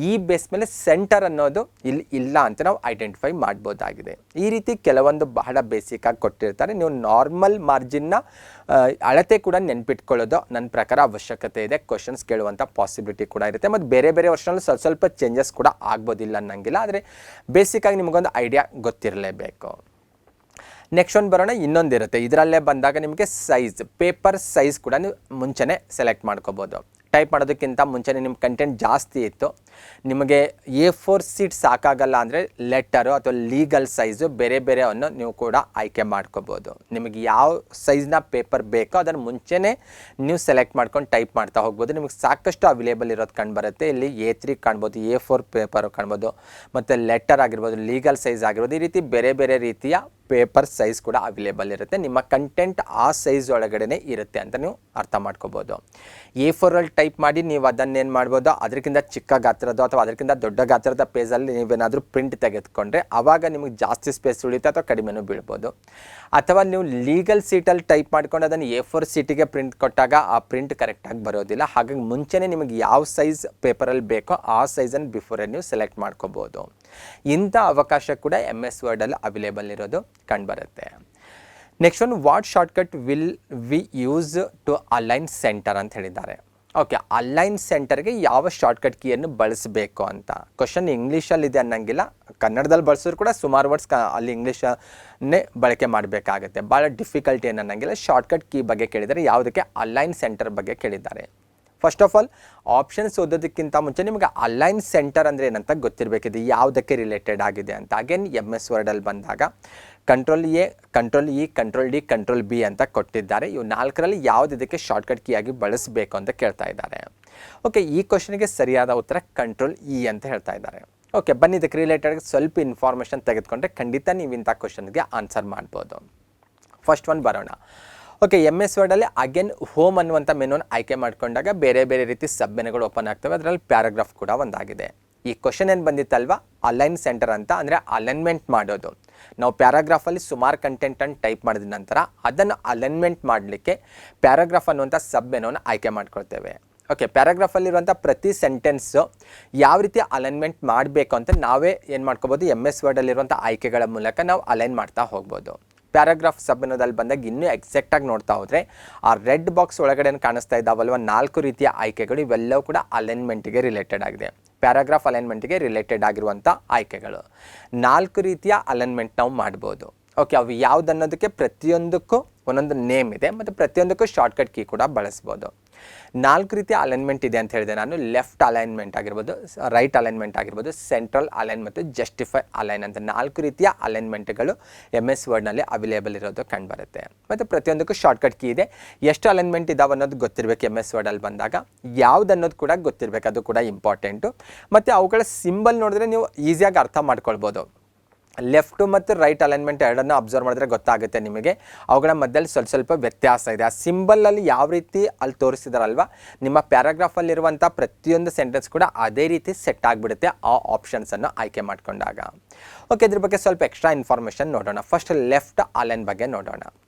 ಈ ಬೇಸ್ ಮೇಲೆ ಸೆಂಟರ್ ಅನ್ನೋದು ಇಲ್ಲಿ ಇಲ್ಲ ಅಂತ ನಾವು ಐಡೆಂಟಿಫೈ ಮಾಡ್ಬೋದಾಗಿದೆ. ಈ ರೀತಿ ಕೆಲವೊಂದು ಬಹಳ ಬೇಸಿಕಾಗಿ ಕೊಟ್ಟಿರ್ತಾರೆ. ನೀವು ನಾರ್ಮಲ್ ಮಾರ್ಜಿನ್ನ ಅಳತೆ ಕೂಡ ನೆನ್ಪಿಟ್ಕೊಳ್ಳೋದು ನನ್ನ ಪ್ರಕಾರ ಅವಶ್ಯಕತೆ ಇದೆ. ಕ್ವಶನ್ಸ್ ಕೇಳುವಂಥ ಪಾಸಿಬಿಲಿಟಿ ಕೂಡ ಇರುತ್ತೆ. ಮತ್ತು ಬೇರೆ ಬೇರೆ ವರ್ಷನಲ್ಲಿ ಸ್ವಲ್ಪ ಚೇಂಜಸ್ ಕೂಡ ಆಗ್ಬೋದಿಲ್ಲ ಅನ್ನಂಗಿಲ್ಲ. ಆದರೆ ಬೇಸಿಕಾಗಿ ನಿಮಗೊಂದು ಐಡಿಯಾ ಗೊತ್ತಿರಲೇಬೇಕು. ನೆಕ್ಸ್ಟ್ ಒಂದು ಬರೋಣ, ಇನ್ನೊಂದಿರುತ್ತೆ. ಇದರಲ್ಲೇ ಬಂದಾಗ ನಿಮಗೆ ಸೈಜ್, ಪೇಪರ್ ಸೈಜ್ ಕೂಡ ನೀವು ಮುಂಚೆನೇ ಸೆಲೆಕ್ಟ್ ಮಾಡ್ಕೋಬೋದು. ಟೈಪ್ ಮಾಡೋದಕ್ಕಿಂತ ಮುಂಚೆನೇ ನಿಮ್ಮ ಕಂಟೆಂಟ್ ಜಾಸ್ತಿ ಇತ್ತು, ನಿಮಗೆ A4 ಶೀಟ್ ಸಾಕಾಗಲ್ಲ ಅಂದರೆ ಲೆಟರು ಅಥವಾ ಲೀಗಲ್ ಸೈಜು ಬೇರೆ ಬೇರೆವನ್ನು ನೀವು ಕೂಡ ಆಯ್ಕೆ ಮಾಡ್ಕೋಬೋದು. ನಿಮಗೆ ಯಾವ ಸೈಜ್ನ ಪೇಪರ್ ಬೇಕೋ ಅದನ್ನು ಮುಂಚೆನೇ ನೀವು ಸೆಲೆಕ್ಟ್ ಮಾಡ್ಕೊಂಡು ಟೈಪ್ ಮಾಡ್ತಾ ಹೋಗ್ಬೋದು. ನಿಮಗೆ ಸಾಕಷ್ಟು ಅವೈಲೇಬಲ್ ಇರೋದು ಕಂಡುಬರುತ್ತೆ. ಇಲ್ಲಿ A3 ಕಾಣ್ಬೋದು, A4 ಪೇಪರು ಕಾಣ್ಬೋದು, ಮತ್ತು ಲೆಟರ್ ಆಗಿರ್ಬೋದು, ಲೀಗಲ್ ಸೈಜ್ ಆಗಿರ್ಬೋದು. ಈ ರೀತಿ ಬೇರೆ ಬೇರೆ ರೀತಿಯ ಪೇಪರ್ ಸೈಜ್ ಕೂಡ ಅವೈಲೇಬಲ್ ಇರುತ್ತೆ. ನಿಮ್ಮ ಕಂಟೆಂಟ್ ಆ ಸೈಜ್ ಒಳಗಡೆ ಇರುತ್ತೆ ಅಂತ ನೀವು ಅರ್ಥ ಮಾಡ್ಕೋಬೋದು. A4 ಟೈಪ್ ಮಾಡಿ ನೀವು ಅದನ್ನೇನು ಮಾಡ್ಬೋದು, ಅದಕ್ಕಿಂತ ಚಿಕ್ಕ ಗಾತ್ರದ್ದು ಅಥವಾ ಅದಕ್ಕಿಂತ ದೊಡ್ಡ ಗಾತ್ರದ ಪೇಜಲ್ಲಿ ನೀವೇನಾದರೂ ಪ್ರಿಂಟ್ ತೆಗೆದುಕೊಂಡ್ರೆ ಆವಾಗ ನಿಮಗೆ ಜಾಸ್ತಿ ಸ್ಪೇಸ್ ಉಳಿಯುತ್ತೆ ಅಥವಾ ಕಡಿಮೆನೂ ಬೀಳ್ಬೋದು. ಅಥವಾ ನೀವು ಲೀಗಲ್ ಸೀಟಲ್ಲಿ ಟೈಪ್ ಮಾಡ್ಕೊಂಡು ಅದನ್ನು A4 ಶೀಟಿಗೆ ಪ್ರಿಂಟ್ ಕೊಟ್ಟಾಗ ಆ ಪ್ರಿಂಟ್ ಕರೆಕ್ಟಾಗಿ ಬರೋದಿಲ್ಲ. ಹಾಗಾಗಿ ಮುಂಚೆನೇ ನಿಮಗೆ ಯಾವ ಸೈಜ್ ಪೇಪರಲ್ಲಿ ಬೇಕೋ ಆ ಸೈಜನ್ನು ಬಿಫೋರೇ ನೀವು ಸೆಲೆಕ್ಟ್ ಮಾಡ್ಕೋಬೋದು. ಇಂಥ ಅವಕಾಶ ಕೂಡ MS ವರ್ಡಲ್ಲಿ ಅವೈಲೇಬಲ್ ಇರೋದು ಕಂಡುಬರುತ್ತೆ. Next one, what shortcut will we use to align centre ಅಂತ ಹೇಳಿದ್ದಾರೆ. ಓಕೆ, ಅಲೈನ್ ಸೆಂಟರ್ಗೆ ಯಾವ ಶಾರ್ಟ್ಕಟ್ ಕೀಯನ್ನು ಬಳಸಬೇಕು ಅಂತ ಕ್ವಶನ್ ಇಂಗ್ಲೀಷಲ್ಲಿದೆ ಅನ್ನಂಗಿಲ್ಲ. ಕನ್ನಡದಲ್ಲಿ ಬಳಸಿದ್ರು ಕೂಡ ಸುಮಾರು ವರ್ಡ್ಸ್ ಅಲ್ಲಿ ಇಂಗ್ಲೀಷನ್ನೇ ಬಳಕೆ ಮಾಡಬೇಕಾಗುತ್ತೆ. ಭಾಳ ಡಿಫಿಕಲ್ಟಿ ಏನು ಅನ್ನಂಗಿಲ್ಲ. ಶಾರ್ಟ್ಕಟ್ ಕೀ ಬಗ್ಗೆ ಕೇಳಿದರೆ ಯಾವುದಕ್ಕೆ, ಅಲೈನ್ ಸೆಂಟರ್ ಬಗ್ಗೆ ಕೇಳಿದ್ದಾರೆ. ಫಸ್ಟ್ ಆಫ್ ಆಲ್ ಆಪ್ಷನ್ಸ್ ಓದೋದಕ್ಕಿಂತ ಮುಂಚೆ ನಿಮಗೆ ಅಲೈನ್ ಸೆಂಟರ್ ಅಂದರೆ ಏನಂತ ಗೊತ್ತಿರಬೇಕಿದೆ, ಯಾವುದಕ್ಕೆ ರಿಲೇಟೆಡ್ ಆಗಿದೆ ಅಂತ. ಅಗೇನ್ MS ವರ್ಡಲ್ಲಿ ಬಂದಾಗ control A, control E, control D, control B ಅಂತ ಕೊಟ್ಟಿದ್ದಾರೆ. ಇವು ನಾಲ್ಕರಲ್ಲಿ ಯಾವುದು ಇದಕ್ಕೆ ಶಾರ್ಟ್ಕಟ್ ಕೀಯಾಗಿ ಬಳಸಬೇಕು ಅಂತ ಕೇಳ್ತಾ ಇದ್ದಾರೆ. ಓಕೆ, ಈ ಕ್ವಶನ್ಗೆ ಸರಿಯಾದ ಉತ್ತರ ಕಂಟ್ರೋಲ್ E ಅಂತ ಹೇಳ್ತಾ ಇದ್ದಾರೆ. ಓಕೆ, ಬನ್ನಿ ಇದಕ್ಕೆ ರಿಲೇಟೆಡ್ ಸ್ವಲ್ಪ ಇನ್ಫಾರ್ಮೇಷನ್ ತೆಗೆದುಕೊಂಡ್ರೆ ಖಂಡಿತ ನೀವು ಇಂಥ ಕ್ವಶನ್ಗೆ ಆನ್ಸರ್ ಮಾಡ್ಬೋದು. ಫಸ್ಟ್ ಒನ್ ಬರೋಣ. ಓಕೆ, MS ವರ್ಡಲ್ಲಿ ಅಗೇನ್ ಹೋಮ್ ಅನ್ನುವಂಥ ಮೆನುವನ್ನು ಆಯ್ಕೆ ಮಾಡಿಕೊಂಡಾಗ ಬೇರೆ ಬೇರೆ ರೀತಿ ಸಬ್ ಮೆನುಗಳು ಓಪನ್ ಆಗ್ತವೆ. ಅದರಲ್ಲಿ ಪ್ಯಾರಾಗ್ರಾಫ್ ಕೂಡ ಒಂದಾಗಿದೆ. ಈ ಕ್ವಶನ್ ಏನು ಬಂದಿತ್ತಲ್ವಾ, ಅಲೈನ್ ಸೆಂಟರ್ ಅಂತ ಅಂದರೆ ಅಲೈನ್ಮೆಂಟ್ ಮಾಡೋದು. ನಾವು ಪ್ಯಾರಾಗ್ರಾಫಲ್ಲಿ ಸುಮಾರು ಕಂಟೆಂಟನ್ನು ಟೈಪ್ ಮಾಡಿದ ನಂತರ ಅದನ್ನು ಅಲೈನ್ಮೆಂಟ್ ಮಾಡಲಿಕ್ಕೆ ಪ್ಯಾರಾಗ್ರಾಫ್ ಅನ್ನುವಂಥ ಸಬ್ ಮೆನುವನ್ನು ಆಯ್ಕೆ ಮಾಡ್ಕೊಳ್ತೇವೆ. ಓಕೆ, ಪ್ಯಾರಾಗ್ರಾಫಲ್ಲಿರುವಂಥ ಪ್ರತಿ ಸೆಂಟೆನ್ಸು ಯಾವ ರೀತಿ ಅಲೈನ್ಮೆಂಟ್ ಮಾಡಬೇಕು ಅಂತ ನಾವೇ ಏನು ಮಾಡ್ಕೋಬೋದು, MS ವರ್ಡಲ್ಲಿರುವಂಥ ಆಯ್ಕೆಗಳ ಮೂಲಕ ನಾವು ಅಲೈನ್ ಮಾಡ್ತಾ ಹೋಗ್ಬೋದು. ಪ್ಯಾರಾಗ್ರಾಫ್ ಸಬ್ ಮೆನುದಲ್ಲಿ ಬಂದಾಗ ಇನ್ನೂ ಎಕ್ಸಾಕ್ಟಾಗಿ ನೋಡ್ತಾ ಹೋದರೆ ಆ ರೆಡ್ ಬಾಕ್ಸ್ ಒಳಗಡೆ ಕಾಣಿಸ್ತಾ ಇದ್ದಾವಲ್ವ 4 ರೀತಿಯ ಆಯ್ಕೆಗಳು, ಇವೆಲ್ಲವೂ ಕೂಡ ಅಲೈನ್ಮೆಂಟಿಗೆ ರಿಲೇಟೆಡ್ ಆಗಿದೆ. ಪ್ಯಾರಾಗ್ರಾಫ್ ಅಲೈನ್ಮೆಂಟಿಗೆ ರಿಲೇಟೆಡ್ ಆಗಿರುವಂಥ ಆಯ್ಕೆಗಳು 4 ರೀತಿಯ ಅಲೈನ್ಮೆಂಟ್ ನಾವು ಮಾಡ್ಬೋದು. ಓಕೆ, ಅವು ಯಾವುದನ್ನೋದಕ್ಕೆ ಪ್ರತಿಯೊಂದಕ್ಕೂ ಒಂದೊಂದು ನೇಮ್ ಇದೆ ಮತ್ತು ಪ್ರತಿಯೊಂದಕ್ಕೂ ಶಾರ್ಟ್ಕಟ್ ಕೀ ಕೂಡ ಬಳಸ್ಬೋದು. 4 ರೀತಿಯ ಅಲೈನ್ಮೆಂಟ್ ಇದೆ ಅಂತ ಹೇಳಿದೆ ನಾನು. ಲೆಫ್ಟ್ ಅಲೈನ್ಮೆಂಟ್ ಆಗಿರ್ಬೋದು, ರೈಟ್ ಅಲೈನ್ಮೆಂಟ್ ಆಗಿರ್ಬೋದು, ಸೆಂಟ್ರಲ್ ಅಲೈನ್ ಮತ್ತು ಜಸ್ಟಿಫೈ ಅಲೈನ್ ಅಂತ 4 ರೀತಿಯ ಅಲೈನ್ಮೆಂಟ್ಗಳು MS ವರ್ಡ್ನಲ್ಲಿ ಅವೈಲೇಬಲ್ ಇರೋದು ಕಂಡುಬರುತ್ತೆ. ಮತ್ತು ಪ್ರತಿಯೊಂದಕ್ಕೂ ಶಾರ್ಟ್ಕಟ್ ಕೀ ಇದೆ. ಎಷ್ಟು ಅಲೈನ್ಮೆಂಟ್ ಇದಾವೆ ಅನ್ನೋದು ಗೊತ್ತಿರಬೇಕು. MS ವರ್ಡಲ್ಲಿ ಬಂದಾಗ ಯಾವ್ದು ಅನ್ನೋದು ಕೂಡ ಗೊತ್ತಿರಬೇಕು, ಅದು ಕೂಡ ಇಂಪಾರ್ಟೆಂಟು. ಮತ್ತು ಅವುಗಳ ಸಿಂಬಲ್ ನೋಡಿದ್ರೆ ನೀವು ಈಸಿಯಾಗಿ ಅರ್ಥ ಮಾಡ್ಕೊಳ್ಬೋದು. ಲೆಫ್ಟು ಮತ್ತು ರೈಟ್ ಅಲೈನ್ಮೆಂಟ್ ಎರಡನ್ನು ಅಬ್ಸರ್ವ್ ಮಾಡಿದ್ರೆ ಗೊತ್ತಾಗುತ್ತೆ ನಿಮಗೆ ಅವುಗಳ ಮಧ್ಯದಲ್ಲಿ ಸ್ವಲ್ಪ ವ್ಯತ್ಯಾಸ ಇದೆ. ಆ ಸಿಂಬಲಲ್ಲಿ ಯಾವ ರೀತಿ ಅಲ್ಲಿ ತೋರಿಸಿದಾರಲ್ವ, ನಿಮ್ಮ ಪ್ಯಾರಾಗ್ರಾಫಲ್ಲಿರುವಂಥ ಪ್ರತಿಯೊಂದು ಸೆಂಟೆನ್ಸ್ ಕೂಡ ಅದೇ ರೀತಿ ಸೆಟ್ ಆಗಿಬಿಡುತ್ತೆ ಆ ಆಪ್ಷನ್ಸನ್ನು ಆಯ್ಕೆ ಮಾಡಿಕೊಂಡಾಗ. ಓಕೆ, ಇದ್ರ ಬಗ್ಗೆ ಸ್ವಲ್ಪ ಎಕ್ಸ್ಟ್ರಾ ಇನ್ಫಾರ್ಮೇಷನ್ ನೋಡೋಣ. ಫಸ್ಟ್ ಲೆಫ್ಟ್ ಅಲೈನ್ ಬಗ್ಗೆ ನೋಡೋಣ.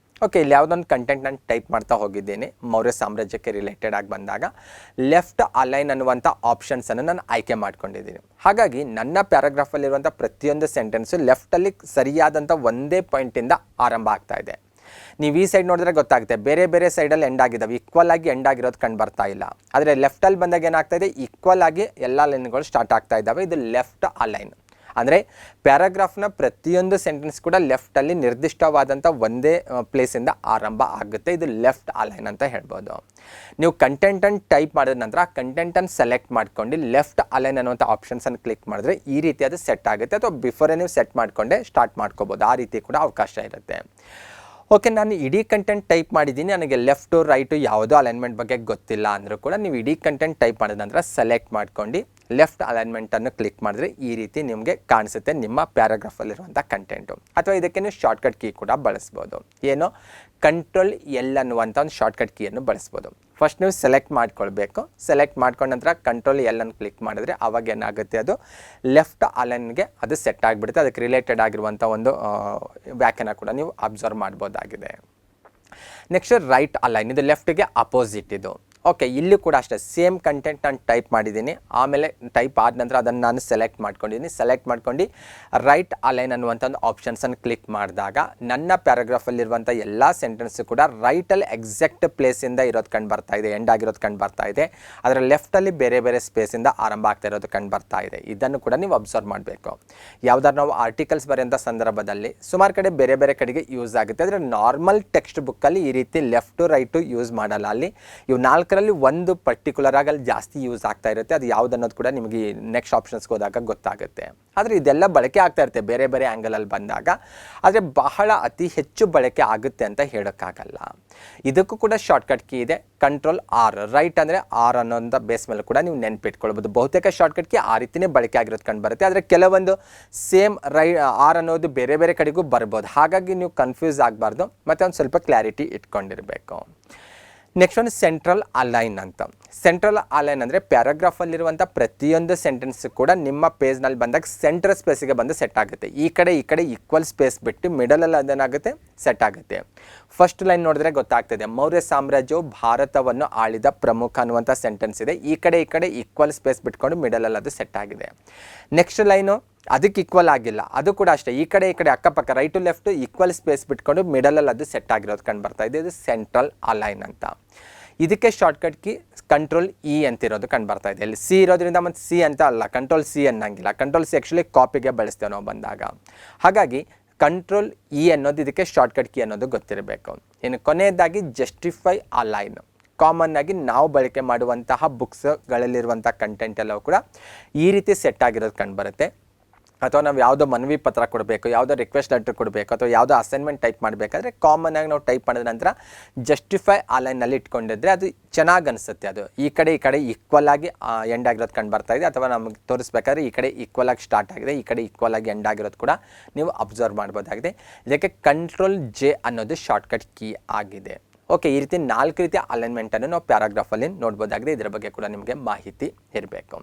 ಓಕೆ, ಇಲ್ಲಿ ಯಾವುದೊಂದು ಕಂಟೆಂಟ್ ನಾನು ಟೈಪ್ ಮಾಡ್ತಾ ಹೋಗಿದ್ದೀನಿ, ಮೌರ್ಯ ಸಾಮ್ರಾಜ್ಯಕ್ಕೆ ರಿಲೇಟೆಡ್ ಆಗಿ ಬಂದಾಗ ಲೆಫ್ಟ್ ಅಲೈನ್ ಅನ್ನುವಂಥ ಆಪ್ಷನ್ಸನ್ನು ನಾನು ಆಯ್ಕೆ ಮಾಡ್ಕೊಂಡಿದ್ದೀನಿ. ಹಾಗಾಗಿ ನನ್ನ ಪ್ಯಾರಾಗ್ರಾಫಲ್ಲಿರುವಂಥ ಪ್ರತಿಯೊಂದು ಸೆಂಟೆನ್ಸು ಲೆಫ್ಟಲ್ಲಿ ಸರಿಯಾದಂಥ ಒಂದೇ ಪಾಯಿಂಟಿಂದ ಆರಂಭ ಆಗ್ತಾ ಇದೆ. ನೀವು ಈ ಸೈಡ್ ನೋಡಿದ್ರೆ ಗೊತ್ತಾಗುತ್ತೆ, ಬೇರೆ ಬೇರೆ ಸೈಡಲ್ಲಿ ಎಂಡ್ ಆಗಿದ್ದಾವೆ, ಈಕ್ವಲ್ ಆಗಿ ಎಂಡ್ ಆಗಿರೋದು ಕಂಡು ಬರ್ತಾ ಇಲ್ಲ. ಆದರೆ ಲೆಫ್ಟಲ್ಲಿ ಬಂದಾಗ ಏನಾಗ್ತಾ ಇದೆ, ಈಕ್ವಲ್ ಆಗಿ ಎಲ್ಲ ಲೈನ್ಗಳು ಸ್ಟಾರ್ಟ್ ಆಗ್ತಾ ಇದ್ದಾವೆ. ಇದು ಲೆಫ್ಟ್ ಅಲೈನ್ ಅಂದರೆ ಪ್ಯಾರಾಗ್ರಾಫ್ನ ಪ್ರತಿಯೊಂದು ಸೆಂಟೆನ್ಸ್ ಕೂಡ ಲೆಫ್ಟಲ್ಲಿ ನಿರ್ದಿಷ್ಟವಾದಂಥ ಒಂದೇ ಪ್ಲೇಸಿಂದ ಆರಂಭ ಆಗುತ್ತೆ. ಇದು ಲೆಫ್ಟ್ ಅಲೈನ್ ಅಂತ ಹೇಳ್ಬೋದು. ನೀವು ಕಂಟೆಂಟನ್ನು ಟೈಪ್ ಮಾಡಿದ ನಂತರ ಆ ಕಂಟೆಂಟನ್ನು ಸೆಲೆಕ್ಟ್ ಮಾಡ್ಕೊಂಡು ಲೆಫ್ಟ್ ಅಲೈನ್ ಅನ್ನುವಂಥ ಆಪ್ಷನ್ಸನ್ನು ಕ್ಲಿಕ್ ಮಾಡಿದ್ರೆ ಈ ರೀತಿ ಅದು ಸೆಟ್ ಆಗುತ್ತೆ. ಅಥವಾ ಬಿಫೋರೇ ನೀವು ಸೆಟ್ ಮಾಡಿಕೊಂಡೆ ಸ್ಟಾರ್ಟ್ ಮಾಡ್ಕೋಬೋದು, ಆ ರೀತಿ ಕೂಡ ಅವಕಾಶ ಇರುತ್ತೆ. ಓಕೆ, ನಾನು ಇಡೀ ಕಂಟೆಂಟ್ ಟೈಪ್ ಮಾಡಿದ್ದೀನಿ, ನನಗೆ ಲೆಫ್ಟು ರೈಟು ಯಾವುದೋ ಅಲೈನ್ಮೆಂಟ್ ಬಗ್ಗೆ ಗೊತ್ತಿಲ್ಲ ಅಂದರೂ ಕೂಡ ನೀವು ಇಡೀ ಕಂಟೆಂಟ್ ಟೈಪ್ ಮಾಡಿದ ನಂತರ ಸೆಲೆಕ್ಟ್ ಮಾಡ್ಕೊಂಡು ಲೆಫ್ಟ್ ಅಲೈನ್ಮೆಂಟನ್ನು ಕ್ಲಿಕ್ ಮಾಡಿದ್ರೆ ಈ ರೀತಿ ನಿಮಗೆ ಕಾಣಿಸುತ್ತೆ ನಿಮ್ಮ ಪ್ಯಾರಾಗ್ರಾಫಲ್ಲಿರುವಂಥ ಕಂಟೆಂಟು. ಅಥವಾ ಇದಕ್ಕೆ ನೀವು ಶಾರ್ಟ್ಕಟ್ ಕೀ ಕೂಡ ಬಳಸ್ಬೋದು. ಏನು, ಕಂಟ್ರೋಲ್ L ಅನ್ನುವಂಥ ಒಂದು ಶಾರ್ಟ್ಕಟ್ ಕೀಯನ್ನು ಬಳಸ್ಬೋದು. ಫಸ್ಟ್ ನೀವು ಸೆಲೆಕ್ಟ್ ಮಾಡ್ಕೊಳ್ಬೇಕು. ಸೆಲೆಕ್ಟ್ ಮಾಡ್ಕೊಂಡ ನಂತರ ಕಂಟ್ರೋಲ್ L ಅನ್ನು ಕ್ಲಿಕ್ ಮಾಡಿದ್ರೆ ಅವಾಗ ಏನಾಗುತ್ತೆ, ಅದು ಲೆಫ್ಟ್ ಅಲೈನ್ಗೆ ಅದು ಸೆಟ್ ಆಗಿಬಿಡುತ್ತೆ. ಅದಕ್ಕೆ ರಿಲೇಟೆಡ್ ಆಗಿರುವಂಥ ಒಂದು ವ್ಯಾಖ್ಯಾನ ಕೂಡ ನೀವು ಅಬ್ಸರ್ವ್ ಮಾಡ್ಬೋದಾಗಿದೆ. ನೆಕ್ಸ್ಟ್ ರೈಟ್ ಅಲೈನ್, ಇದು ಲೆಫ್ಟ್ಗೆ ಅಪೋಸಿಟ್ ಇದು. ಓಕೆ, ಇಲ್ಲಿ ಕೂಡ ಅಷ್ಟೇ ಸೇಮ್ ಕಂಟೆಂಟ್ ನಾನು ಟೈಪ್ ಮಾಡಿದ್ದೀನಿ. ಆಮೇಲೆ ಟೈಪ್ ಆದ ನಂತರ ಅದನ್ನು ನಾನು ಸೆಲೆಕ್ಟ್ ಮಾಡ್ಕೊಂಡಿದ್ದೀನಿ. ಸೆಲೆಕ್ಟ್ ಮಾಡ್ಕೊಂಡು ರೈಟ್ ಅಲೈನ್ ಅನ್ನುವಂಥ ಒಂದು ಆಪ್ಷನ್ಸನ್ನು ಕ್ಲಿಕ್ ಮಾಡಿದಾಗ ನನ್ನ ಪ್ಯಾರಾಗ್ರಾಫಲ್ಲಿರುವಂಥ ಎಲ್ಲ ಸೆಂಟೆನ್ಸು ಕೂಡ ರೈಟಲ್ಲಿ ಎಕ್ಸಾಕ್ಟ್ ಪ್ಲೇಸಿಂದ ಇರೋದು ಕಂಡು ಬರ್ತಾ ಇದೆ, ಎಂಡ್ ಆಗಿರೋದು ಕಂಡು ಬರ್ತಾ ಇದೆ. ಅದರ ಲೆಫ್ಟಲ್ಲಿ ಬೇರೆ ಬೇರೆ ಸ್ಪೇಸಿಂದ ಆರಂಭ ಆಗ್ತಾ ಇರೋದು ಕಂಡು ಬರ್ತಾ ಇದೆ. ಇದನ್ನು ಕೂಡ ನೀವು ಅಬ್ಸರ್ವ್ ಮಾಡಬೇಕು. ಯಾವುದಾದ್ರು ನಾವು ಆರ್ಟಿಕಲ್ಸ್ ಬರೆಯುವಂಥ ಸಂದರ್ಭದಲ್ಲಿ ಸುಮಾರು ಕಡೆ ಬೇರೆ ಬೇರೆ ಕಡೆಗೆ ಯೂಸ್ ಆಗುತ್ತೆ. ಆದರೆ ನಾರ್ಮಲ್ ಟೆಕ್ಸ್ಟ್ ಬುಕ್ಕಲ್ಲಿ ಈ ರೀತಿ ಲೆಫ್ಟು ರೈಟು ಯೂಸ್ ಮಾಡಲ್ಲ. ಅಲ್ಲಿ ಇವು 4 ಒಂದು ಪರ್ಟಿಕ್ಯುಲರ್ ಆಗಿ ಅಲ್ಲಿ ಜಾಸ್ತಿ ಯೂಸ್ ಆಗ್ತಾ ಇರುತ್ತೆ. ಅದು ಯಾವುದನ್ನೋದು ಕೂಡ ನಿಮಗೆ ನೆಕ್ಸ್ಟ್ ಆಪ್ಷನ್ಸ್ಗೆ ಹೋದಾಗ ಗೊತ್ತಾಗುತ್ತೆ. ಆದರೆ ಇದೆಲ್ಲ ಬಳಕೆ ಆಗ್ತಾ ಇರುತ್ತೆ ಬೇರೆ ಬೇರೆ ಆ್ಯಂಗಲಲ್ಲಿ ಬಂದಾಗ. ಆದರೆ ಬಹಳ ಅತಿ ಹೆಚ್ಚು ಬಳಕೆ ಆಗುತ್ತೆ ಅಂತ ಹೇಳೋಕ್ಕಾಗಲ್ಲ. ಇದಕ್ಕೂ ಕೂಡ ಶಾರ್ಟ್ಕಟ್ ಕೀ ಇದೆ, ಕಂಟ್ರೋಲ್ R. ರೈಟ್ ಅಂದರೆ R ಅನ್ನೋಂಥ ಬೇಸ್ ಮೇಲೆ ಕೂಡ ನೀವು ನೆನ್ಪಿಟ್ಕೊಳ್ಬೋದು. ಬಹುತೇಕ ಶಾರ್ಟ್ಕಟ್ ಕೀ ಆ ರೀತಿಯೇ ಬಳಕೆ ಆಗಿರೋದು ಕಂಡು ಬರುತ್ತೆ. ಆದರೆ ಕೆಲವೊಂದು ಸೇಮ್ R ಅನ್ನೋದು ಬೇರೆ ಬೇರೆ ಕಡೆಗೂ ಬರ್ಬೋದು. ಹಾಗಾಗಿ ನೀವು ಕನ್ಫ್ಯೂಸ್ ಆಗಬಾರ್ದು ಮತ್ತು ಒಂದು ಸ್ವಲ್ಪ ಕ್ಲಾರಿಟಿ ಇಟ್ಕೊಂಡಿರಬೇಕು. ನೆಕ್ಸ್ಟ್ ಒಂದು ಸೆಂಟ್ರಲ್ ಅಲೈನ್ ಅಂತ. ಸೆಂಟ್ರಲ್ ಅಲೈನ್ ಅಂದರೆ ಪ್ಯಾರಾಗ್ರಾಫಲ್ಲಿರುವಂಥ ಪ್ರತಿಯೊಂದು ಸೆಂಟೆನ್ಸ್ ಕೂಡ ನಿಮ್ಮ ಪೇಜ್ನಲ್ಲಿ ಬಂದಾಗ ಸೆಂಟ್ರ್ ಸ್ಪೇಸಿಗೆ ಬಂದು ಸೆಟ್ ಆಗುತ್ತೆ. ಈ ಕಡೆ ಈಕ್ವಲ್ ಸ್ಪೇಸ್ ಬಿಟ್ಟು ಮಿಡಲಲ್ಲಿ ಅದೇನಾಗುತ್ತೆ, ಸೆಟ್ ಆಗುತ್ತೆ. ಫಸ್ಟ್ ಲೈನ್ ನೋಡಿದ್ರೆ ಗೊತ್ತಾಗ್ತದೆ, ಮೌರ್ಯ ಸಾಮ್ರಾಜ್ಯವು ಭಾರತವನ್ನು ಆಳಿದ ಪ್ರಮುಖ ಅನ್ನುವಂಥ ಸೆಂಟೆನ್ಸ್ ಇದೆ. ಈ ಕಡೆ ಈಕ್ವಲ್ ಸ್ಪೇಸ್ ಬಿಟ್ಕೊಂಡು ಮಿಡಲಲ್ಲಿ ಅದು ಸೆಟ್ ಆಗಿದೆ. ನೆಕ್ಸ್ಟ್ ಲೈನು ಅದಕ್ಕೆ ಈಕ್ವಲ್ ಆಗಿಲ್ಲ, ಅದು ಕೂಡ ಅಷ್ಟೇ. ಈ ಕಡೆ ಅಕ್ಕಪಕ್ಕ ರೈಟು ಲೆಫ್ಟು ಈಕ್ವಲ್ ಸ್ಪೇಸ್ ಬಿಟ್ಕೊಂಡು ಮಿಡಲಲ್ಲಿ ಅದು ಸೆಟ್ ಆಗಿರೋದು ಕಂಡು ಬರ್ತಾ ಇದೆ. ಇದು ಸೆಂಟ್ರಲ್ ಅಲೈನ್ ಅಂತ. ಇದಕ್ಕೆ ಶಾರ್ಟ್ಕಟ್ ಕೀ ಕಂಟ್ರೋಲ್ E ಅಂತಿರೋದು ಕಂಡು ಬರ್ತಾ ಇದೆ. ಇಲ್ಲಿ C ಇರೋದ್ರಿಂದ ಮತ್ತು C ಅಂತ ಅಲ್ಲ, ಕಂಟ್ರೋಲ್ C ಅನ್ನಂಗಿಲ್ಲ. ಕಂಟ್ರೋಲ್ C ಆ್ಯಕ್ಚುಲಿ ಕಾಪಿಗೆ ಬಳಸ್ತೇವೆ ನಾವು ಬಂದಾಗ. ಹಾಗಾಗಿ ಕಂಟ್ರೋಲ್ E ಅನ್ನೋದು ಇದಕ್ಕೆ ಶಾರ್ಟ್ಕಟ್ ಕೀ ಅನ್ನೋದು ಗೊತ್ತಿರಬೇಕು. ಇನ್ನು ಕೊನೆಯದಾಗಿ ಜಸ್ಟಿಫೈ ಅಲೈನ್. ಕಾಮನ್ ಆಗಿ ನಾವು ಬಳಕೆ ಮಾಡುವಂತಹ ಬುಕ್ಸ್ಗಳಲ್ಲಿರುವಂಥ ಕಂಟೆಂಟ್ ಎಲ್ಲವೂ ಕೂಡ ಈ ರೀತಿ ಸೆಟ್ ಆಗಿರೋದು ಕಂಡು ಬರುತ್ತೆ. ಅಥವಾ ನಾವು ಯಾವುದೋ ಮನವಿ ಪತ್ರ ಕೊಡಬೇಕು, ಯಾವುದೋ ರಿಕ್ವೆಸ್ಟ್ ಲೆಟರ್ ಕೊಡಬೇಕು, ಅಥವಾ ಯಾವುದೋ ಅಸೈನ್ಮೆಂಟ್ ಟೈಪ್ ಮಾಡಬೇಕಾದ್ರೆ ಕಾಮನ್ ಆಗಿ ನಾವು ಟೈಪ್ ಮಾಡಿದ ನಂತರ ಜಸ್ಟಿಫೈ ಅಲೈನಲ್ಲಿ ಇಟ್ಕೊಂಡಿದ್ರೆ ಅದು ಚೆನ್ನಾಗಿ ಅನಿಸುತ್ತೆ. ಅದು ಈ ಕಡೆ ಈಕ್ವಲ್ ಆಗಿ ಎಂಡ್ ಆಗಿರೋದು ಕಂಡು ಬರ್ತಾ ಇದೆ. ಅಥವಾ ನಮಗೆ ತೋರಿಸ್ಬೇಕಾದ್ರೆ ಈ ಕಡೆ ಈಕ್ವಲ್ ಆಗಿ ಸ್ಟಾರ್ಟ್ ಆಗಿದೆ, ಈ ಕಡೆ ಈಕ್ವಲ್ ಆಗಿ ಎಂಡ್ ಆಗಿರೋದು ಕೂಡ ನೀವು ಅಬ್ಸರ್ವ್ ಮಾಡ್ಬೋದಾಗಿದೆ. ಇದಕ್ಕೆ ಕಂಟ್ರೋಲ್ J ಅನ್ನೋದು ಶಾರ್ಟ್ಕಟ್ ಕೀ ಆಗಿದೆ. ಓಕೆ, ಈ ರೀತಿ 4 ರೀತಿಯ ಅಲೈನ್ಮೆಂಟನ್ನು ನಾವು ಪ್ಯಾರಾಗ್ರಾಫಲ್ಲಿ ನೋಡ್ಬೋದಾಗಿದೆ. ಇದರ ಬಗ್ಗೆ ಕೂಡ ನಿಮಗೆ ಮಾಹಿತಿ ಇರಬೇಕು.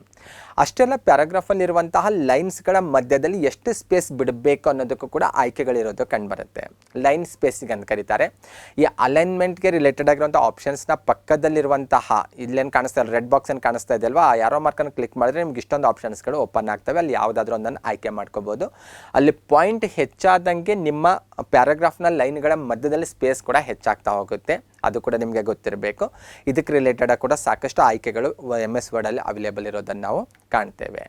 ಅಷ್ಟೆಲ್ಲ ಪ್ಯಾರಾಗ್ರಾಫಲ್ಲಿರುವಂತಹ ಲೈನ್ಸ್ಗಳ ಮಧ್ಯದಲ್ಲಿ ಎಷ್ಟು ಸ್ಪೇಸ್ ಬಿಡಬೇಕು ಅನ್ನೋದಕ್ಕೂ ಕೂಡ ಆಯ್ಕೆಗಳಿರೋದು ಕಂಡುಬರುತ್ತೆ. ಲೈನ್ ಸ್ಪೇಸಿಂಗ್ ಅಂತ ಕರೀತಾರೆ. ಈ ಅಲೈನ್ಮೆಂಟ್ಗೆ ರಿಲೇಟೆಡ್ ಆಗಿರುವಂಥ ಆಪ್ಷನ್ಸ್ನ ಪಕ್ಕದಲ್ಲಿರುವಂತಹ ಇಲ್ಲೇನು ಕಾಣಿಸ್ತಾ ಇಲ್ಲ, ರೆಡ್ ಬಾಕ್ಸ್ ಏನು ಕಾಣಿಸ್ತಾ ಇದೆ ಅಲ್ವಾ, ಆ ಯಾರೋ ಮಾರ್ಕನ್ನು ಕ್ಲಿಕ್ ಮಾಡಿದ್ರೆ ನಿಮ್ಗೆ ಇಷ್ಟೊಂದು ಆಪ್ಷನ್ಸ್ಗಳು ಓಪನ್ ಆಗ್ತವೆ. ಅಲ್ಲಿ ಯಾವುದಾದ್ರೂ ಒಂದನ್ನು ಆಯ್ಕೆ ಮಾಡ್ಕೋಬೋದು. ಅಲ್ಲಿ ಪಾಯಿಂಟ್ ಹೆಚ್ಚಾದಂಗೆ ನಿಮ್ಮ ಪ್ಯಾರಾಗ್ರಾಫ್ನ ಲೈನ್ಗಳ ಮಧ್ಯದಲ್ಲಿ ಸ್ಪೇಸ್ ಕೂಡ ಹೆಚ್ಚಾಗ್ತಾ ಹೋಗುತ್ತೆ. ಅದು ಕೂಡ ನಿಮಗೆ ಗೊತ್ತಿರಬೇಕು. ಇದಕ್ಕೆ ರಿಲೇಟೆಡ್ ಕೂಡ ಸಾಕಷ್ಟು ಆಯ್ಕೆಗಳು MS ವರ್ಡಲ್ಲಿ ಅವೈಲೇಬಲ್ ಇರೋದನ್ನು ನಾವು ಕಾಣ್ತೇವೆ.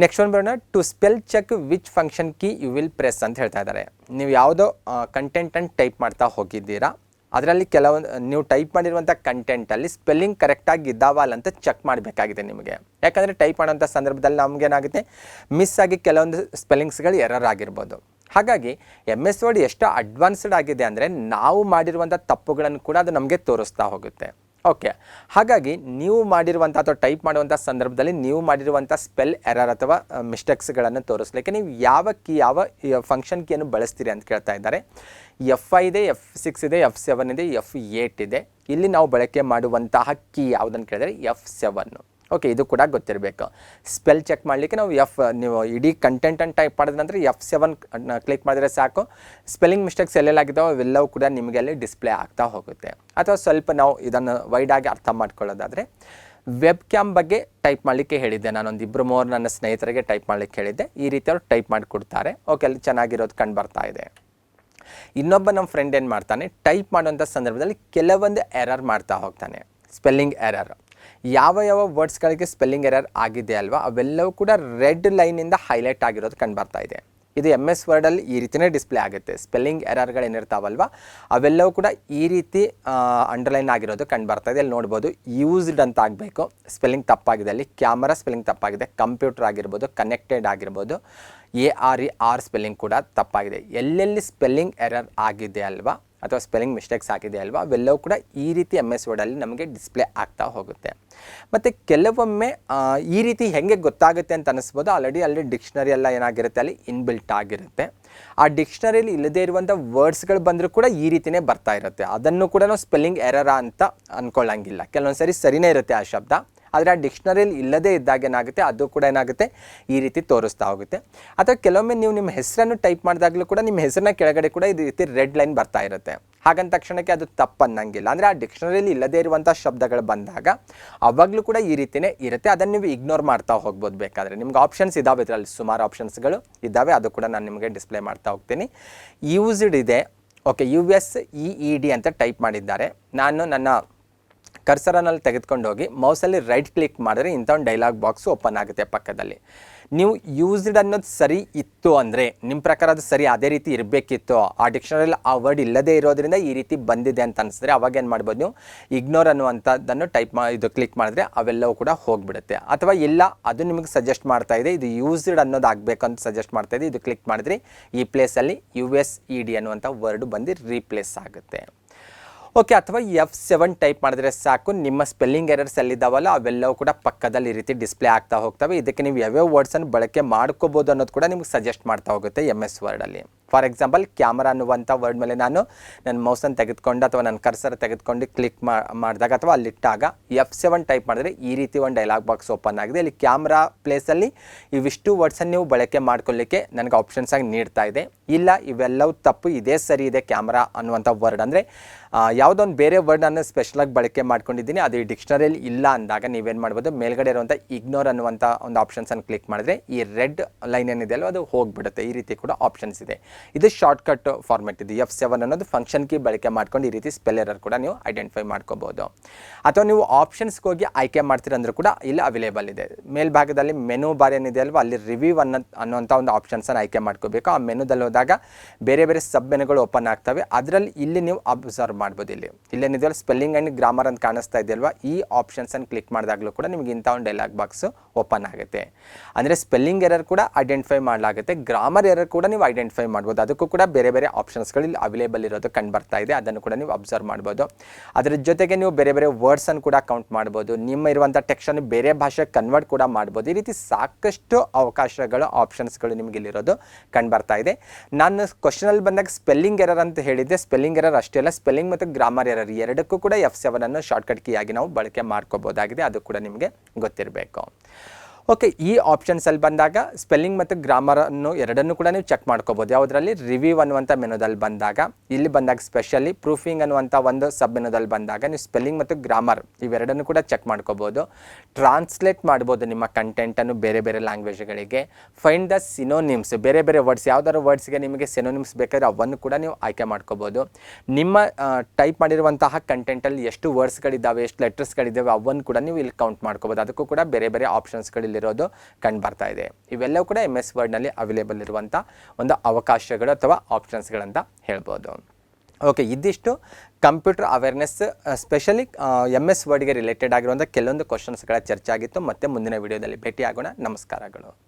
ನೆಕ್ಸ್ಟ್ ಒಂದು ಬರೋಣ. To spell check which function key you will press ಅಂತ ಹೇಳ್ತಾ ಇದ್ದಾರೆ. ನೀವು ಯಾವುದೋ ಕಂಟೆಂಟನ್ನು ಟೈಪ್ ಮಾಡ್ತಾ ಹೋಗಿದ್ದೀರಾ, ಅದರಲ್ಲಿ ಕೆಲವೊಂದು ನೀವು ಟೈಪ್ ಮಾಡಿರುವಂಥ ಕಂಟೆಂಟಲ್ಲಿ ಸ್ಪೆಲ್ಲಿಂಗ್ ಕರೆಕ್ಟಾಗಿ ಇದ್ದಾವಲ್ಲ ಅಂತ ಚೆಕ್ ಮಾಡಬೇಕಾಗಿದೆ ನಿಮಗೆ. ಯಾಕಂದರೆ ಟೈಪ್ ಮಾಡೋಂಥ ಸಂದರ್ಭದಲ್ಲಿ ನಮಗೇನಾಗುತ್ತೆ, ಮಿಸ್ ಆಗಿ ಕೆಲವೊಂದು ಸ್ಪೆಲ್ಲಿಂಗ್ಸ್ಗಳು ಎರರ್ ಆಗಿರ್ಬೋದು. ಹಾಗಾಗಿ MS ವರ್ಡ್ ಎಷ್ಟು ಅಡ್ವಾನ್ಸ್ಡ್ ಆಗಿದೆ ಅಂದರೆ ನಾವು ಮಾಡಿರುವಂಥ ತಪ್ಪುಗಳನ್ನು ಕೂಡ ಅದು ನಮಗೆ ತೋರಿಸ್ತಾ ಹೋಗುತ್ತೆ. ಓಕೆ, ಹಾಗಾಗಿ ನೀವು ಮಾಡಿರುವಂಥ ಅಥವಾ ಟೈಪ್ ಮಾಡುವಂಥ ಸಂದರ್ಭದಲ್ಲಿ ನೀವು ಮಾಡಿರುವಂಥ ಸ್ಪೆಲ್ ಎರರ್ ಅಥವಾ ಮಿಸ್ಟೇಕ್ಸ್ಗಳನ್ನು ತೋರಿಸ್ಲಿಕ್ಕೆ ನೀವು ಯಾವ ಫಂಕ್ಷನ್ ಕೀಯನ್ನು ಬಳಸ್ತೀರಿ ಅಂತ ಕೇಳ್ತಾ ಇದ್ದಾರೆ. F5 ಇದೆ, F6 ಇದೆ, F7 ಇದೆ, F8 ಇದೆ. ಇಲ್ಲಿ ನಾವು ಬಳಕೆ ಮಾಡುವಂತಹ ಕೀ ಯಾವುದನ್ನು ಕೇಳಿದರೆ F7. ಓಕೆ, ಇದು ಕೂಡ ಗೊತ್ತಿರಬೇಕು. ಸ್ಪೆಲ್ ಚೆಕ್ ಮಾಡಲಿಕ್ಕೆ ನಾವು ನೀವು ಇಡೀ ಕಂಟೆಂಟನ್ನು ಟೈಪ್ ಮಾಡಿದ ನಂತರ F7 ಕ್ಲಿಕ್ ಮಾಡಿದರೆ ಸಾಕು. ಸ್ಪೆಲ್ಲಿಂಗ್ ಮಿಸ್ಟೇಕ್ಸ್ ಎಲ್ಲೆಲ್ಲಾಗಿದ್ದಾವೆ ಅವೆಲ್ಲವೂ ಕೂಡ ನಿಮಗೆ ಅಲ್ಲಿ ಡಿಸ್ಪ್ಲೇ ಆಗ್ತಾ ಹೋಗುತ್ತೆ. ಅಥವಾ ಸ್ವಲ್ಪ ನಾವು ಇದನ್ನು ವೈಡಾಗಿ ಅರ್ಥ ಮಾಡ್ಕೊಳ್ಳೋದಾದರೆ, ವೆಬ್ ಕ್ಯಾಮ್ ಬಗ್ಗೆ ಟೈಪ್ ಮಾಡಲಿಕ್ಕೆ ಹೇಳಿದ್ದೆ. ನಾನೊಂದು 2-3 ನನ್ನ ಸ್ನೇಹಿತರಿಗೆ ಟೈಪ್ ಮಾಡಲಿಕ್ಕೆ ಹೇಳಿದ್ದೆ. ಈ ರೀತಿ ಅವರು ಟೈಪ್ ಮಾಡಿಕೊಡ್ತಾರೆ. ಓಕೆ, ಅಲ್ಲಿ ಚೆನ್ನಾಗಿರೋದು ಕಂಡು ಬರ್ತಾ ಇದೆ. ಇನ್ನೊಬ್ಬ ನಮ್ಮ ಫ್ರೆಂಡ್ ಏನು ಮಾಡ್ತಾನೆ, ಟೈಪ್ ಮಾಡುವಂಥ ಸಂದರ್ಭದಲ್ಲಿ ಕೆಲವೊಂದು ಎರರ್ ಮಾಡ್ತಾ ಹೋಗ್ತಾನೆ, ಸ್ಪೆಲ್ಲಿಂಗ್ ಎರರ್. ಯಾವ ವರ್ಡ್ಸ್ಗಳಿಗೆ ಸ್ಪೆಲ್ಲಿಂಗ್ ಎರರ್ ಆಗಿದೆ ಅಲ್ವಾ, ಅವೆಲ್ಲವೂ ಕೂಡ ರೆಡ್ ಲೈನಿಂದ ಹೈಲೈಟ್ ಆಗಿರೋದು ಕಂಡು ಬರ್ತಾ ಇದೆ. ಇದು MS ವರ್ಡಲ್ಲಿ ಈ ರೀತಿಯೇ ಡಿಸ್ಪ್ಲೇ ಆಗುತ್ತೆ. ಸ್ಪೆಲ್ಲಿಂಗ್ ಎರರ್ಗಳೇನಿರ್ತಾವಲ್ವ ಅವೆಲ್ಲವೂ ಕೂಡ ಈ ರೀತಿ ಅಂಡರ್ಲೈನ್ ಆಗಿರೋದು ಕಂಡು ಬರ್ತಾ ಇದೆ. ಅಲ್ಲಿ ನೋಡ್ಬೋದು, ಯೂಸ್ಡ್ ಅಂತ ಆಗಬೇಕು, ಸ್ಪೆಲ್ಲಿಂಗ್ ತಪ್ಪಾಗಿದೆ. ಅಲ್ಲಿ ಕ್ಯಾಮರಾ ಸ್ಪೆಲ್ಲಿಂಗ್ ತಪ್ಪಾಗಿದೆ, ಕಂಪ್ಯೂಟರ್ ಆಗಿರ್ಬೋದು, ಕನೆಕ್ಟೆಡ್ ಆಗಿರ್ಬೋದು, ARER ಸ್ಪೆಲ್ಲಿಂಗ್ ಕೂಡ ತಪ್ಪಾಗಿದೆ. ಎಲ್ಲೆಲ್ಲಿ ಸ್ಪೆಲ್ಲಿಂಗ್ ಎರರ್ ಆಗಿದೆ ಅಲ್ವಾ ಅಥವಾ ಸ್ಪೆಲ್ಲಿಂಗ್ ಮಿಸ್ಟೇಕ್ಸ್ ಆಗಿದೆ ಅಲ್ವಾ ಅವೆಲ್ಲವೂ ಕೂಡ ಈ ರೀತಿ MS ವರ್ಡಲ್ಲಿ ನಮಗೆ ಡಿಸ್ಪ್ಲೇ ಆಗ್ತಾ ಹೋಗುತ್ತೆ. ಮತ್ತು ಕೆಲವೊಮ್ಮೆ ಈ ರೀತಿ ಹೇಗೆ ಗೊತ್ತಾಗುತ್ತೆ ಅಂತ ಅನ್ನಿಸ್ಬೋದು. ಅಲ್ಲಿ ಡಿಕ್ಷನರಿ ಎಲ್ಲ ಏನಾಗಿರುತ್ತೆ, ಅಲ್ಲಿ ಇನ್ಬಿಲ್ಟ್ ಆಗಿರುತ್ತೆ. ಆ ಡಿಕ್ಷನರಿಯಲ್ಲಿ ಇಲ್ಲದೇ ಇರುವಂಥ ವರ್ಡ್ಸ್ಗಳು ಬಂದರೂ ಕೂಡ ಈ ರೀತಿಯೇ ಬರ್ತಾ ಇರುತ್ತೆ. ಅದನ್ನು ಕೂಡ ನಾವು ಸ್ಪೆಲ್ಲಿಂಗ್ ಎರರ ಅಂತ ಅಂದ್ಕೊಳ್ಳಂಗಿಲ್ಲ. ಕೆಲವೊಂದು ಸರಿ ಸರಿನೇ ಇರುತ್ತೆ ಆ ಶಬ್ದ, ಆದರೆ ಆ ಡಿಕ್ಷನರಿಯಲ್ಲಿ ಇಲ್ಲದೇ ಇದ್ದಾಗ ಏನಾಗುತ್ತೆ, ಅದು ಕೂಡ ಏನಾಗುತ್ತೆ ಈ ರೀತಿ ತೋರಿಸ್ತಾ ಹೋಗುತ್ತೆ. ಅಥವಾ ಕೆಲವೊಮ್ಮೆ ನೀವು ನಿಮ್ಮ ಹೆಸರನ್ನು ಟೈಪ್ ಮಾಡಿದಾಗಲೂ ಕೂಡ ನಿಮ್ಮ ಹೆಸರನ್ನ ಕೆಳಗಡೆ ಕೂಡ ಈ ರೀತಿ ರೆಡ್ ಲೈನ್ ಬರ್ತಾ ಇರುತ್ತೆ. ಹಾಗಂತ ತಕ್ಷಣಕ್ಕೆ ಅದು ತಪ್ಪನ್ನಂಗಿಲ್ಲ. ಅಂದರೆ ಆ ಡಿಕ್ಷನರಿಯಲ್ಲಿ ಇಲ್ಲದೇ ಇರುವಂಥ ಶಬ್ದಗಳು ಬಂದಾಗ ಅವಾಗಲೂ ಕೂಡ ಈ ರೀತಿಯೇ ಇರುತ್ತೆ. ಅದನ್ನು ನೀವು ಇಗ್ನೋರ್ ಮಾಡ್ತಾ ಹೋಗ್ಬೋದು. ಬೇಕಾದರೆ ನಿಮ್ಗೆ ಆಪ್ಷನ್ಸ್ ಇದ್ದಾವೆ, ಇದರಲ್ಲಿ ಸುಮಾರು ಆಪ್ಷನ್ಸ್ಗಳು ಇದ್ದಾವೆ. ಅದು ಕೂಡ ನಾನು ನಿಮಗೆ ಡಿಸ್ಪ್ಲೇ ಮಾಡ್ತಾ ಹೋಗ್ತೀನಿ. ಯೂಸ್ಡ್ ಇದೆ. ಓಕೆ, USEED ಅಂತ ಟೈಪ್ ಮಾಡಿದ್ದಾರೆ. ನಾನು ನನ್ನ ಕರ್ಸರನಲ್ಲಿ ತೆಗೆದುಕೊಂಡು ಹೋಗಿ ಮೌಸಲ್ಲಿ ರೈಟ್ ಕ್ಲಿಕ್ ಮಾಡಿದ್ರೆ ಇಂಥ ಒಂದು ಡೈಲಾಗ್ ಬಾಕ್ಸು ಓಪನ್ ಆಗುತ್ತೆ ಪಕ್ಕದಲ್ಲಿ. ನೀವು ಯೂಸ್ಡ್ ಅನ್ನೋದು ಸರಿ ಇತ್ತು ಅಂದರೆ, ನಿಮ್ಮ ಪ್ರಕಾರ ಅದು ಸರಿ ಅದೇ ರೀತಿ ಇರಬೇಕಿತ್ತು, ಆ ಡಿಕ್ಷನರಿಯಲ್ಲಿ ಆ ವರ್ಡ್ ಇಲ್ಲದೇ ಇರೋದ್ರಿಂದ ಈ ರೀತಿ ಬಂದಿದೆ ಅಂತ ಅನಿಸಿದ್ರೆ ಅವಾಗ ಏನು ಮಾಡ್ಬೋದು, ನೀವು ಇಗ್ನೋರ್ ಅನ್ನುವಂಥದ್ದನ್ನು ಇದು ಕ್ಲಿಕ್ ಮಾಡಿದ್ರೆ ಅವೆಲ್ಲವೂ ಕೂಡ ಹೋಗಿಬಿಡುತ್ತೆ. ಅಥವಾ ಇಲ್ಲ, ಅದು ನಿಮಗೆ ಸಜೆಸ್ಟ್ ಮಾಡ್ತಾ ಇದೆ ಇದು ಯೂಸ್ಡ್ ಅನ್ನೋದು ಆಗಬೇಕು ಅಂತ ಸಜೆಸ್ಟ್ ಮಾಡ್ತಾ ಇದೆ, ಇದು ಕ್ಲಿಕ್ ಮಾಡಿದ್ರೆ ಈ ಪ್ಲೇಸಲ್ಲಿ USED ಅನ್ನುವಂಥ ವರ್ಡ್ ಬಂದು ರೀಪ್ಲೇಸ್ ಆಗುತ್ತೆ. ಓಕೆ, ಅಥವಾ F7 ಟೈಪ್ ಮಾಡಿದ್ರೆ ಸಾಕು, ನಿಮ್ಮ ಸ್ಪೆಲ್ಲಿಂಗ್ ಎರರ್ಸ್ ಎಲ್ಲಿದ್ದಾವಲ್ಲ ಅವೆಲ್ಲವೂ ಕೂಡ ಪಕ್ಕದಲ್ಲಿ ಈ ರೀತಿ ಡಿಸ್ಪ್ಲೇ ಆಗ್ತಾ ಹೋಗ್ತವೆ. ಇದಕ್ಕೆ ನೀವು ಯಾವ್ಯಾವ ವರ್ಡ್ಸನ್ನು ಬಳಕೆ ಮಾಡ್ಕೋಬೋದು ಅನ್ನೋದು ಕೂಡ ನಿಮ್ಗೆ ಸಜೆಸ್ಟ್ ಮಾಡ್ತಾ ಹೋಗುತ್ತೆ MS ವರ್ಡಲ್ಲಿ. ಫಾರ್ ಎಕ್ಸಾಂಪಲ್, ಕ್ಯಾಮರಾ ಅನ್ನುವಂಥ ವರ್ಡ್ ಮೇಲೆ ನಾನು ನನ್ನ ಮೌಸನ್ನು ತೆಗೆದುಕೊಂಡು ಅಥವಾ ನನ್ನ ಕರ್ಸರ್ ತೆಗೆದುಕೊಂಡು ಕ್ಲಿಕ್ ಮಾಡಿದಾಗ ಅಥವಾ ಅಲ್ಲಿಟ್ಟಾಗ F7 ಟೈಪ್ ಮಾಡಿದ್ರೆ ಈ ರೀತಿ ಒಂದು ಡೈಲಾಗ್ ಬಾಕ್ಸ್ ಓಪನ್ ಆಗಿದೆ. ಇಲ್ಲಿ ಕ್ಯಾಮ್ರಾ ಪ್ಲೇಸಲ್ಲಿ ಇವಿಷ್ಟು ವರ್ಡ್ಸನ್ನು ನೀವು ಬಳಕೆ ಮಾಡ್ಕೊಳ್ಳಿಕ್ಕೆ ನನಗೆ ಆಪ್ಷನ್ಸ್ ಆಗಿ ನೀಡ್ತಾ ಇದೆ. ಇಲ್ಲ, ಇವೆಲ್ಲವೂ ತಪ್ಪು, ಇದೇ ಸರಿ ಇದೆ ಕ್ಯಾಮ್ರಾ ಅನ್ನುವಂಥ ವರ್ಡ್. ಅಂದರೆ ಯಾವುದೋ ಒಂದು ಬೇರೆ ವರ್ಡನ್ನು ಸ್ಪೆಷಲಾಗಿ ಬಳಕೆ ಮಾಡ್ಕೊಂಡಿದ್ದೀನಿ, ಅದು ಈ ಡಿಕ್ಷನರಿಯಲ್ಲಿ ಇಲ್ಲ ಅಂದಾಗ ನೀವೇನು ಮಾಡ್ಬೋದು, ಮೇಲ್ಗಡೆ ಇರುವಂಥ ಇಗ್ನೋರ್ ಅನ್ನುವಂಥ ಒಂದು ಆಪ್ಷನ್ಸನ್ನು ಕ್ಲಿಕ್ ಮಾಡಿದ್ರೆ ಈ ರೆಡ್ ಲೈನ್ ಏನಿದೆ ಅಲ್ವ ಅದು ಹೋಗಿಬಿಡುತ್ತೆ. ಈ ರೀತಿ ಕೂಡ ಆಪ್ಷನ್ಸ್ ಇದೆ. ಇದು ಶಾರ್ಟ್ಕಟ್ ಫಾರ್ಮೆಟ್. ಇದು F7 ಅನ್ನೋದು ಫಂಕ್ಷನ್ ಕೀ ಬಳಕೆ ಮಾಡ್ಕೊಂಡು ಈ ರೀತಿ ಸ್ಪೆಲ್ ಎರರ್ ಕೂಡ ನೀವು ಐಡೆಂಟಿಫೈ ಮಾಡ್ಕೋಬೋದು. ಅಥವಾ ನೀವು ಆಪ್ಷನ್ಸ್ಗೆ ಹೋಗಿ ಆಯ್ಕೆ ಮಾಡ್ತೀರಂದ್ರೂ ಕೂಡ ಇಲ್ಲಿ ಅವೈಲೇಬಲ್ ಇದೆ. ಮೇಲ್ಭಾಗದಲ್ಲಿ ಮೆನು ಬಾರ್ ಏನಿದೆ ಅಲ್ವಾ ಅಲ್ಲಿ ರಿವ್ಯೂ ಅನ್ನೋಂಥ ಒಂದು ಆಪ್ಷನ್ಸನ್ನು ಆಯ್ಕೆ ಮಾಡ್ಕೋಬೇಕು. ಆ ಮೆನುದಲ್ಲಿ ಹೋದಾಗ ಬೇರೆ ಬೇರೆ ಸಬ್ ಮೆನುಗಳು ಓಪನ್ ಆಗ್ತವೆ. ಅದರಲ್ಲಿ ಇಲ್ಲಿ ನೀವು ಅಬ್ಸರ್ವ್ ಮಾಡ್ಬೋದು. ಇಲ್ಲೇನಿದೆಯಲ್ಲ ಸ್ಪೆಲ್ಲಿಂಗ್ ಆ್ಯಂಡ್ ಗ್ರಾಮರ್ ಅಂತ ಕಾಣಿಸ್ತಾ ಇದೆಯಲ್ವಾ, ಈ ಆಪ್ಷನ್ಸನ್ನು ಕ್ಲಿಕ್ ಮಾಡಿದಾಗಲೂ ಕೂಡ ನಿಮಗೆ ಇಂಥ ಒಂದು ಡೈಲಾಗ್ ಬಾಕ್ಸು ಓಪನ್ ಆಗುತ್ತೆ. ಅಂದರೆ ಸ್ಪೆಲ್ಲಿಂಗ್ ಎರರ್ ಕೂಡ ಐಡೆಂಟಿಫೈ ಮಾಡಲಾಗುತ್ತೆ, ಗ್ರಾಮರ್ ಎರರ್ ಕೂಡ ನೀವು ಐಡೆಂಟಿಫೈ ಮಾಡ್ಬೋದು. ಮಾಡ್ಬೋದು. ಅದಕ್ಕೂ ಕೂಡ ಬೇರೆ ಬೇರೆ ಆಪ್ಷನ್ಸ್ಗಳು ಇಲ್ಲಿ ಅವೈಲೇಬಲ್ ಇರೋದು ಕಂಡು ಬರ್ತಾ ಇದೆ. ಅದನ್ನು ಕೂಡ ನೀವು ಅಬ್ಸರ್ವ್ ಮಾಡ್ಬೋದು. ಅದರ ಜೊತೆಗೆ ನೀವು ಬೇರೆ ಬೇರೆ ವರ್ಡ್ಸನ್ನು ಕೂಡ ಕೌಂಟ್ ಮಾಡ್ಬೋದು. ನಿಮ್ಮ ಇರುವಂಥ ಟೆಕ್ಸ್ಟನ್ನು ಬೇರೆ ಭಾಷೆಗೆ ಕನ್ವರ್ಟ್ ಕೂಡ ಮಾಡ್ಬೋದು. ಈ ರೀತಿ ಸಾಕಷ್ಟು ಅವಕಾಶಗಳು ಆಪ್ಷನ್ಸ್ಗಳು ನಿಮಗೆ ಇಲ್ಲಿರೋದು ಕಂಡು ಬರ್ತಾ ಇದೆ. ನಾನು ಕ್ವಶನಲ್ಲಿ ಬಂದಾಗ ಸ್ಪೆಲ್ಲಿಂಗ್ ಎರರ್ ಅಂತ ಹೇಳಿದ್ದೆ. ಸ್ಪೆಲ್ಲಿಂಗ್ ಎರರ್ ಅಷ್ಟೇ ಅಲ್ಲ, ಸ್ಪೆಲ್ಲಿಂಗ್ ಮತ್ತು ಗ್ರಾಮರ್ ಎರರ್ ಎರಡಕ್ಕೂ ಕೂಡ F7 ಅನ್ನು ಶಾರ್ಟ್ಕಟ್ ಕೀ ಆಗಿ ನಾವು ಬಳಕೆ ಮಾಡ್ಕೋಬೋದಾಗಿದೆ. ಅದು ಕೂಡ ನಿಮಗೆ ಗೊತ್ತಿರಬೇಕು. ಓಕೆ, ಈ ಆಪ್ಷನ್ಸಲ್ಲಿ ಬಂದಾಗ ಸ್ಪೆಲ್ಲಿಂಗ್ ಮತ್ತು ಗ್ರಾಮರನ್ನು ಎರಡನ್ನೂ ಕೂಡ ನೀವು ಚೆಕ್ ಮಾಡ್ಕೋಬೋದು. ಯಾವುದರಲ್ಲಿ ರಿವ್ಯೂ ಅನ್ನುವಂಥ ಮೆನುದಲ್ಲಿ ಬಂದಾಗ, ಇಲ್ಲಿ ಬಂದಾಗ ಸ್ಪೆಷಲಿ ಪ್ರೂಫಿಂಗ್ ಅನ್ನುವಂಥ ಒಂದು ಸಬ್ ಮೆನುದಲ್ಲಿ ಬಂದಾಗ ನೀವು ಸ್ಪೆಲ್ಲಿಂಗ್ ಮತ್ತು ಗ್ರಾಮರ್ ಇವೆರಡನ್ನು ಕೂಡ ಚೆಕ್ ಮಾಡ್ಕೋಬೋದು. ಟ್ರಾನ್ಸ್ಲೇಟ್ ಮಾಡ್ಬೋದು ನಿಮ್ಮ ಕಂಟೆಂಟನ್ನು ಬೇರೆ ಬೇರೆ ಲ್ಯಾಂಗ್ವೇಜ್ಗಳಿಗೆ. ಫೈಂಡ್ ದ ಸಿನೋನಿಮ್ಸ್, ಬೇರೆ ಬೇರೆ ವರ್ಡ್ಸ್, ಯಾವ್ದಾದ್ರು ವರ್ಡ್ಸ್ಗೆ ನಿಮಗೆ ಸಿನೋನಿಮ್ಸ್ ಬೇಕಾದರೆ ಅವನ್ನು ಕೂಡ ನೀವು ಆಯ್ಕೆ ಮಾಡ್ಕೋಬೋದು. ನಿಮ್ಮ ಟೈಪ್ ಮಾಡಿರುವಂತಹ ಕಂಟೆಂಟಲ್ಲಿ ಎಷ್ಟು ವರ್ಡ್ಸ್ಗಳಿದ್ದಾವೆ, ಎಷ್ಟು ಲೆಟರ್ಸ್ಗಳಿದ್ದಾವೆ ಅವನ್ನು ಕೂಡ ನೀವು ಇಲ್ಲಿ ಕೌಂಟ್ ಮಾಡ್ಕೋಬೋದು. ಅದಕ್ಕೂ ಕೂಡ ಬೇರೆ ಬೇರೆ ಆಪ್ಷನ್ಸ್ಗಳು ಇರೋದು ಕಂಡು ಬರ್ತಾ ಇದೆ. ಇವೆಲ್ಲವೂ ಕೂಡ MS ವರ್ಡ್ನಲ್ಲಿ ಅವೈಲೇಬಲ್ ಇರುವಂಥ ಒಂದು ಅವಕಾಶಗಳು ಅಥವಾ ಆಪ್ಷನ್ಸ್ಗಳಂತ ಹೇಳ್ಬೋದು. ಓಕೆ, ಇದಿಷ್ಟು ಕಂಪ್ಯೂಟರ್ ಅವೇರ್ನೆಸ್ ಸ್ಪೆಷಲಿ MS ವರ್ಡ್ಗೆ ರಿಲೇಟೆಡ್ ಆಗಿರುವಂಥ ಕೆಲವೊಂದು ಕ್ವಶನ್ಸ್ಗಳ ಚರ್ಚೆ ಆಗಿತ್ತು. ಮತ್ತೆ ಮುಂದಿನ ವಿಡಿಯೋದಲ್ಲಿ ಭೇಟಿಯಾಗೋಣ. ನಮಸ್ಕಾರಗಳು.